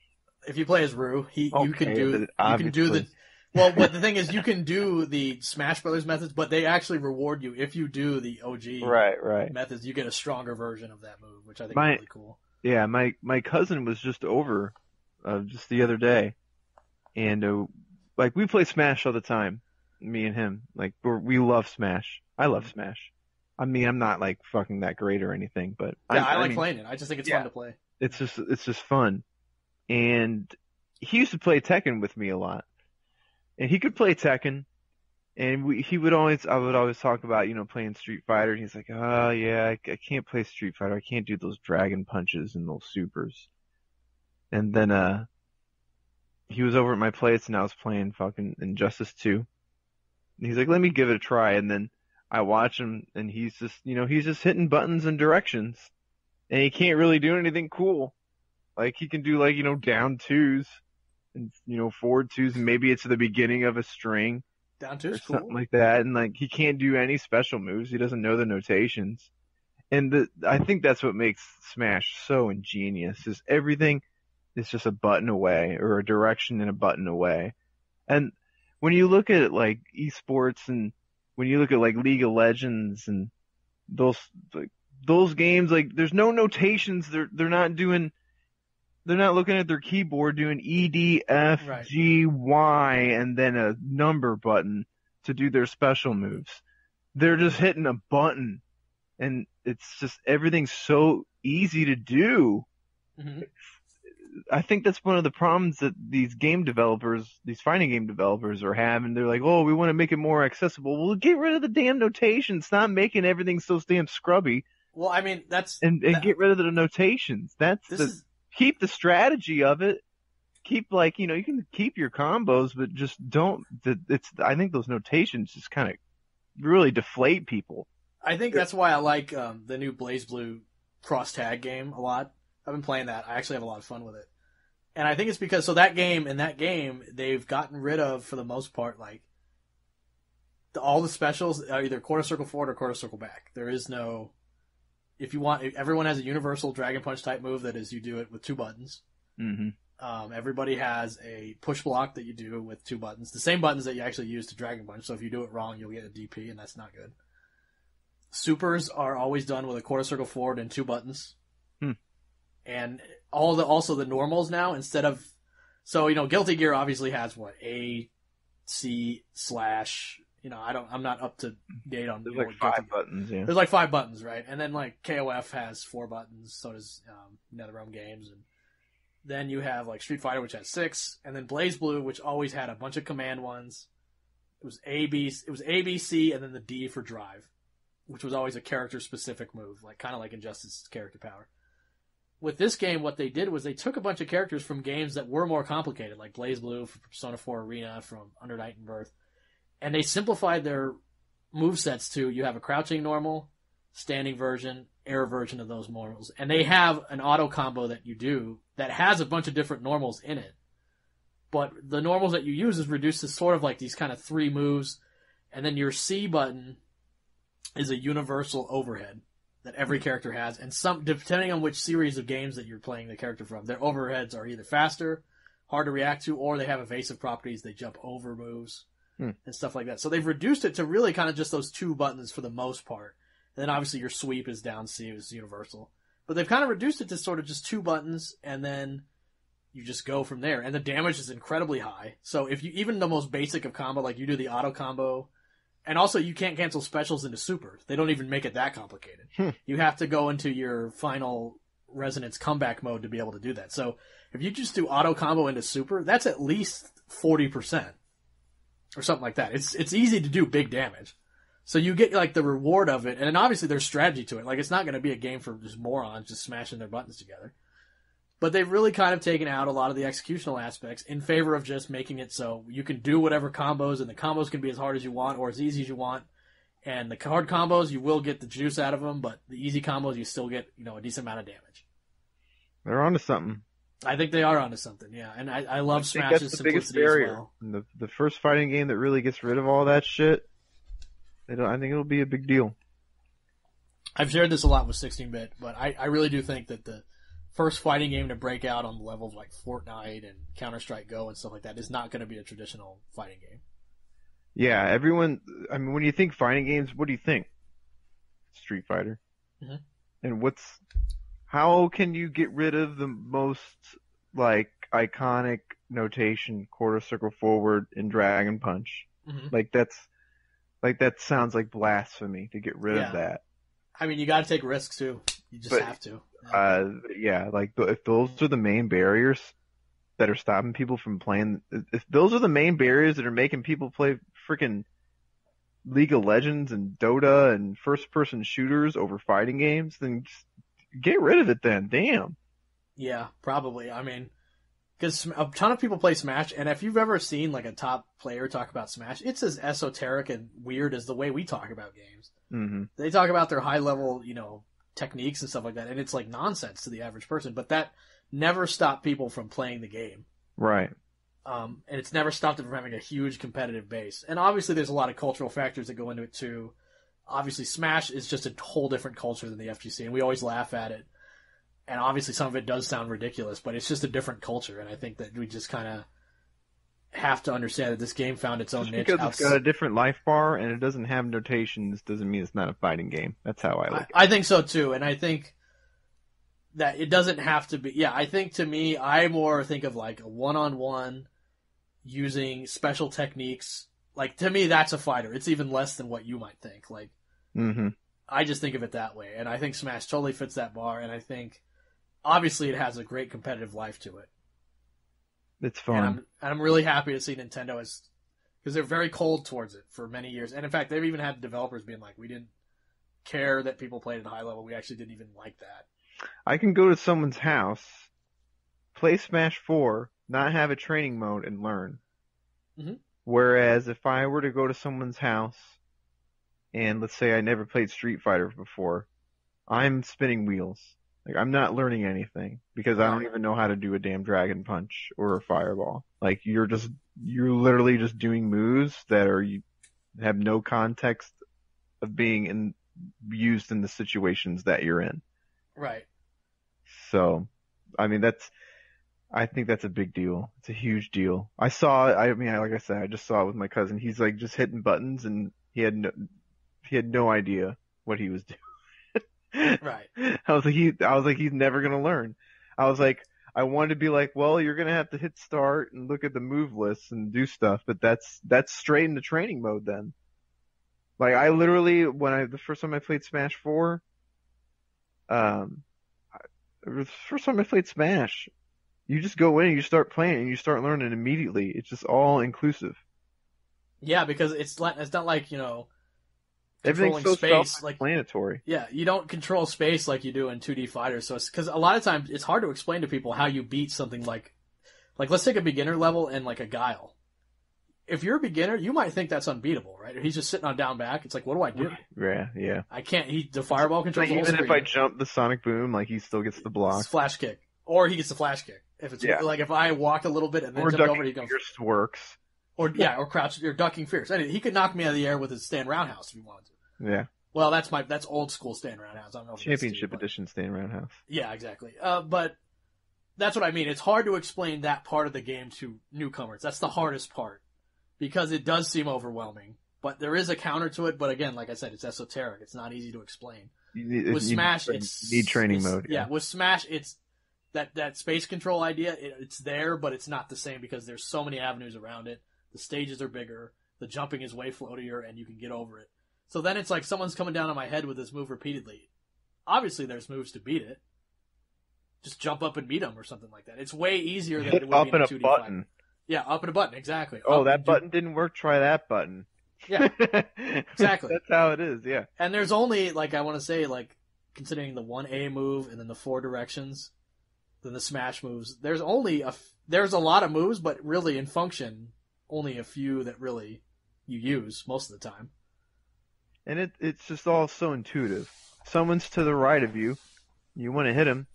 If you play as Rue, you can do the. Well, but the thing is, you can do the Smash Brothers methods, but they actually reward you if you do the OG methods. You get a stronger version of that move, which I think is really cool. Yeah, my cousin was just over, just the other day, and we play Smash all the time. Me and him, we love Smash. I love Smash. I mean, I'm not fucking that great or anything, but I like playing it. I just think it's fun to play. It's just fun. And he used to play Tekken with me a lot, and he could play Tekken, And I would always talk about, playing Street Fighter, and he's like, oh yeah, I can't play Street Fighter. I can't do those dragon punches and those supers. And then, he was over at my place and I was playing fucking Injustice 2. And he's like, let me give it a try. And then I watch him and he's just hitting buttons and directions. And he can't really do anything cool. Like he can do like, down twos and, forward twos, and maybe it's the beginning of a string Down two or is something cool. like that. And like he can't do any special moves. He doesn't know the notations. And I think that's what makes Smash so ingenious is everything is just a button away or a direction and a button away. And when you look at it like esports and when you look at like League of Legends and those like those games, like there's no notations. They're not looking at their keyboard doing E, D, F, Right. G, Y, and then a number button to do their special moves. They're just hitting a button, and it's just everything's so easy to do. Mm-hmm. I think that's one of the problems that these fighting game developers are having. They're like, oh, we want to make it more accessible. Well, get rid of the damn notations. Stop making everything so damn scrubby. Well, I mean, Get rid of the notations. Keep the strategy of it. Keep you can keep your combos, but just don't. I think those notations just kind of really deflate people. I think that's why I like the new BlazBlue cross tag game a lot. I've been playing that. I actually have a lot of fun with it. And I think it's because in that game they've gotten rid of, for the most part, like all the specials are either quarter circle forward or quarter circle back. There is no, everyone has a universal Dragon Punch type move that is you do it with two buttons. Mm-hmm. Everybody has a push block that you do with two buttons, the same buttons that you actually use to Dragon Punch. So if you do it wrong, you'll get a DP, and that's not good. Supers are always done with a quarter circle forward and two buttons. And also the normals now, instead of, Guilty Gear obviously has what, A, C, slash, I'm not up to date on. There's like 5 buttons, yeah. There's like 5 buttons, right? And then like KOF has 4 buttons, so does NetherRealm Games, and then you have like Street Fighter, which has 6, and then BlazBlue, which always had a bunch of command ones. It was A, B, C, and then the D for drive, which was always a character specific move, like kind of like Injustice's character power. With this game, what they did was they took a bunch of characters from games that were more complicated, like BlazBlue from Persona 4 Arena, from Under Night and Birth, and they simplified their movesets to, you have a crouching normal, standing version, air version of those normals, and they have an auto combo that you do that has a bunch of different normals in it. But the normals that you use is reduced to sort of like these kind of 3 moves, and then your C button is a universal overhead that every character has, and depending on which series of games that you're playing the character from, their overheads are either faster, hard to react to, or they have evasive properties, they jump over moves, and stuff like that. So they've reduced it to really kind of just those 2 buttons for the most part. And then obviously your sweep is down C, is universal. But they've kind of reduced it to sort of just 2 buttons, and then you just go from there. And the damage is incredibly high. So if you, even the most basic of combo, like you do the auto combo, and also you can't cancel specials into super. They don't even make it that complicated. You have to go into your final resonance comeback mode to be able to do that. So if you just do auto combo into super, that's at least 40% or something like that. It's easy to do big damage. So you get like the reward of it, and then obviously there's strategy to it. Like it's not going to be a game for just morons just smashing their buttons together. But they've really kind of taken out a lot of the executional aspects in favor of just making it so you can do whatever combos, and the combos can be as hard as you want or as easy as you want. And the hard combos, you will get the juice out of them, but the easy combos, you still get, a decent amount of damage. They're onto something. I think they are onto something, yeah. And I love Smash's simplicity as well. And the first fighting game that really gets rid of all that shit, I think it'll be a big deal. I've shared this a lot with 16-bit, but I really do think that the first fighting game to break out on the level of like Fortnite and Counter-Strike Go and stuff like that is not going to be a traditional fighting game. Yeah, everyone, I mean, when you think fighting games, what do you think? Street Fighter. Mm-hmm. And how can you get rid of the most, like, iconic notation, quarter circle forward in Dragon Punch? Mm-hmm. That sounds like blasphemy to get rid of that. I mean, you got to take risks too. You just have to. If those are the main barriers that are stopping people from playing, if those are the main barriers that are making people play freaking League of Legends and Dota and first-person shooters over fighting games, then just get rid of it then. Damn. Yeah, probably. I mean, because a ton of people play Smash, and if you've ever seen like a top player talk about Smash, it's as esoteric and weird as the way we talk about games. Mm-hmm. They talk about their high level, techniques and stuff like that, and it's like nonsense to the average person. But that never stopped people from playing the game. Right. And it's never stopped them from having a huge competitive base. And obviously, there's a lot of cultural factors that go into it too. Obviously, Smash is just a whole different culture than the FGC, and we always laugh at it. And obviously, some of it does sound ridiculous, but it's just a different culture. And I think that we just kind of have to understand that this game found its own Just niche. because it's got a different life bar and it doesn't have notations doesn't mean it's not a fighting game. That's how I look at it. I think so too, and I think that it doesn't have to be. Yeah, I think to me, I more think of like a one-on-one using special techniques. Like to me, that's a fighter. It's even less than what you might think. Like, I just think of it that way, and I think Smash totally fits that bar. And I think obviously it has a great competitive life to it. It's fun. And I'm really happy to see Nintendo because they're very cold towards it for many years. And in fact, they've even had developers being like, we didn't care that people played at a high level. We actually didn't even like that. I can go to someone's house, play Smash 4, not have a training mode, and learn. Mm-hmm. Whereas if I were to go to someone's house, and let's say I never played Street Fighter before, I'm spinning wheels. Like, I'm not learning anything because I don't even know how to do a damn Dragon Punch or a Fireball. Like, you're literally just doing moves that you have no context of being used in the situations that you're in. Right. So, I mean, I think that's a big deal. It's a huge deal. Like I said, I just saw it with my cousin. He's like just hitting buttons and he had no idea what he was doing. Right. I was like, he's never gonna learn. I was like, I wanted to be like, well, you're gonna have to hit start and look at the move lists and do stuff, but that's straight into training mode then. Like I literally, the first time I played Smash 4, it was the first time I played Smash. You just go in and you start playing and you start learning immediately. It's just all inclusive. Yeah, because it's not like, Everything's so space self-explanatory. Yeah, you don't control space like you do in 2D fighters. So because a lot of times it's hard to explain to people how you beat something like let's take a beginner level and like a Guile. If you're a beginner, you might think that's unbeatable, right? He's just sitting on down back. It's like, what do I do? Yeah. I can't. The fireball controls the whole even screen. if I jump the Sonic Boom, like he still gets the block. It's flash kick, or he gets the flash kick. If it's like if I walk a little bit and then jump over, he goes. Works. Or crouch. You're ducking fierce. Anyway, he could knock me out of the air with his stand roundhouse if he wanted to. Yeah. Well, that's old school stand roundhouse. I don't know if Championship edition stand roundhouse. Yeah, exactly. But that's what I mean. It's hard to explain that part of the game to newcomers. That's the hardest part because it does seem overwhelming. But there is a counter to it. But again, like I said, it's esoteric. It's not easy to explain. With Smash, you need training mode. Yeah, with Smash, it's that space control idea. It's there, but it's not the same because there's so many avenues around it. The stages are bigger. The jumping is way floatier, and you can get over it. So then it's like someone's coming down on my head with this move repeatedly. Obviously, there's moves to beat it. Just jump up and beat them or something like that. It's way easier than it would be in a 2D button. fight. Yeah, up and a button, exactly. Oh, that button didn't work. Try that button. Yeah, exactly. That's how it is, yeah. And there's only, I want to say, considering the 1A move and then the 4 directions, then the smash moves, there's a lot of moves, but really in function, only a few that really you use most of the time. And it's just all so intuitive. Someone's to the right of you. You want to hit him.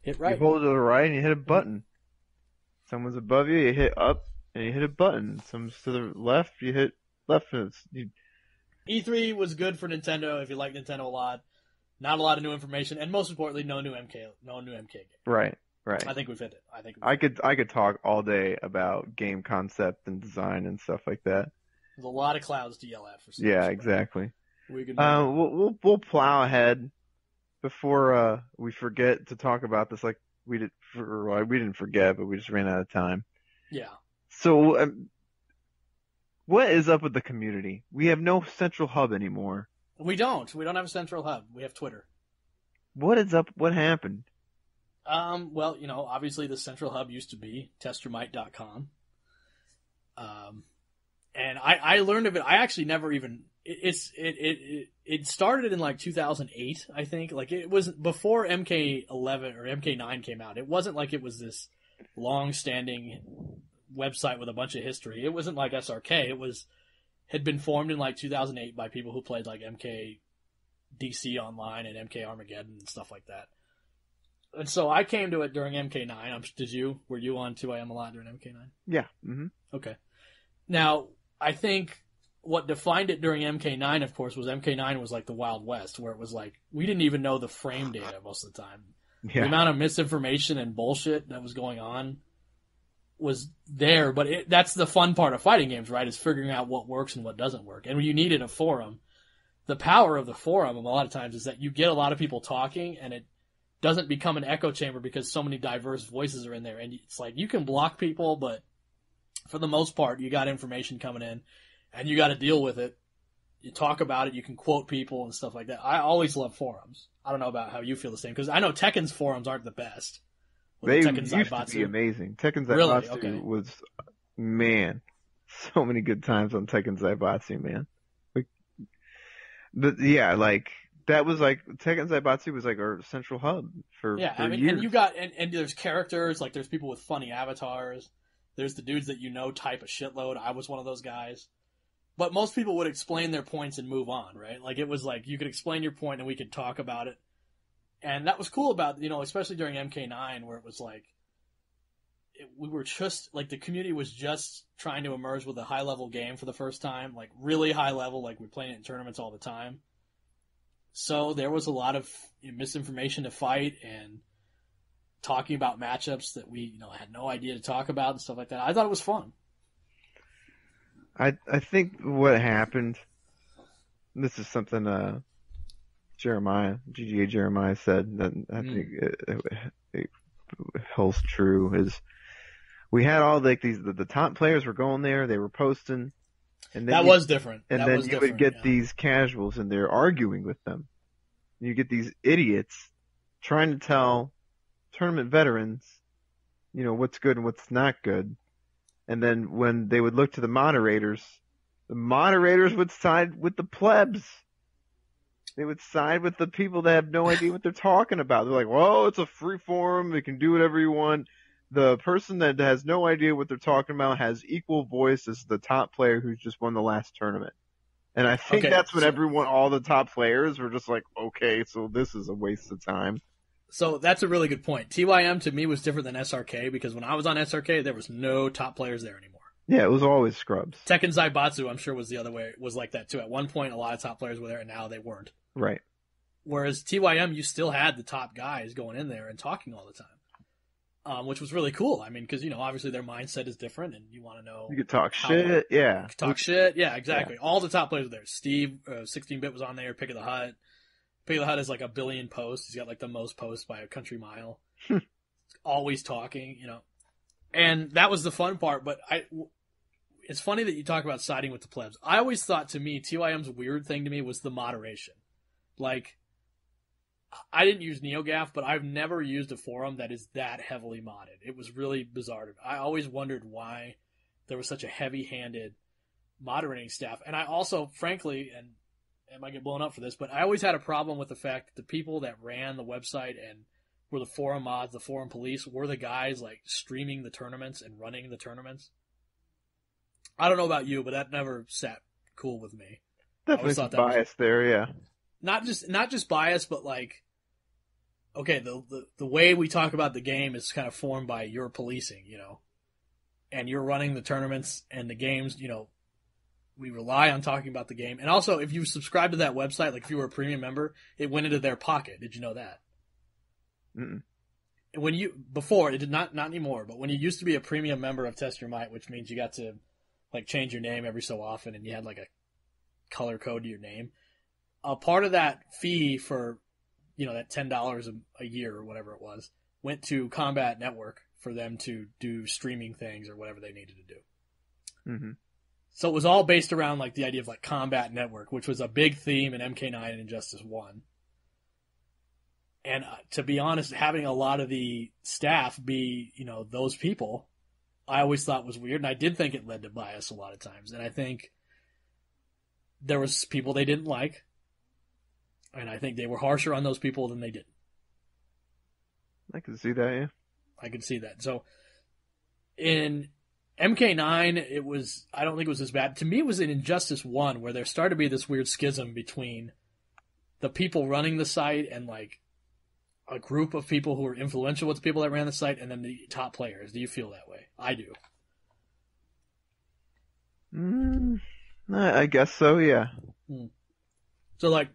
Hit right. You hold to the right and you hit a button. Someone's above you, you hit up and you hit a button. Someone's to the left, you hit left. E3 was good for Nintendo if you like Nintendo a lot. Not a lot of new information, and most importantly, no new MK game. Right. I think we've hit it. I could talk all day about game concept and design and stuff like that. There's a lot of clouds to yell at for. Yeah, exactly. We can we'll plow ahead before we forget to talk about this. Like we didn't forget, but we just ran out of time. Yeah. So, what is up with the community? We have no central hub anymore. We don't. We don't have a central hub. We have Twitter. What is up? What happened? Well, obviously the central hub used to be TestYourMight.com. And I learned of it. I actually never even it started in like 2008, I think. Like it was before MK11 or MK9 came out. It wasn't like it was this long-standing website with a bunch of history. It wasn't like SRK. Had been formed in like 2008 by people who played like MK DC Online and MK Armageddon and stuff like that. And so I came to it during MK9. Were you on 2IM a lot during MK9? Yeah. Mm-hmm. Okay. Now, I think what defined it during MK9, of course, was MK9 was like the Wild West, where it was like, we didn't even know the frame data most of the time. Yeah. The amount of misinformation and bullshit that was going on was there, but that's the fun part of fighting games, right? Is figuring out what works and what doesn't work. And when you needed a forum, the power of the forum a lot of times is that you get a lot of people talking and it doesn't become an echo chamber because so many diverse voices are in there. And it's like, you can block people, but for the most part, you got information coming in and you got to deal with it. You talk about it, you can quote people and stuff like that. I always love forums. I don't know about how you feel the same, because I know Tekken's forums aren't the best. They used to be amazing. Tekken Zaibatsu really? Okay. was, man, so many good times on Tekken Zaibatsu, man. But yeah, like that was like Tekken Zaibatsu was like our central hub for years. And you got and there's characters, like there's people with funny avatars. There's the dudes that type a shitload. I was one of those guys. But most people would explain their points and move on, right? Like it was like you could explain your point and we could talk about it. And that was cool about, especially during MK9, where it was like, we were just, like, the community was just trying to emerge with a high-level game for the first time, like, really high level, like, we're playing it in tournaments all the time. So there was a lot of misinformation to fight and talking about matchups that we, had no idea to talk about and stuff like that. I thought it was fun. I think what happened, this is something, GGA Jeremiah said that I think it holds true, is we had all like the top players were going there, they were posting, and then that was different. And then you would get these casuals and they're arguing with them. You get these idiots trying to tell tournament veterans, what's good and what's not good. And then when they would look to the moderators would side with the plebs. They would side with the people that have no idea what they're talking about. They're like, well, it's a free forum. They can do whatever you want. The person that has no idea what they're talking about has equal voice as the top player who's just won the last tournament. And I think that's what all the top players were just like, okay, so this is a waste of time. So that's a really good point. TYM to me was different than SRK because when I was on SRK, there was no top players there anymore. Yeah, it was always scrubs. Tekken Zaibatsu, I'm sure, was the other way. Was like that too. At one point, a lot of top players were there, and now they weren't. Right. Whereas TYM, you still had the top guys going in there and talking all the time, which was really cool. I mean, because obviously their mindset is different, and you want to know. You could talk shit, yeah. Talk shit, yeah, exactly. Yeah. All the top players were there. Steve, 16-bit was on there. Pick of the Hut. Pick of the Hut has like 1 billion posts. He's got like the most posts by a country mile. Always talking, And that was the fun part. But it's funny that you talk about siding with the plebs. I always thought, to me, TYM's weird thing to me was the moderation. Like, I didn't use NeoGAF, but I've never used a forum that is that heavily modded. It was really bizarre. I always wondered why there was such a heavy-handed moderating staff. And I also, frankly, and I might get blown up for this, but I always had a problem with the fact that the people that ran the website and were the forum mods, the forum police, were the guys like streaming the tournaments and running the tournaments. I don't know about you, but that never sat cool with me. Definitely some bias there, yeah. Not just bias, but like, okay, the way we talk about the game is kind of formed by your policing, and you're running the tournaments and the games, we rely on talking about the game. And also, if you subscribe to that website, like if you were a premium member, it went into their pocket. Did you know that? Mm-mm. Before, it did not anymore, but when you used to be a premium member of Test Your Might, which means you got to like change your name every so often and you had like a color code to your name, a part of that fee for, that $10 a year or whatever it was, went to Combat Network for them to do streaming things or whatever they needed to do. Mm-hmm. So it was all based around like the idea of like Combat Network, which was a big theme in MK9 and Injustice 1. And to be honest, having a lot of the staff be, those people, I always thought was weird. And I did think it led to bias a lot of times. And I think there was people they didn't like, and I think they were harsher on those people than they didn't. I can see that, yeah. I can see that. So in MK9, I don't think it was as bad. To me, it was in Injustice 1 where there started to be this weird schism between the people running the site and like a group of people who were influential with the people that ran the site and then the top players. Do you feel that way? I do. I guess so, yeah. So like,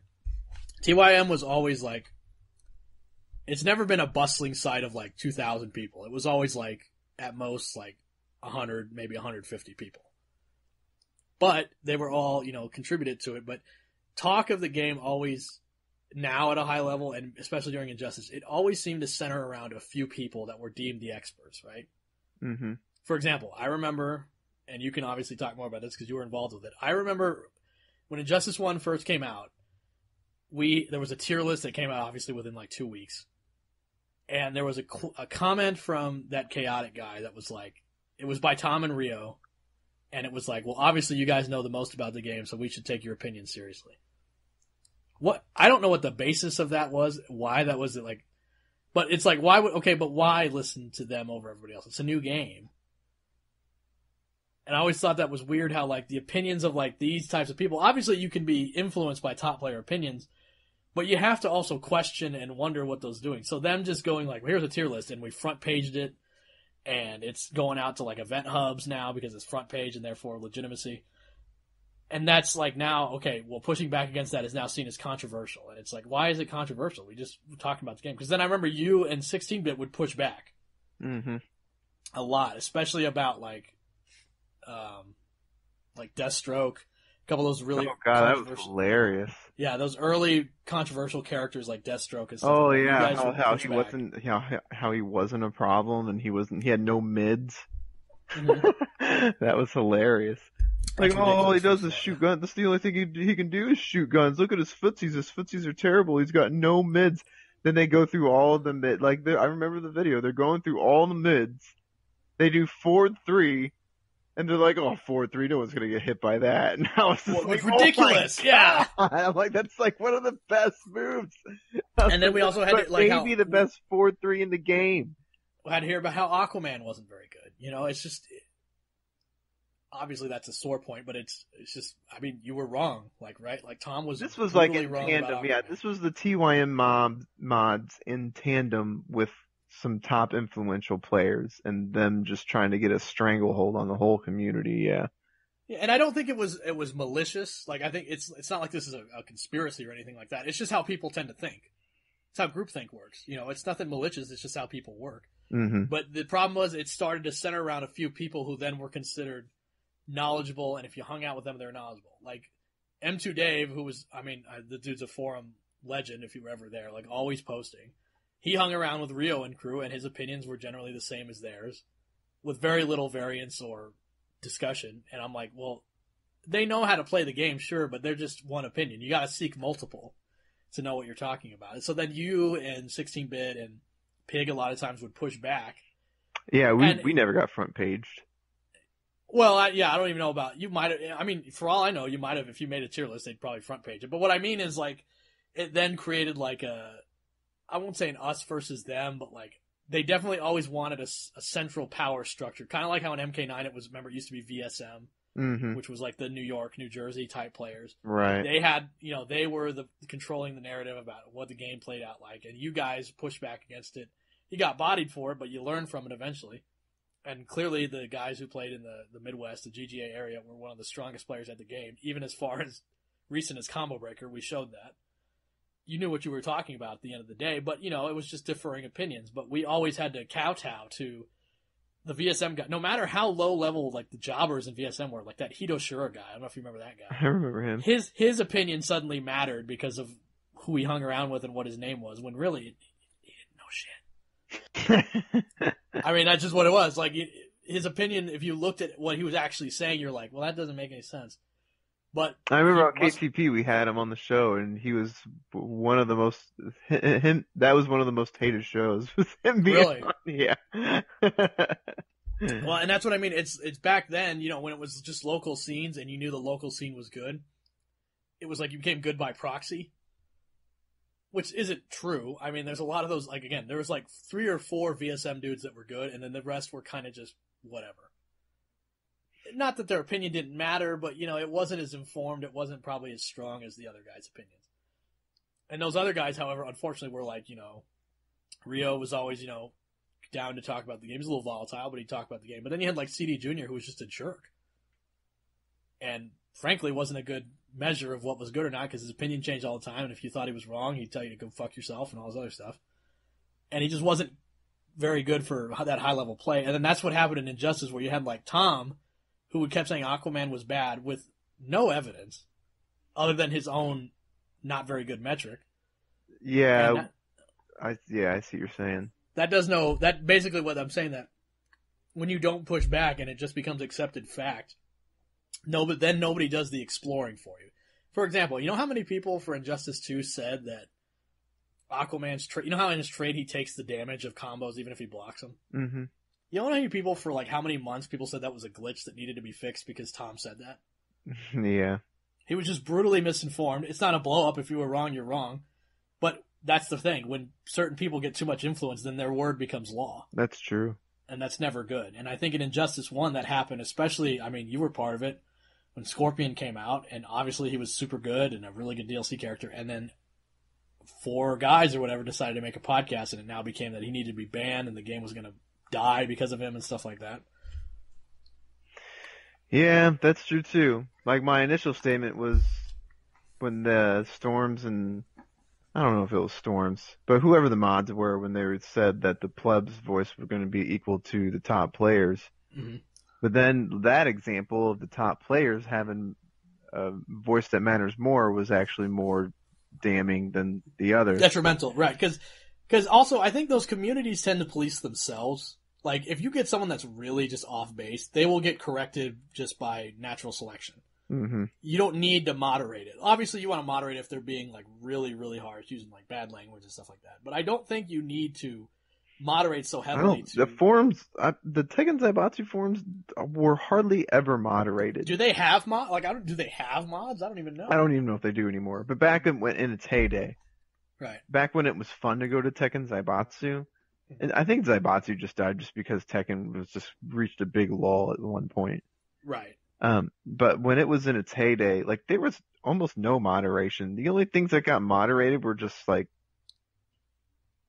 TYM was always like, it's never been a bustling site of like 2,000 people. It was always like, at most, like 100, maybe 150 people. But they were all, contributed to it. But talk of the game always, now at a high level, and especially during Injustice, it always seemed to center around a few people that were deemed the experts, right? Mm-hmm. For example, I remember, and you can obviously talk more about this because you were involved with it. I remember when Injustice 1 first came out, there was a tier list that came out obviously within like 2 weeks. And there was a comment from that chaotic guy that was like, it was by Tom and Rio, and it was like, well, obviously you guys know the most about the game, so we should take your opinion seriously. I don't know what the basis of that was, why that was like, but it's like, but why listen to them over everybody else? It's a new game. And I always thought that was weird how like the opinions of like these types of people, obviously you can be influenced by top player opinions, but you have to also question and wonder what those doing. So them just going like, well, here's a tier list, and we front paged it, and it's going out to like event hubs now because it's front page and therefore legitimacy. And that's like now, okay, well, pushing back against that is now seen as controversial. And it's like, why is it controversial? We just were talking about the game. Because then I remember you and 16-bit would push back a lot, especially about like Deathstroke. A couple of those really that was hilarious. Yeah, those early controversial characters like Deathstroke and stuff. Oh like yeah, how he wasn't a problem and he had no mids. Mm-hmm. That was hilarious. Like, all he does is shoot guns. That's the only thing he can do is shoot guns. Look at his footsies. His footsies are terrible. He's got no mids. Then they go through all of the mid. Like, I remember the video. They're going through all the mids. They do 4-3. And they're like, oh, 4-3, no one's going to get hit by that. And I was just like, ridiculous. Yeah. I'm like, that's like one of the best moves. And then we also had to, like, maybe the best 4-3 in the game. We had to hear about how Aquaman wasn't very good. It's just, obviously that's a sore point, but it's just, I mean, you were wrong. Like, right? Like, Tom was This was like in tandem. Yeah, this was the TYM mods in tandem with some top influential players and them just trying to get a stranglehold on the whole community. Yeah. Yeah, and I don't think it was malicious. Like, I think it's not like this is a conspiracy or anything like that. It's just how people tend to think. It's how groupthink works. It's nothing malicious. It's just how people work. Mm-hmm. But the problem was it started to center around a few people who then were considered knowledgeable, and if you hung out with them, they're knowledgeable. Like M2 Dave, who was, the dude's a forum legend if you were ever there, like always posting. He hung around with Rio and crew, and his opinions were generally the same as theirs, with very little variance or discussion. And I'm like, well, they know how to play the game, sure, but they're just one opinion. You got to seek multiple to know what you're talking about. And so then you and 16-bit and Pig a lot of times would push back. Yeah, we never got front paged. Well, I don't even know about, you might have, for all I know, you might have, if you made a tier list, they'd probably front page it. But what I mean is, like, it then created like I won't say an us versus them, but like, they definitely always wanted a central power structure. Kind of like how in MK9 it used to be VSM, which was like the New York, New Jersey type players. Right. They had, they were controlling the narrative about what the game played out like, and you guys pushed back against it. You got bodied for it, but you learned from it eventually. And clearly the guys who played in the Midwest, the GGA area, were one of the strongest players at the game. Even as far as recent as Combo Breaker, we showed that. You knew what you were talking about at the end of the day, but, it was just differing opinions. But we always had to kowtow to the VSM guy. No matter how low level, like, the jobbers in VSM were, like that Hito Shura guy. I don't know if you remember that guy. I remember him. His opinion suddenly mattered because of who he hung around with and what his name was, when really he didn't know shit. That's just what it was. Like, his opinion, if you looked at what he was actually saying, you're like, well, that doesn't make any sense. But I remember on KTP we had him on the show, and he was one of the most that was one of the most hated shows. Was him being really? On, yeah. Well, and that's what I mean. It's back then, when it was just local scenes, and you knew the local scene was good. it was like you became good by proxy, which isn't true. I mean, there's a lot of those, like, again, there was like 3 or 4 VSM dudes that were good, and then the rest were kind of just whatever. Not that their opinion didn't matter, but, it wasn't as informed, it wasn't probably as strong as the other guys' opinions. And those other guys, however, unfortunately were like, Rio was always, down to talk about the game. He was a little volatile, but he'd talk about the game. But then you had like CD Jr., who was just a jerk. And frankly, wasn't a good measure of what was good or not, because his opinion changed all the time. And if you thought he was wrong, he'd tell you to go fuck yourself and all this other stuff. And he just wasn't very good for that high level play. And then that's what happened in Injustice, where you had like Tom, who kept saying Aquaman was bad with no evidence other than his own not very good metric. Yeah, I see what you're saying. That basically what I'm saying, that when you don't push back and it just becomes accepted fact, but then nobody does the exploring for you. For example, you know how many people for Injustice 2 said that Aquaman's trade, how in his trade he takes the damage of combos even if he blocks them? Mm-hmm. You know how many people for like how many months people said that was a glitch that needed to be fixed because Tom said that? Yeah. He was just brutally misinformed. It's not a blow up. If you were wrong, you're wrong. But that's the thing. When certain people get too much influence, then their word becomes law. That's true. And that's never good. And I think in Injustice 1 that happened, especially, I mean, you were part of it, when Scorpion came out, and obviously he was super good and a really good DLC character, and then 4 guys or whatever decided to make a podcast, and it now became that he needed to be banned and the game was going to die because of him and stuff like that. Yeah, that's true too. Like, my initial statement was when the Storms and I don't know if it was Storms, but whoever the mods were, when they said that the plebs' voice were going to be equal to the top players. Mm-hmm. But then that example of the top players having a voice that matters more was actually more damning than the others. Detrimental, right. Because also, I think those communities tend to police themselves. Like, if you get someone that's really just off base, they will get corrected just by natural selection. Mm-hmm. You don't need to moderate it. Obviously, you want to moderate if they're being, like, really, really harsh, using, like, bad language and stuff like that. But I don't think you need to moderate so heavily. The forums, the Tekken Zaibatsu forums were hardly ever moderated. Do they have mods? Do they have mods? I don't even know. I don't even know if they do anymore. But back in its heyday, right? Back when it was fun to go to Tekken Zaibatsu, and I think Zaibatsu just died just because Tekken was just reached a big lull at one point. Right. But when it was in its heyday, like, there was almost no moderation. The only things that got moderated were just like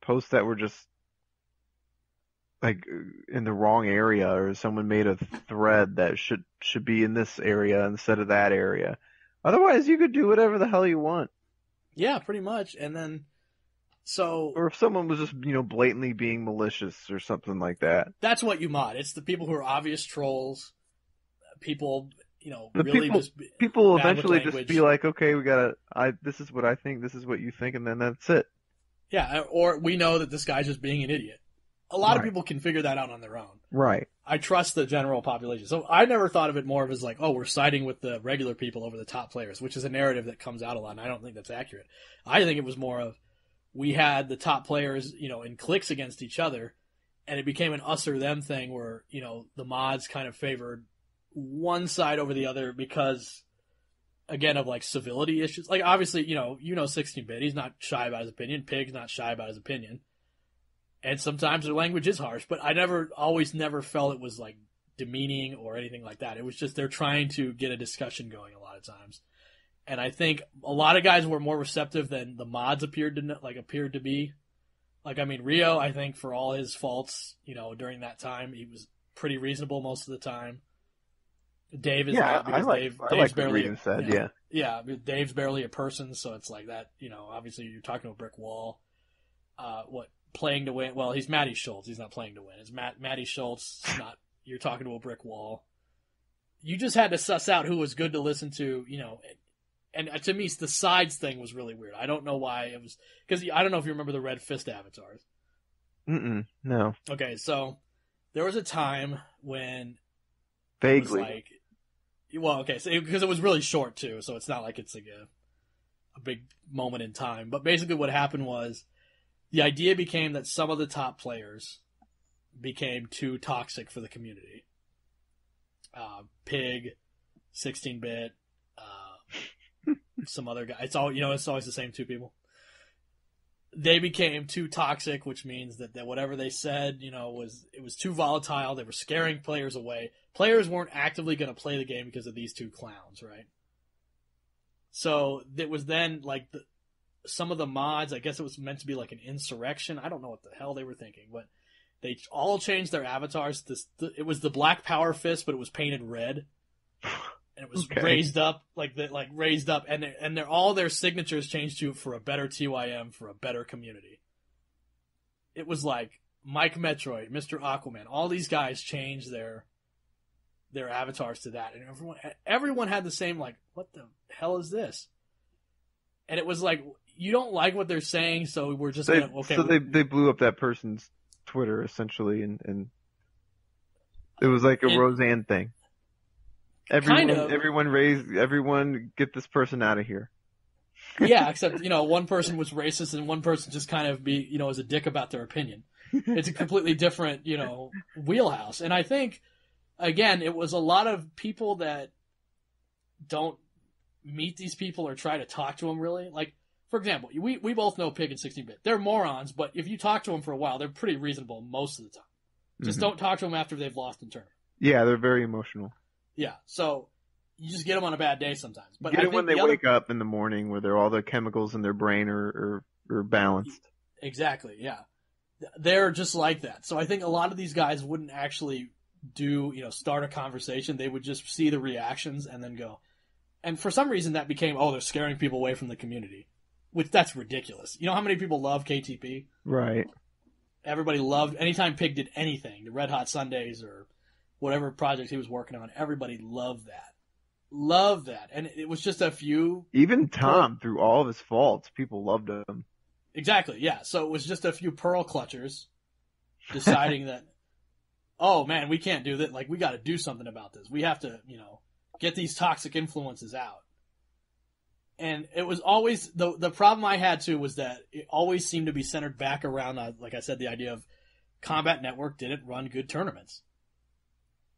posts that were just like in the wrong area, or someone made a thread that should be in this area instead of that area. Otherwise, you could do whatever the hell you want. Yeah, pretty much. And then, or if someone was just, blatantly being malicious or something like that. That's what you mod. It's the people who are obvious trolls. People, people eventually just be like, okay, this is what I think, this is what you think, and then that's it. Yeah, or we know that this guy's just being an idiot. A lot of people can figure that out on their own. Right. I trust the general population. So I never thought of it more of as like, oh, we're siding with the regular people over the top players, which is a narrative that comes out a lot, and I don't think that's accurate. I think it was more of, we had the top players, in cliques against each other, and it became an us or them thing where, the mods kind of favored one side over the other because, again, of like civility issues. Like, obviously, 16-bit, he's not shy about his opinion. Pig's not shy about his opinion. And sometimes their language is harsh, but I always never felt it was like demeaning or anything like that. It was just they're trying to get a discussion going a lot of times. And I think a lot of guys were more receptive than the mods appeared to be. Like, I mean, Rio, I think for all his faults, during that time, he was pretty reasonable most of the time. Dave is not, because Dave's barely said, yeah, Dave's barely a person, so it's like that. Obviously you're talking to a brick wall. Playing to win? Well, he's Matty Schultz. He's not playing to win. It's Matty Schultz. Not, you're talking to a brick wall. You just had to suss out who was good to listen to. And to me, the sides thing was really weird. I don't know why it was, because I don't know if you remember the Red Fist avatars. No. Okay, so there was a time when vaguely. Because it was really short too, so it's not like it's like a big moment in time. But basically, what happened was the idea became that some of the top players became too toxic for the community. Pig, 16-bit, some other guy. It's always the same two people. They became too toxic, which means that whatever they said, was too volatile. They were scaring players away. Players weren't actively going to play the game because of these two clowns, right? So it was then like some of the mods, I guess it was meant to be like an insurrection. I don't know what the hell they were thinking, but they all changed their avatars. It was the Black Power Fist, but it was painted red. And it was raised up, raised up, and all their signatures changed to for a better TYM, for a better community. It was like Mike Metroid, Mr. Aquaman, all these guys changed their avatars to that, and everyone had the same like, what the hell is this? And it was like, you don't like what they're saying, so we're just gonna So they blew up that person's Twitter essentially, and it was like a Roseanne thing. Everyone get this person out of here. Yeah, except, one person was racist and one person just kind of was a dick about their opinion. It's a completely different, wheelhouse. And I think, again, it was a lot of people that don't meet these people or try to talk to them really. Like, for example, we both know Pig and 16-Bit. They're morons, but if you talk to them for a while, they're pretty reasonable most of the time. Just don't talk to them after they've lost in tournament. Yeah, they're very emotional. Yeah, so you just get them on a bad day sometimes. But get it when they wake up in the morning where all the chemicals in their brain are balanced. Exactly, yeah. They're just like that. So I think a lot of these guys wouldn't actually start a conversation. They would just see the reactions and then go. And for some reason that became, they're scaring people away from the community. Which, that's ridiculous. You know how many people love KTP? Right. Everybody loved, anytime Pig did anything, the Red Hot Sundays or whatever project he was working on, everybody loved that. Loved that. And it was just a few... Even Tom, through all of his faults, people loved him. Exactly, yeah. So it was just a few pearl clutchers deciding that, oh man, we can't do that. Like, we got to do something about this. We have to, get these toxic influences out. And it was always, the problem I had too was that it always seemed to be centered back around, like I said, the idea of Combat Network didn't run good tournaments.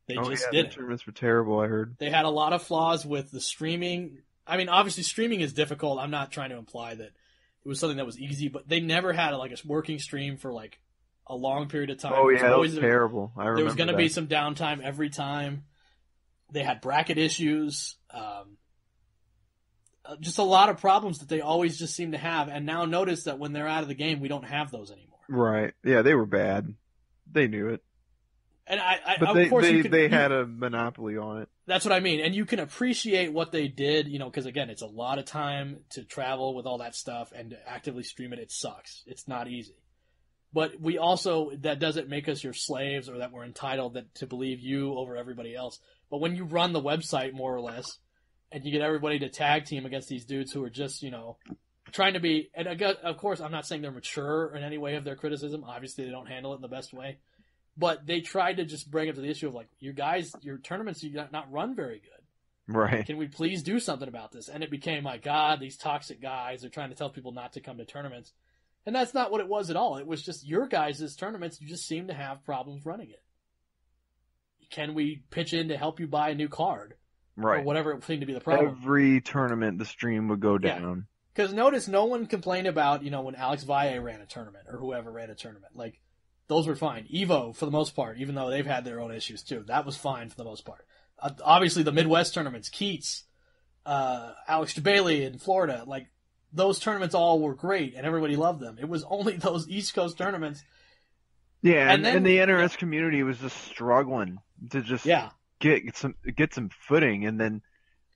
They just didn't. The tournaments were terrible, I heard. They had a lot of flaws with the streaming. I mean, obviously streaming is difficult. I'm not trying to imply that it was something that was easy, but they never had a working stream for like a long period of time. Oh yeah, that was terrible. I remember there was going to be some downtime every time. They had bracket issues. Just a lot of problems that they always just seem to have. And now notice that when they're out of the game, we don't have those anymore. Right. Yeah, they were bad. They knew it. And of course they had a monopoly on it. That's what I mean. And you can appreciate what they did, because again, it's a lot of time to travel with all that stuff and to actively stream it. It sucks. It's not easy. But we also, that doesn't make us your slaves or that we're entitled to believe you over everybody else. But when you run the website more or less and you get everybody to tag team against these dudes who are just, trying to be, and of course, I'm not saying they're mature in any way of their criticism. Obviously, they don't handle it in the best way. But they tried to just bring up to the issue of like, you guys, your tournaments do not run very good. Right. Can we please do something about this? And it became, my God, these toxic guys are trying to tell people not to come to tournaments. And that's not what it was at all. It was just your guys' tournaments, you just seem to have problems running it. Can we pitch in to help you buy a new card? Right. Or whatever it seemed to be the problem. Every tournament, the stream would go down. Because notice no one complained about, when Alex Valle ran a tournament or whoever ran a tournament. Like, those were fine. Evo, for the most part, even though they've had their own issues too, that was fine for the most part. Obviously, the Midwest tournaments, Keats, Alex Bailey in Florida, like, those tournaments all were great and everybody loved them. It was only those East Coast tournaments. Yeah, and the NRS community was just struggling to just get some footing, and then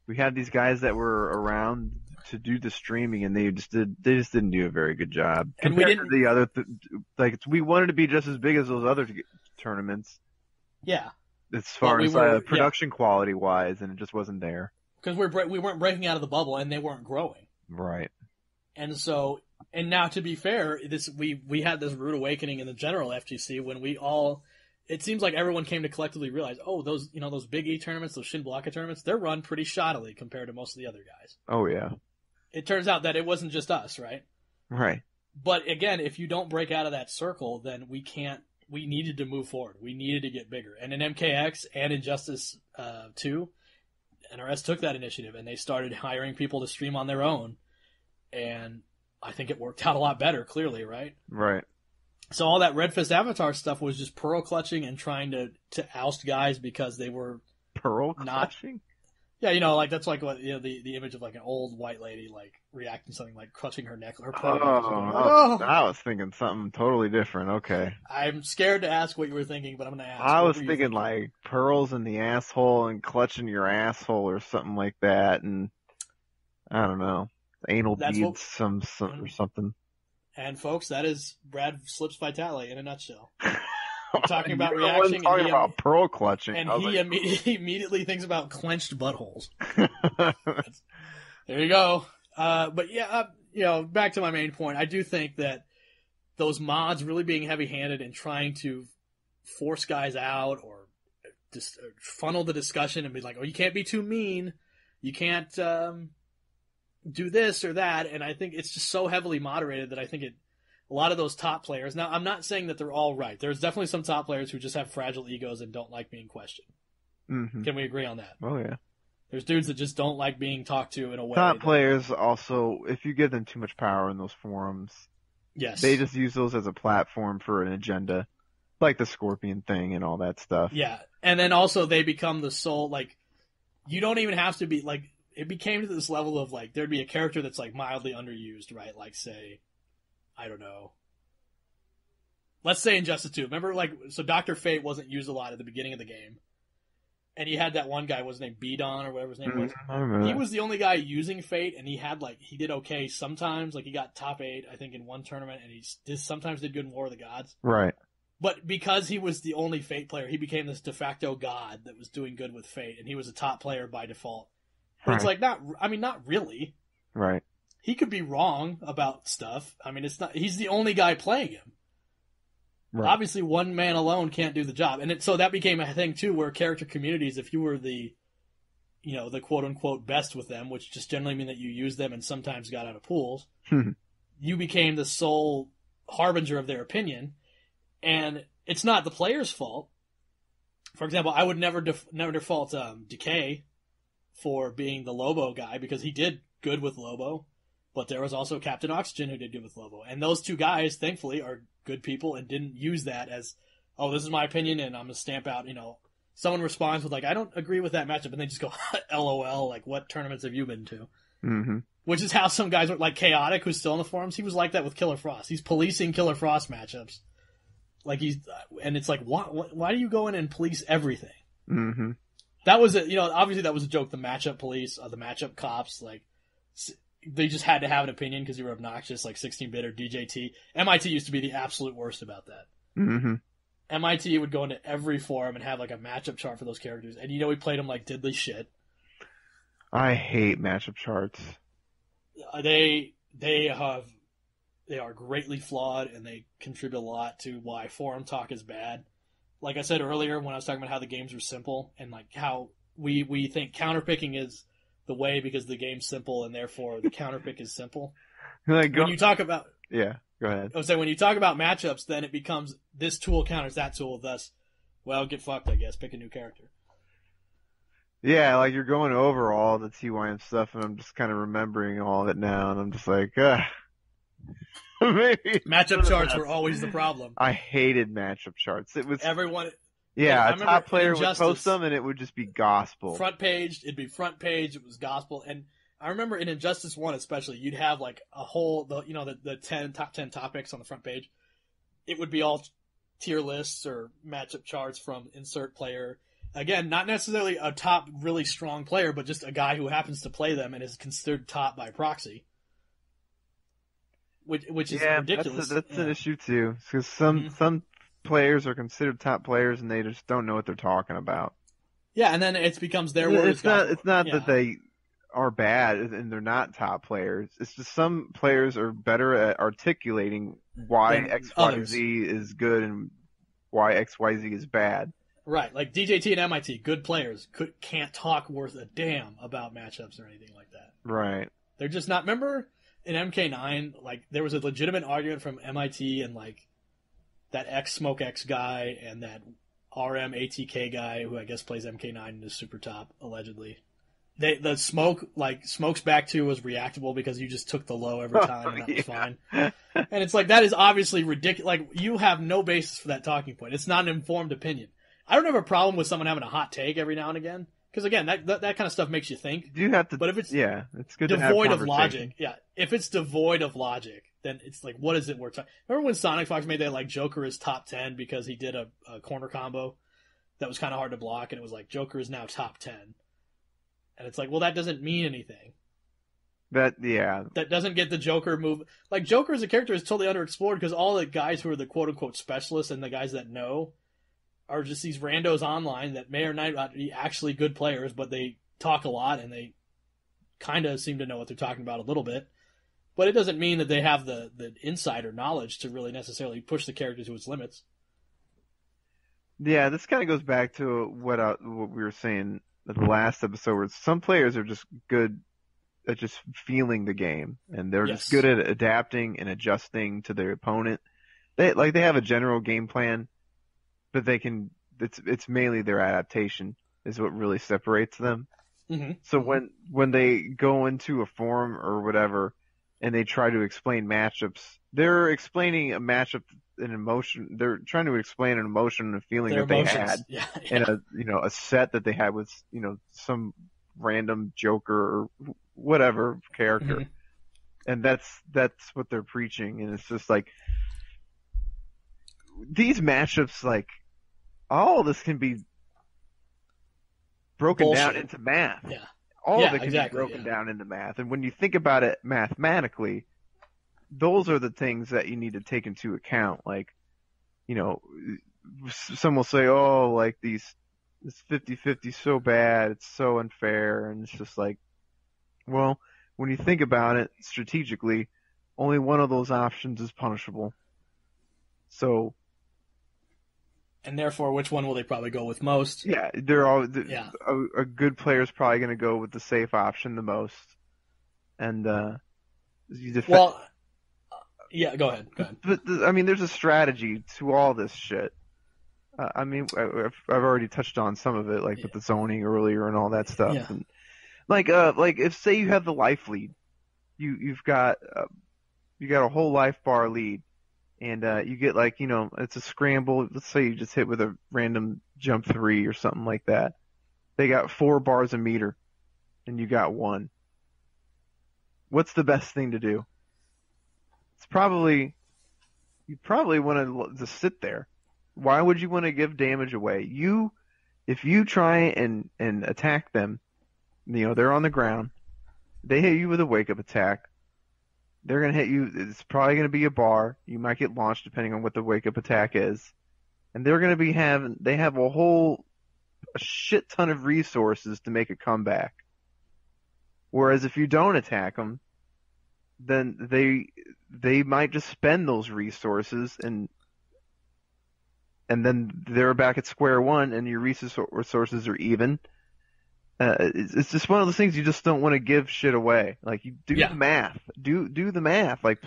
we had these guys that were around to do the streaming, and they just didn't do a very good job compared to the other. We wanted to be just as big as those other tournaments. Yeah, as far as production quality wise, and it just wasn't there because we weren't breaking out of the bubble, and they weren't growing. Right. And so, and now to be fair, we had this rude awakening in the general FGC when it seems like everyone came to collectively realize, those Big E tournaments, those Shin Blocka tournaments, they're run pretty shoddily compared to most of the other guys. Oh yeah. It turns out that it wasn't just us, right? Right. But again, if you don't break out of that circle, then we needed to move forward. We needed to get bigger. And in MKX and Injustice 2, NRS took that initiative and they started hiring people to stream on their own. And I think it worked out a lot better, clearly, right? Right. So all that Red Fist Avatar stuff was just pearl clutching and trying to oust guys because they were Pearl not clutching? Yeah, you know, like that's like what the image of like an old white lady like reacting to something like clutching her neck, her pearl necklace. Oh, I was thinking something totally different. Okay. I'm scared to ask what you were thinking, but I'm gonna ask. I What was were you thinking thinking? like pearls in the asshole and clutching your asshole or something like that, and I don't know, anal That's what. beads, some or something. And folks, that is Brad Slips Vitale in a nutshell. We're talking about You're the one reaction, talking about pearl clutching. and I was he like, immediately thinks about clenched buttholes. There you go. But yeah, you know, back to my main point. I do think that those mods really being heavy-handed and trying to force guys out or just funnel the discussion and be like, "Oh, you can't be too mean. You can't do this or that." And I think it's just so heavily moderated that I think a lot of those top players. Now, I'm not saying that they're all right. There's definitely some top players who just have fragile egos and don't like being questioned. mm-hmm. Can we agree on that? Oh yeah. There's dudes that just don't like being talked to in a way. Top players also, if you give them too much power in those forums, yes, they just use those as a platform for an agenda, like the Scorpion thing and all that stuff. Yeah, and then also they become the sole, like, you don't even have to be, like, it became to this level of, like, there'd be a character that's, like, mildly underused, right? Like, say, I don't know. Let's say Injustice 2. Remember, like, so Dr. Fate wasn't used a lot at the beginning of the game. And you had that one guy, was his name Bidon or whatever his name was? I remember He that. was the only guy using Fate, and he had, like, he did okay sometimes. Like, he got top 8, I think, in one tournament, and he sometimes did good in War of the Gods. Right. But because he was the only Fate player, he became this de facto god that was doing good with Fate, and he was a top player by default. But it's like, not really. Right. He could be wrong about stuff. I mean, he's the only guy playing him. Right. Obviously, one man alone can't do the job. And so that became a thing, too, where character communities, if you were the quote-unquote best with them, which just generally mean that you used them and sometimes got out of pools, you became the sole harbinger of their opinion. And it's not the player's fault. For example, I would never default Decay for being the Lobo guy, because he did good with Lobo. But there was also Captain Oxygen who did good with Lobo. And those two guys, thankfully, are good people and didn't use that as, oh, this is my opinion and I'm going to stamp out, someone responds with, like, I don't agree with that matchup, and they just go, LOL, like, what tournaments have you been to? Mm-hmm. Which is how some guys were, like Chaotic, who's still in the forums, he was like that with Killer Frost. He's policing Killer Frost matchups. Like, and it's like, why do you go in and police everything? Mm-hmm. That was obviously that was a joke, the matchup police, the matchup cops, like, they just had to have an opinion because you were obnoxious, like 16-bit or DJT. MIT used to be the absolute worst about that. Mm-hmm. MIT would go into every forum and have like a matchup chart for those characters, and we played them like diddly shit. I hate matchup charts. They are greatly flawed, and they contribute a lot to why forum talk is bad. Like I said earlier, when I was talking about how the games are simple, and like how we think counterpicking is the way because the game's simple, and therefore the counterpick is simple. Like, when you talk about yeah, go ahead. I was saying, when you talk about matchups, then it becomes this tool counters that tool, thus, well, get fucked, I guess. Pick a new character. Yeah, like you're going over all the TYM stuff, and I'm just kind of remembering all of it now, and I'm just like, maybe matchup charts were always the problem. I hated matchup charts. It was everyone. Yeah, a top player would post them, and it would just be gospel. Front page, it'd be front page. It was gospel, and I remember in Injustice 1 especially, you'd have like a whole, the top 10 topics on the front page. It would be all tier lists or matchup charts from insert player. Again, not necessarily a top really strong player, but just a guy who happens to play them and is considered top by proxy. Which is ridiculous. That's an issue too, because some players are considered top players and they just don't know what they're talking about. Yeah, and then it becomes their word. It's not that they are bad and they're not top players. It's just some players are better at articulating why XYZ is good and why XYZ is bad. Right, like DJT and MIT, good players, can't talk worth a damn about matchups or anything like that. Right. They're just not. Remember in MK9, like, there was a legitimate argument from MIT and like that Smoke X guy and that RM ATK guy who I guess plays MK9 and is super top, allegedly. the Smoke's back two was reactable because you just took the low every time and that was fine. And it's like, that is obviously ridiculous. Like, you have no basis for that talking point. It's not an informed opinion. I don't have a problem with someone having a hot take every now and again. Because again, that kind of stuff makes you think. You have to, but if it's it's good devoid to have of logic, if it's devoid of logic, then it's like, what is it worth? Remember when Sonic Fox made that like Joker is top 10 because he did a corner combo that was kind of hard to block, and it was like Joker is now top 10, and it's like, well, that doesn't mean anything. That doesn't get the Joker move. Like, Joker as a character is totally underexplored because all the guys who are the quote unquote specialists and the guys that know are just these randos online that may or may not be actually good players, but they talk a lot and they kind of seem to know what they're talking about a little bit. But it doesn't mean that they have the insider knowledge to really necessarily push the character to its limits. Yeah, this kind of goes back to what we were saying at the last episode, where some players are just good at just feeling the game, and they're just good at adapting and adjusting to their opponent. They have a general game plan, but it's mainly their adaptation is what really separates them. Mm-hmm. So when they go into a forum or whatever and they try to explain matchups, they're explaining a matchup, an emotion. They're trying to explain an emotion and a feeling that they had, and a set that they had with some random Joker or whatever character, mm-hmm. and that's what they're preaching. And it's just like, these matchups, like, all of this can be broken down into math. Yeah. All of it can be broken down into math. And when you think about it mathematically, those are the things that you need to take into account. Like, some will say, oh, like this 50-50 is so bad, it's so unfair. And it's just like, well, when you think about it strategically, only one of those options is punishable. So, and therefore, which one will they probably go with most? Yeah, they're all. A good player is probably going to go with the safe option the most. And you defend. Well, go ahead. But I mean, there's a strategy to all this shit. I mean, I've already touched on some of it, like with the zoning earlier and all that stuff. Yeah. And like if say you have the life lead, you've got a whole life bar lead. And you get it's a scramble. Let's say you just hit with a random jump 3 or something like that. They got 4 bars a meter, and you got 1. What's the best thing to do? You probably want to just sit there. Why would you want to give damage away? If you try and attack them, they're on the ground. They hit you with a wake up attack. They're going to hit you. It's probably going to be a bar. You might get launched depending on what the wake-up attack is. And they're going to they have a shit ton of resources to make a comeback. Whereas if you don't attack them, then they might just spend those resources and then they're back at square one and your resources are even. It's just one of those things you just don't want to give shit away. Like, you do the math. Do the math. Like,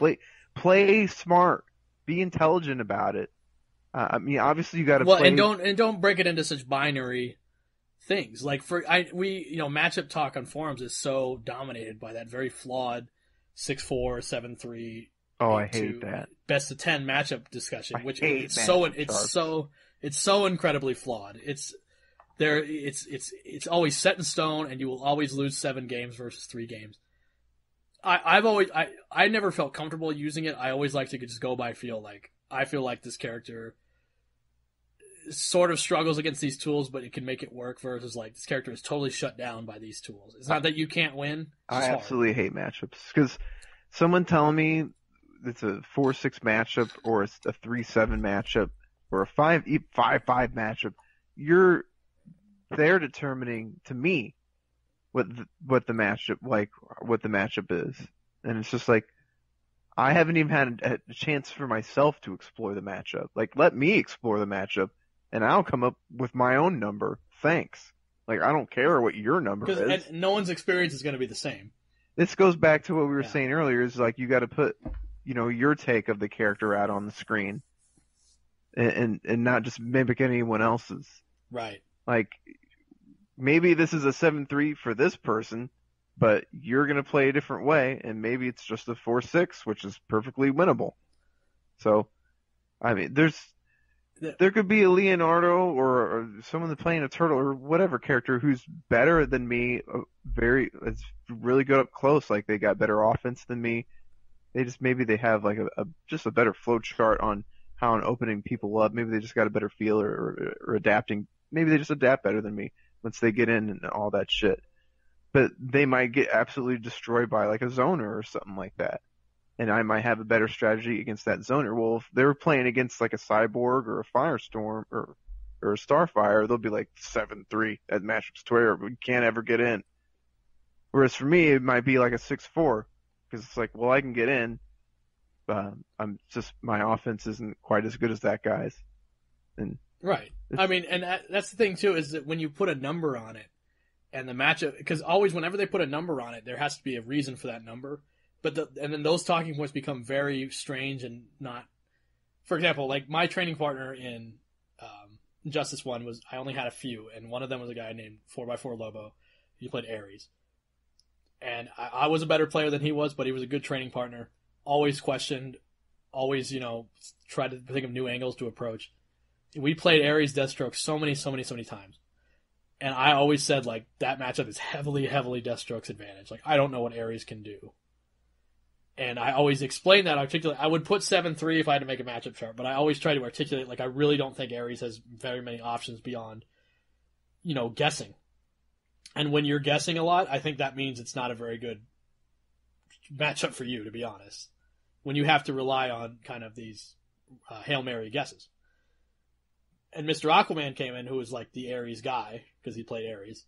play smart. Be intelligent about it. I mean, obviously you got to play. and don't break it into such binary things. Like, matchup talk on forums is so dominated by that very flawed 6-4, 7-3. Oh, I hate that. Best of 10 matchup discussion, it's so incredibly flawed. It's always set in stone, and you will always lose 7 games versus 3 games. I never felt comfortable using it. I always like to just go by feel. Like, I feel like this character sort of struggles against these tools, but it can make it work, versus like, this character is totally shut down by these tools. It's not that you can't win. I absolutely hate matchups, because someone telling me it's a 4-6 matchup or a 3-7 matchup or a 5-5 matchup, they're determining to me what the matchup is. And it's just like, I haven't even had a chance for myself to explore the matchup. Like, let me explore the matchup and I'll come up with my own number. Thanks. Like, I don't care what your number is. And no one's experience is going to be the same. This goes back to what we were saying earlier, is like, you got to put, your take of the character out on the screen and not just mimic anyone else's. Right. Like, maybe this is a 7-3 for this person, but you're going to play a different way, and maybe it's just a 4-6, which is perfectly winnable. So, I mean, there could be a Leonardo or someone that's playing a turtle or whatever character who's better than me, it's really good up close, like they got better offense than me. Maybe they have like just a better flow chart on how I'm opening people up. Maybe they just got a better feel or adapting. Maybe they just adapt better than me once they get in and all that shit. But they might get absolutely destroyed by like a zoner or something like that. And I might have a better strategy against that zoner. Well, if they're playing against like a Cyborg or a Firestorm or a Starfire, they'll be like 7-3. That matchup's terrible. We can't ever get in. Whereas for me, it might be like a 6-4 because it's like, well, I can get in. My offense isn't quite as good as that guy's. And right. I mean, and that's the thing too, is that when you put a number on it and the matchup, because always whenever they put a number on it, there has to be a reason for that number. And then those talking points become very strange and not. For example, like my training partner in Justice 1 I only had a few, and one of them was a guy named 4x4 Lobo. He played Ares. And I was a better player than he was, but he was a good training partner. Always questioned, always, tried to think of new angles to approach. We played Ares Deathstroke so many times. And I always said, like, that matchup is heavily Deathstroke's advantage. Like, I don't know what Ares can do. And I always explain that, articulate. I would put 7-3 if I had to make a matchup chart, but I always try to articulate, like, I really don't think Ares has very many options beyond, guessing. And when you're guessing a lot, I think that means it's not a very good matchup for you, to be honest. When you have to rely on kind of these Hail Mary guesses. And Mr. Aquaman came in, who was like the Ares guy, because he played Ares.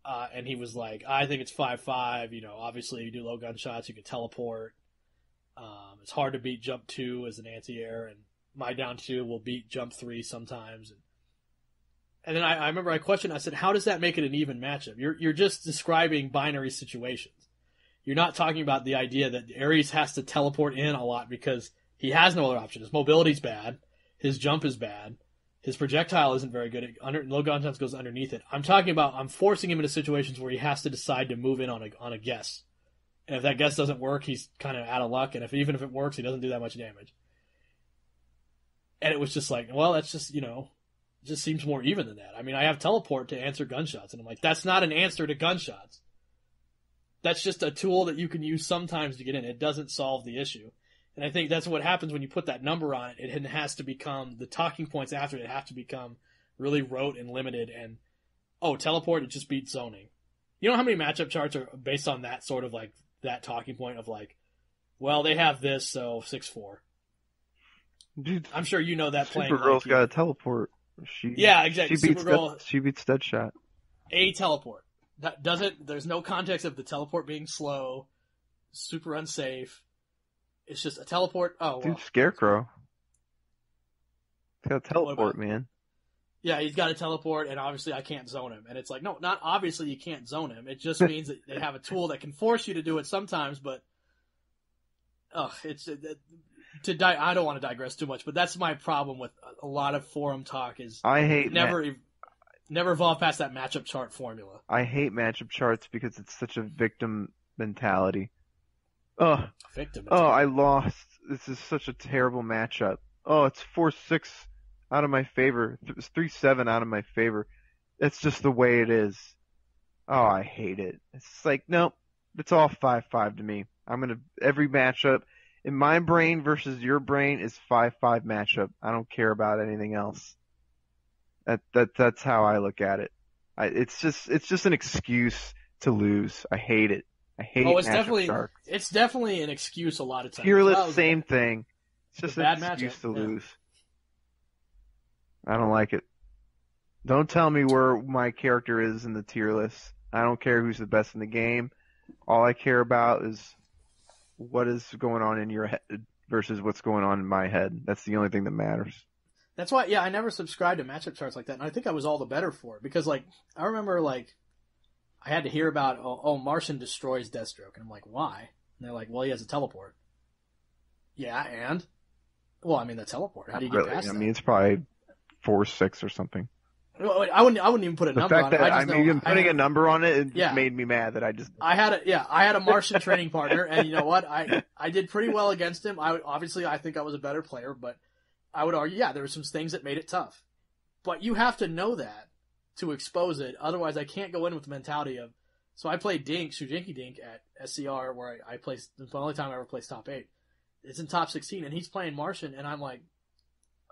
And he was like, I think it's 5-5. Obviously you do low gunshots, you can teleport. It's hard to beat jump 2 as an anti-air, and my down 2 will beat jump 3 sometimes. And then I remember I questioned, I said, how does that make it an even matchup? You're just describing binary situations. You're not talking about the idea that Ares has to teleport in a lot because he has no other option. His mobility's bad. His jump is bad. His projectile isn't very good. Low gunshots goes underneath it. I'm forcing him into situations where he has to decide to move in on a guess. And if that guess doesn't work, he's kind of out of luck. And even if it works, he doesn't do that much damage. And it was just like, well, that's just, it just seems more even than that. I mean, I have teleport to answer gunshots. And I'm like, that's not an answer to gunshots. That's just a tool that you can use sometimes to get in. It doesn't solve the issue. And I think that's what happens when you put that number on it. It has to become, the talking points after it have to become really rote and limited. And, teleport, it just beats zoning. You know how many matchup charts are based on that sort of like, that talking point of like, well, they have this, so 6-4. Dude, I'm sure you know that playing. Supergirl's got a teleport. Yeah, exactly. She beats Deadshot. A teleport. That doesn't, there's no context of the teleport being slow, super unsafe. It's just a teleport. Oh, well. Dude, Scarecrow. He's got a teleport, man. Yeah, he's got a teleport, and obviously I can't zone him. And it's like, no, not obviously you can't zone him. It just means that they have a tool that can force you to do it sometimes, but I don't want to digress too much, but that's my problem with a lot of forum talk is I hate never evolve past that matchup chart formula. I hate matchup charts because it's such a victim mentality. Oh, I lost. This is such a terrible matchup. Oh, it's 4-6 out of my favor. It's 3-7 out of my favor. It's just the way it is. Oh, I hate it. It's like, nope, it's all 5-5 to me. Every matchup in my brain versus your brain is 5-5 matchup. I don't care about anything else. That's how I look at it. It's just an excuse to lose. I hate it. I hate matchup charts. It's definitely an excuse a lot of times. Tier list, same thing. It's just an excuse to lose. I don't like it. Don't tell me where my character is in the tier list. I don't care who's the best in the game. All I care about is what is going on in your head versus what's going on in my head. That's the only thing that matters. That's why, I never subscribed to matchup charts like that, and I think I was all the better for it. Because, I remember, I had to hear about, Martian destroys Deathstroke. And I'm like, why? And they're like, well, he has a teleport. Yeah, and? Well, I mean, the teleport. How do you get past that? I mean, it's probably 4-6 or something. Well, I wouldn't even put a The number fact on it. that I just know even putting a number on it, just yeah. made me mad that I just. I had a Martian training partner, and you know what? I did pretty well against him. I think I was a better player, but I would argue, yeah, there were some things that made it tough. But you have to know that to expose it. Otherwise, I can't go in with the mentality of. So I played Shujinki Dink at SCR, where I placed. It's the only time I ever placed top 8. It's in top 16, and he's playing Martian, and I'm like,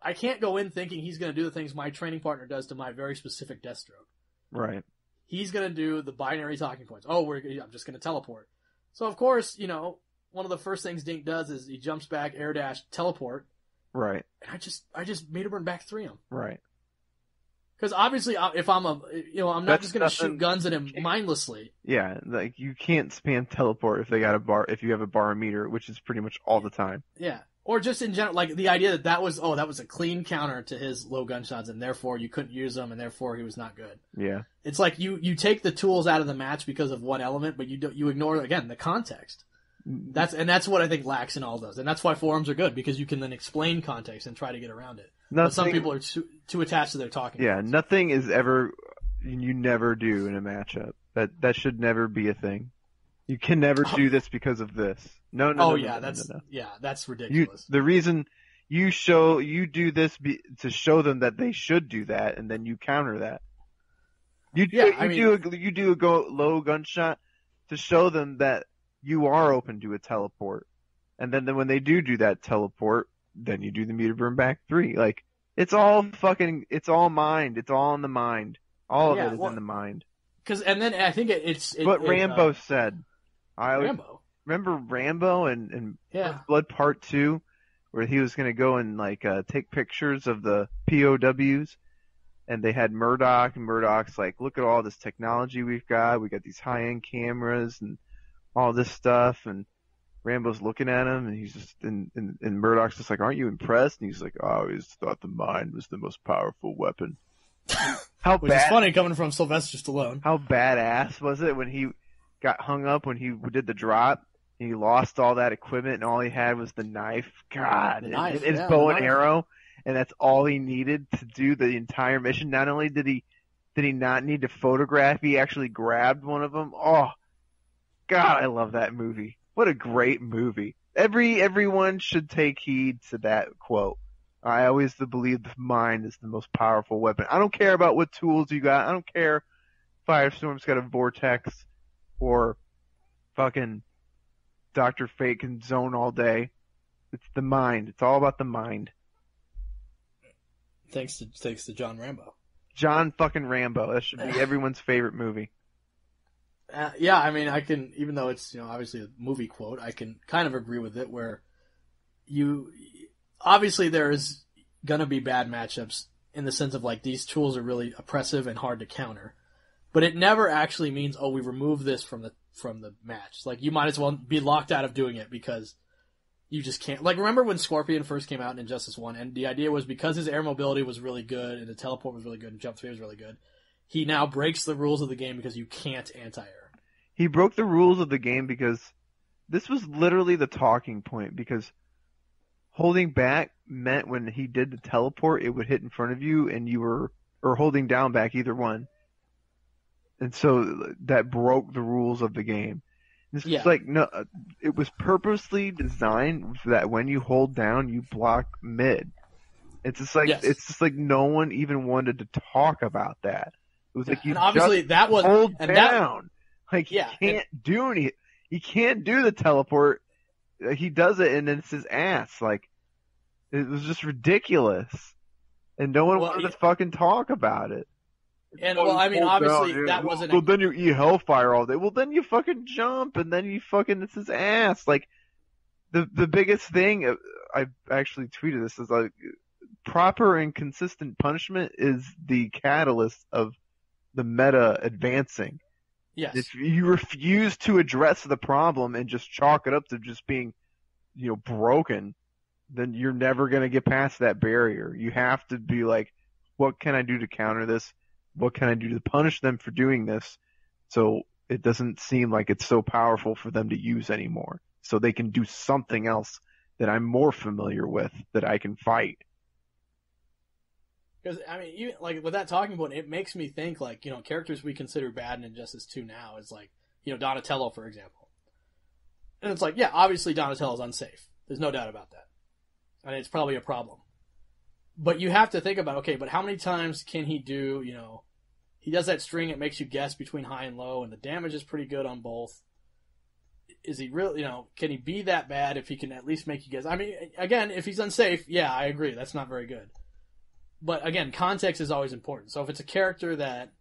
I can't go in thinking he's going to do the things my training partner does to my very specific death stroke. Right. He's going to do the binary talking points. Oh, I'm just going to teleport. So, of course, one of the first things Dink does is he jumps back, air dash, teleport. Right. And I just made him run back 3 him. Right. Because obviously, if I'm I'm not just going to shoot guns at him mindlessly. Yeah, like you can't spam teleport if if you have a barometer, which is pretty much all the time. Yeah. Or just in general, like the idea that was a clean counter to his low gunshots, and therefore you couldn't use them, and therefore he was not good. Yeah. It's like you take the tools out of the match because of one element, but you ignore again the context. That's what I think lacks in all those, and that's why forums are good, because you can then explain context and try to get around it. But some people are too attached to their talking. Yeah, points. nothing is ever you never do in a matchup. That should never be a thing. You can never do this because of this. No. That's ridiculous. The reason you do this to show them that they should do that, and then you counter that. You do a low gunshot to show them that you are open to a teleport, and then when they do that teleport, then you do the meter burn back 3. Like it's all mind. It's all in the mind. All of it is in the mind. And then I think it's what Rambo said. Rambo. Remember Rambo and Blood Part 2, where he was going to go and take pictures of the POWs, and they had Murdoch, and Murdoch's like, look at all this technology we've got. We got these high-end cameras and all this stuff, and Rambo's looking at him, and he's just and Murdoch's just like, aren't you impressed? And he's like, oh, I always thought the mind was the most powerful weapon. Which is funny coming from Sylvester Stallone. How badass was it when he got hung up when he did the drop? And he lost all that equipment, and all he had was the knife. God, his bow and arrow, and that's all he needed to do the entire mission. Not only did he not need to photograph, he actually grabbed one of them. Oh, God, I love that movie. What a great movie. Everyone should take heed to that quote. I always believe the mind is the most powerful weapon. I don't care about what tools you got. I don't care if Firestorm's got a vortex or fucking Dr. Fate can zone all day. It's the mind. It's all about the mind. Thanks to John Rambo. John fucking Rambo. That should be everyone's favorite movie. Yeah, I mean, I can, even though it's obviously a movie quote, I can kind of agree with it. Where obviously there is gonna be bad matchups in the sense of like these tools are really oppressive and hard to counter, but it never actually means we remove this from the match. Like you might as well be locked out of doing it because you just can't. Like remember when Scorpion first came out in Injustice 1, and the idea was because his air mobility was really good and the teleport was really good and jump 3 was really good, he now breaks the rules of the game because you can't anti-air. He broke the rules of the game because this was literally the talking point, because holding back meant when he did the teleport, it would hit in front of you and you were, or holding down back, either one. And so that broke the rules of the game. This was no, it was purposely designed that when you hold down, you block mid. It's just like no one even wanted to talk about that. It was like you obviously that was hold down. Like he can't do anything. He can't do the teleport. He does it and then it's his ass. Like it was just ridiculous, and no one wanted to fucking talk about it. And I mean, obviously that wasn't. Well, then you eat hellfire all day. Well, then you fucking jump, and then you fucking it's his ass. Like the biggest thing I actually tweeted this is like proper and consistent punishment is the catalyst of the meta advancing. Yes. If you refuse to address the problem and just chalk it up to just being, broken, then you're never going to get past that barrier. You have to be like, what can I do to counter this? What can I do to punish them for doing this? So it doesn't seem like it's so powerful for them to use anymore. So they can do something else that I'm more familiar with that I can fight. Because, I mean, even, like, with that talking point, it makes me think, like, characters we consider bad in Injustice 2 now is, like, Donatello, for example. And it's like, yeah, obviously Donatello's unsafe. There's no doubt about that. And it's probably a problem. But you have to think about, okay, but how many times can he do, he does that string, it makes you guess between high and low, and the damage is pretty good on both. Is he really, can he be that bad if he can at least make you guess? I mean, again, if he's unsafe, yeah, I agree. That's not very good. But again, context is always important. So if it's a character that,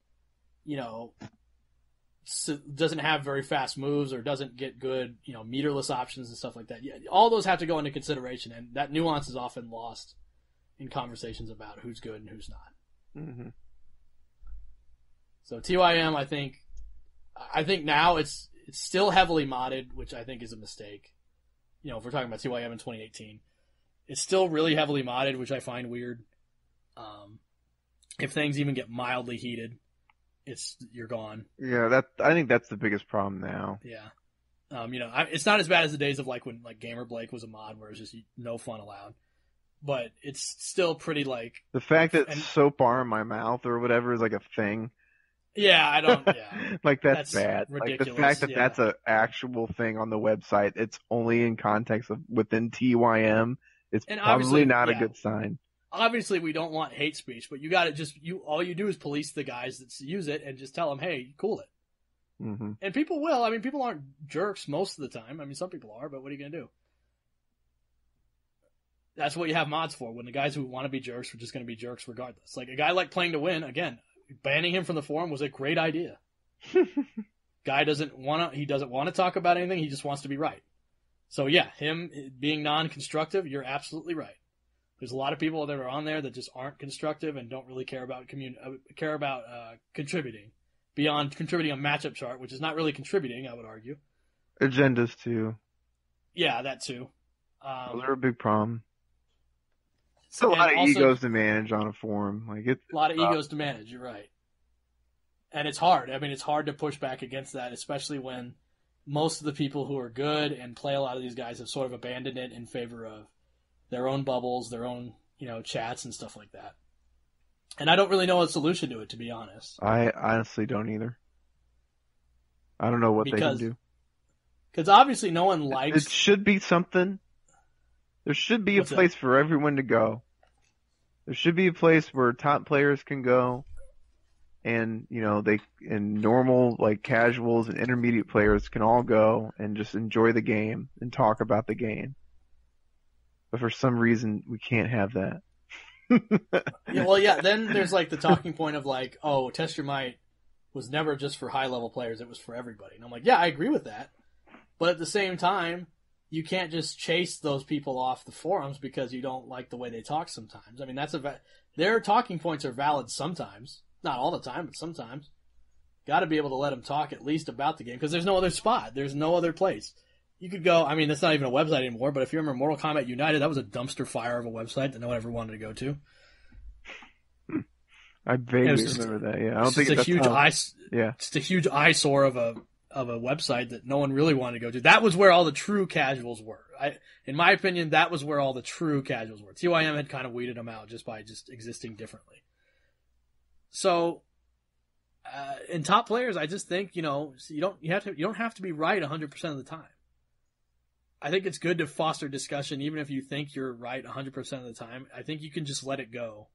doesn't have very fast moves or doesn't get good, meterless options and stuff like that, yeah, all those have to go into consideration, and that nuance is often lost in conversations about who's good and who's not. Mm-hmm. So TYM, I think now it's still heavily modded, which I think is a mistake. If we're talking about TYM in 2018, it's still really heavily modded, which I find weird. If things even get mildly heated, you're gone. Yeah, I think that's the biggest problem now. Yeah. It's not as bad as the days of like when like Gamer Blake was a mod where it was just no fun allowed. But it's still pretty like the fact that soap bar in my mouth or whatever is like a thing. Yeah, I don't. Yeah, like that's bad. Ridiculous. Like the fact that that's an actual thing on the website, it's only in context of within TYM. It's probably not a good sign. Obviously, we don't want hate speech, but you got to all you do is police the guys that use it and just tell them, hey, cool it. Mm-hmm. And people will. I mean, people aren't jerks most of the time. I mean, some people are, but what are you going to do? That's what you have mods for. When the guys who want to be jerks are just going to be jerks regardless. Like a guy like Playing to Win, again, banning him from the forum was a great idea. Guy doesn't want to talk about anything. He just wants to be right. So yeah, him being non-constructive, you're absolutely right. There's a lot of people that are on there that just aren't constructive and don't really care about contributing beyond contributing a matchup chart, which is not really contributing, I would argue. Agendas too. Yeah, that too. Those are a big problem. It's a lot of egos to manage on a forum. A lot of egos to manage. You're right, and it's hard. I mean, it's hard to push back against that, especially when most of the people who are good and play a lot of these guys have sort of abandoned it in favor of their own bubbles, their own, chats and stuff like that. And I don't really know a solution to it, to be honest. I honestly don't either. I don't know what they can do. Because obviously no one likes... It should be something. There should be a place for everyone to go. There should be a place where top players can go and, and normal, casuals and intermediate players can all go and just enjoy the game and talk about the game. But for some reason, we can't have that. Then there's the talking point of Test Your Might was never just for high level players, it was for everybody. And I'm like, yeah, I agree with that. But at the same time, you can't just chase those people off the forums because you don't like the way they talk sometimes. I mean, their talking points are valid sometimes. Not all the time, but sometimes. Got to be able to let them talk at least about the game because there's no other spot. There's no other place. You could go, I mean, that's not even a website anymore, but if you remember Mortal Kombat United, that was a dumpster fire of a website that no one ever wanted to go to. I vaguely remember that, yeah. I don't think it's just a huge eyesore of a website that no one really wanted to go to. That was where all the true casuals were. In my opinion, that was where all the true casuals were. TYM had kind of weeded them out just by just existing differently. So, in top players, I just think, you don't have to be right 100% of the time. I think it's good to foster discussion, even if you think you're right 100% of the time. I think you can just let it go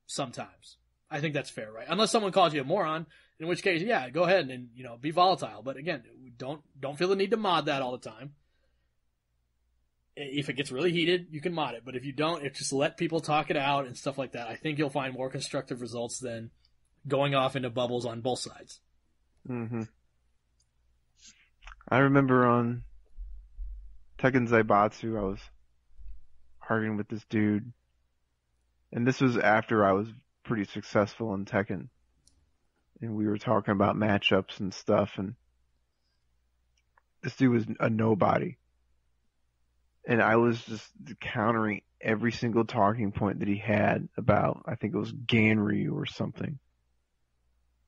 sometimes. I think that's fair, right? Unless someone calls you a moron, in which case, yeah, go ahead and be volatile. But again, don't feel the need to mod that all the time. If it gets really heated, you can mod it. But if you don't, just let people talk it out and stuff like that. I think you'll find more constructive results than going off into bubbles on both sides. Mm-hmm. I remember on Tekken Zaibatsu, I was arguing with this dude, and this was after I was pretty successful in Tekken, and we were talking about matchups and stuff, and this dude was a nobody, and I was just countering every single talking point that he had about, I think it was Ganryu or something,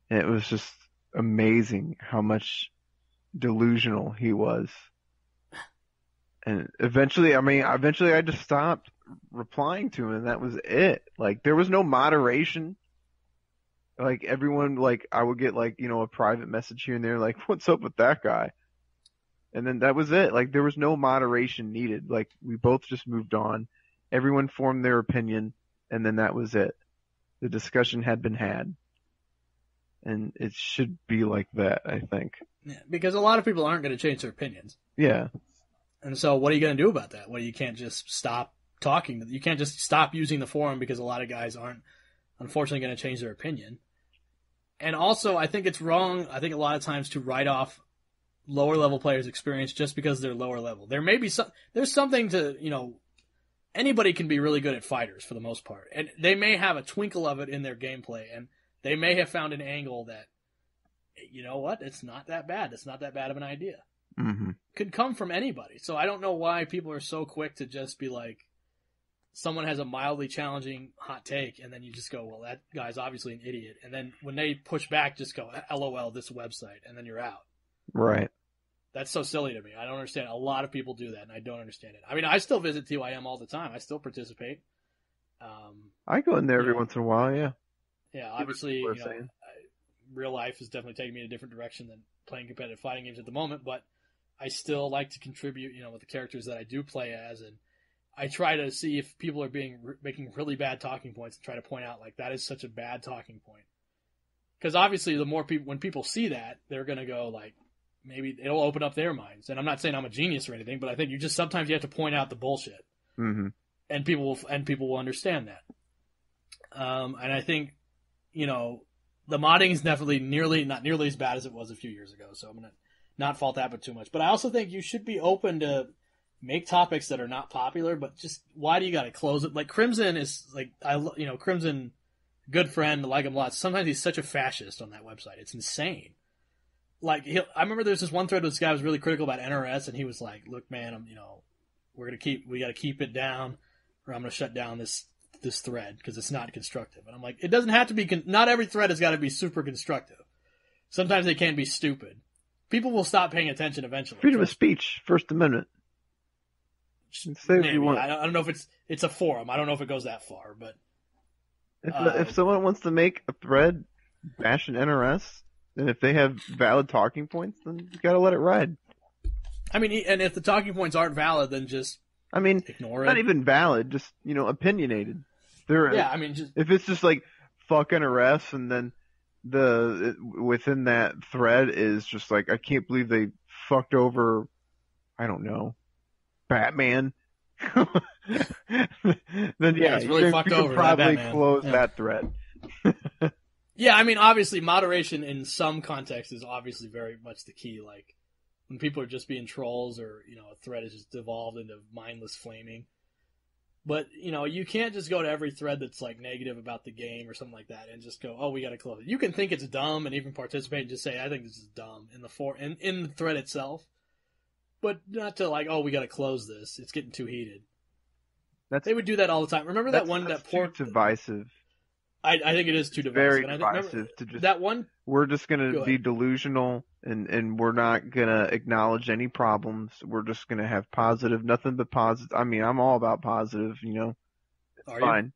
and it was just amazing how much delusional he was. And eventually I just stopped replying to him, and that was it. Like, there was no moderation. Like, everyone, like, I would get, like, a private message here and there, like, what's up with that guy? And then that was it. Like, there was no moderation needed. Like, we both just moved on. Everyone formed their opinion, and then that was it. The discussion had been had. And it should be like that, I think. Yeah, because a lot of people aren't going to change their opinions. Yeah. And so what are you going to do about that? Well, you can't just stop talking. You can't just stop using the forum because a lot of guys aren't, unfortunately, going to change their opinion. And also, I think it's wrong, I think a lot of times, to write off lower level players' experience just because they're lower level. There may be there's something to, anybody can be really good at fighters for the most part. And they may have a twinkle of it in their gameplay, and they may have found an angle that, you know what, it's not that bad. It's not that bad of an idea. Mm-hmm. Could come from anybody. So I don't know why people are so quick to just be like, someone has a mildly challenging hot take, and then you just go, well, that guy's obviously an idiot. And then when they push back, just go, LOL, this website, and then you're out. Right. That's so silly to me. I don't understand. A lot of people do that, and I don't understand it. I mean, I still visit TYM all the time. I still participate. I go in there every once in a while, yeah. Yeah, obviously, real life is definitely taking me in a different direction than playing competitive fighting games at the moment, but I still like to contribute, with the characters that I do play as, and I try to see if people are making really bad talking points and try to point out, like, that is such a bad talking point. Because obviously, the more people, when people see that, they're going to go, like, maybe it'll open up their minds. And I'm not saying I'm a genius or anything, but I think sometimes you have to point out the bullshit. Mm-hmm. And people will understand that. And I think, the modding is definitely not nearly as bad as it was a few years ago. So I'm going to not fault that but too much. But I also think you should be open to make topics that are not popular, but just why do you got to close it? Like Crimson is like, Crimson, good friend, like him lots. Sometimes he's such a fascist on that website. It's insane. Like I remember there's this one thread where this guy was really critical about NRS, and he was like, "Look, man, we got to keep it down, or I'm going to shut down this thread because it's not constructive." And I'm like, it doesn't have to be. Not every thread has got to be super constructive. Sometimes they can be stupid. People will stop paying attention eventually. Freedom of speech, First Amendment. Maybe. I don't know if it's a forum. I don't know if it goes that far, but if someone wants to make a thread bashing NRS, and if they have valid talking points, then you gotta let it ride. I mean, and if the talking points aren't valid, then just ignore it. Not even valid, just opinionated. Just if it's just like fuck NRS, and then within that thread is just like, I can't believe they fucked over, I don't know, Batman. Then it's really fucked over. Probably close that thread. Yeah, I mean, obviously, moderation in some contexts is obviously very much the key. Like, when people are just being trolls, or, a thread is just devolved into mindless flaming. But, you can't just go to every thread that's, like, negative about the game or something like that and just go, oh, we gotta close it. You can think it's dumb and even participate and just say, I think this is dumb in the thread itself. But not to, like, oh, we gotta close this. It's getting too heated. They would do that all the time. Remember that one that poor... too divisive. I think it is too divisive. Very divisive to just, that one. We're just going to be delusional, and we're not going to acknowledge any problems. We're just going to have positive, nothing but positive. I mean, I'm all about positive, It's fine.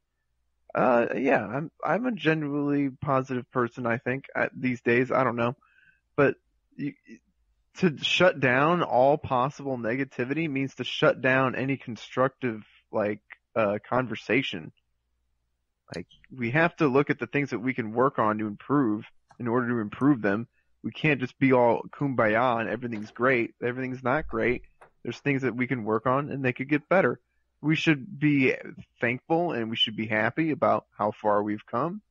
Yeah, I'm a genuinely positive person, I think, these days. I don't know. But to shut down all possible negativity means to shut down any constructive, conversation. Like, we have to look at the things that we can work on to improve in order to improve them. We can't just be all kumbaya and everything's great. Everything's not great. There's things that we can work on and they could get better. We should be thankful and we should be happy about how far we've come.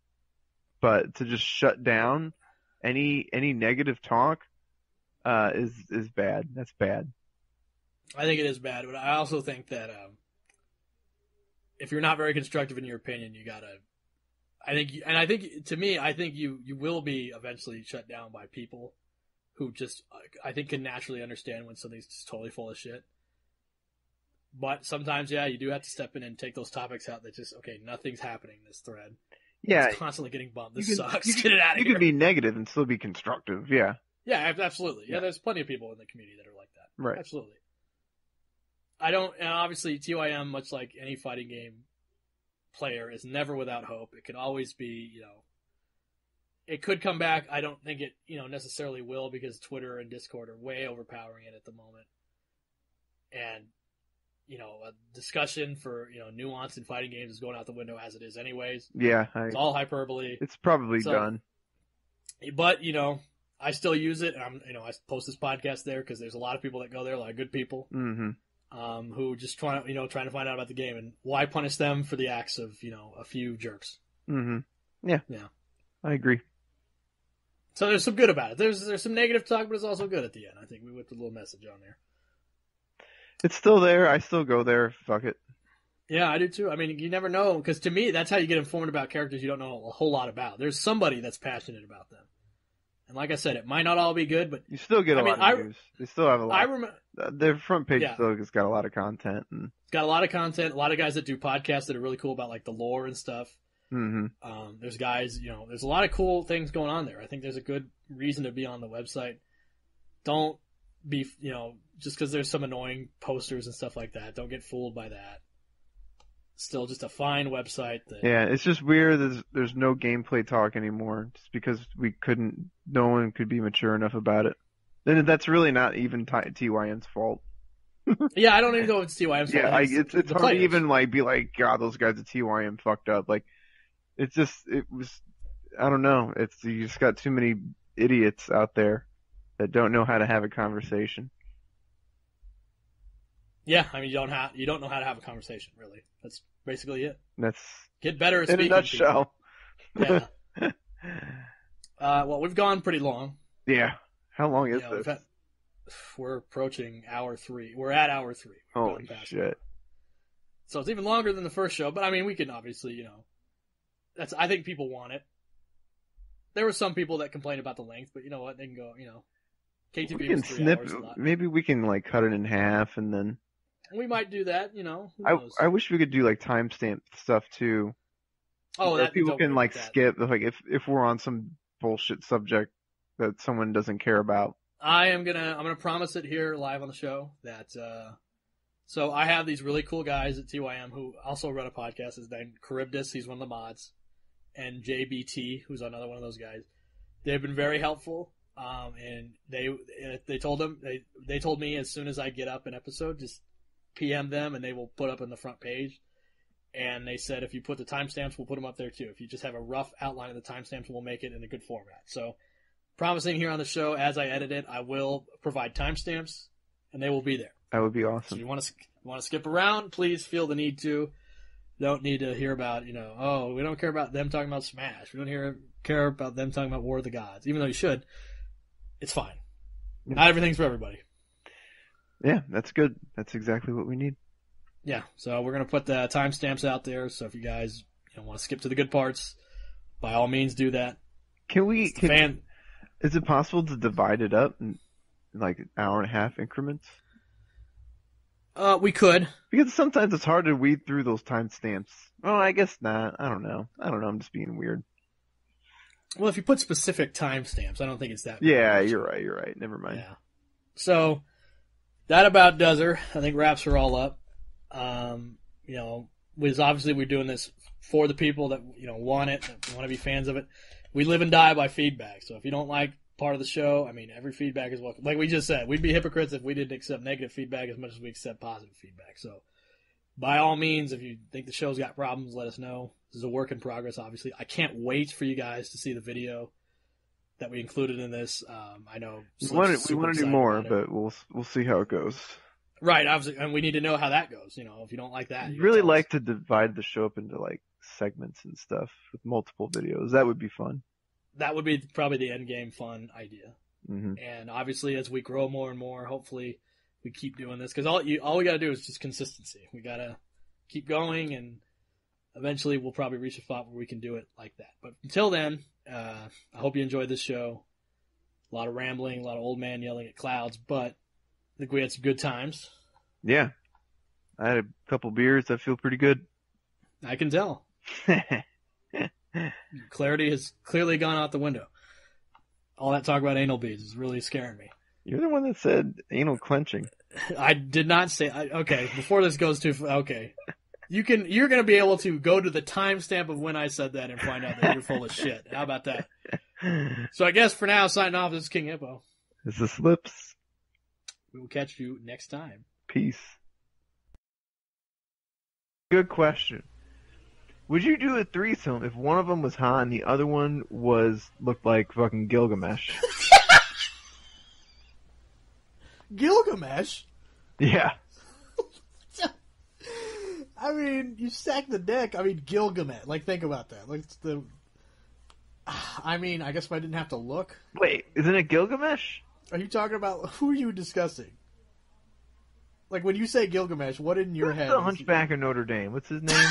But to just shut down any negative talk is bad. That's bad. I think it is bad, but I also think that if you're not very constructive in your opinion, you gotta. I think you will be eventually shut down by people who just, I think, can naturally understand when something's just totally full of shit. But sometimes, you do have to step in and take those topics out that just, okay, nothing's happening in this thread. Yeah. It's constantly getting bumped. This sucks. Get it out of here. You can be negative and still be constructive, yeah. Yeah, absolutely. Yeah, there's plenty of people in the community that are like that. Right. Absolutely. I don't. And obviously, TYM, much like any fighting game player, is never without hope. It could always be, it could come back. I don't think it, necessarily will, because Twitter and Discord are way overpowering it at the moment. And, a discussion for, nuance in fighting games is going out the window as it is anyways. Yeah. It's all hyperbole. It's probably done. But, I still use it. And I post this podcast there because there's a lot of people that go there, a lot of good people. Mm-hmm. Who just trying to find out about the game, and why punish them for the acts of, a few jerks. Mm-hmm. Yeah. Yeah. I agree. So there's some good about it. There's some negative talk, but it's also good at the end. I think we whipped a little message on there. It's still there. I still go there. Fuck it. Yeah, I do too. I mean, you never know, because to me, that's how you get informed about characters you don't know a whole lot about. There's somebody that's passionate about them. And like I said, it might not all be good, but you still get a lot of news. They still have a lot. Their front page still has got a lot of content. It's got a lot of content. A lot of guys that do podcasts that are really cool about like the lore and stuff. Mm-hmm. There's guys, there's a lot of cool things going on there. I think there's a good reason to be on the website. Don't be, just because there's some annoying posters and stuff like that. Don't get fooled by that. Still just a fine website. Yeah, it's just weird. There's no gameplay talk anymore, just because no one could be mature enough about it. Then that's really not even TYM's fault. Yeah, I don't even know if it's TYM's fault. Yeah, it's hard to even be like, God, those guys at TYM fucked up. Like, it was, I don't know. You just got too many idiots out there that don't know how to have a conversation. Yeah, I mean, you don't know how to have a conversation, really. That's basically it. Get better at speaking. In a nutshell. Yeah. Well, we've gone pretty long. Yeah. How long is this? We're approaching hour 3. We're at hour 3. Holy shit. So it's even longer than the first show, but I mean, we can obviously, I think people want it. There were some people that complained about the length, but you know what? They can go, KTV we can was 3 hours. Maybe we can cut it in half and then. We might do that, Who knows? I wish we could do timestamp stuff too. Oh, that people can skip if we're on some bullshit subject that someone doesn't care about. I'm gonna promise it here live on the show that so I have these really cool guys at TYM who also run a podcast. His name Charybdis, he's one of the mods, and JBT, who's another one of those guys. They've been very helpful. And they told me as soon as I get up an episode, just PM them and they will put up on the front page. And they said if you put the timestamps, we'll put them up there too. If you just have a rough outline of the timestamps, we'll make it in a good format. So, promising here on the show, as I edit it, I will provide timestamps, and they will be there. That would be awesome. So if you want to skip around, please feel the need to. Don't need to hear about, we don't care about them talking about Smash. We don't care about them talking about War of the Gods, even though you should. It's fine. Not everything's for everybody. Yeah, that's good. That's exactly what we need. Yeah, so we're going to put the timestamps out there, so if you guys want to skip to the good parts, by all means do that. Is it possible to divide it up in hour and a half increments? We could. Because sometimes it's hard to weed through those timestamps. Oh, I guess not. I don't know. I'm just being weird. Well, if you put specific timestamps, I don't think it's that. Yeah, you're right. Never mind. Yeah. So, that about does her. I think wraps her all up. Obviously we're doing this for the people that, want it, that want to be fans of it. We live and die by feedback. So if you don't like part of the show, every feedback is welcome. Like we just said, we'd be hypocrites if we didn't accept negative feedback as much as we accept positive feedback. So by all means, if you think the show's got problems, let us know. This is a work in progress, obviously. I can't wait for you guys to see the video that we included in this. I know we want to do more, but we'll see how it goes. Right, obviously, and we need to know how that goes. If you don't like that, I'd really like to divide the show up into segments and stuff with multiple videos. That would be fun. That would be probably the end game fun idea. Mm-hmm. And obviously, as we grow more and more, hopefully we keep doing this, because all we got to do is just consistency. We got to keep going, and eventually we'll probably reach a spot where we can do it like that. But until then, I hope you enjoyed this show. A lot of rambling, a lot of old man yelling at clouds, but I think we had some good times. Yeah. I had a couple beers. I feel pretty good. I can tell. Clarity has clearly gone out the window. All that talk about anal beads is really scaring me. You're the one that said anal clenching. I did not say. Okay, before this goes too. Okay, you're going to be able to go to the timestamp of when I said that and find out that you're full of shit. How about that? So I guess for now, signing off. This is King Hippo. This is Slips. We will catch you next time. Peace. Good question. Would you do a threesome if one of them was hot and the other one looked like fucking Gilgamesh? Gilgamesh? Yeah. I mean, you stack the deck. I mean, Gilgamesh. Like, think about that. Like, I mean, I guess if I didn't have to look. Wait, isn't it Gilgamesh? Are you talking about, who are you discussing? Like, when you say Gilgamesh, what in your head? The Hunchback of Notre Dame. What's his name?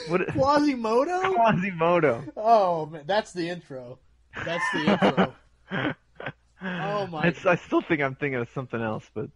Quasimodo? Quasimodo. Oh, man, that's the intro. That's the intro. Oh, my. I still think I'm thinking of something else, but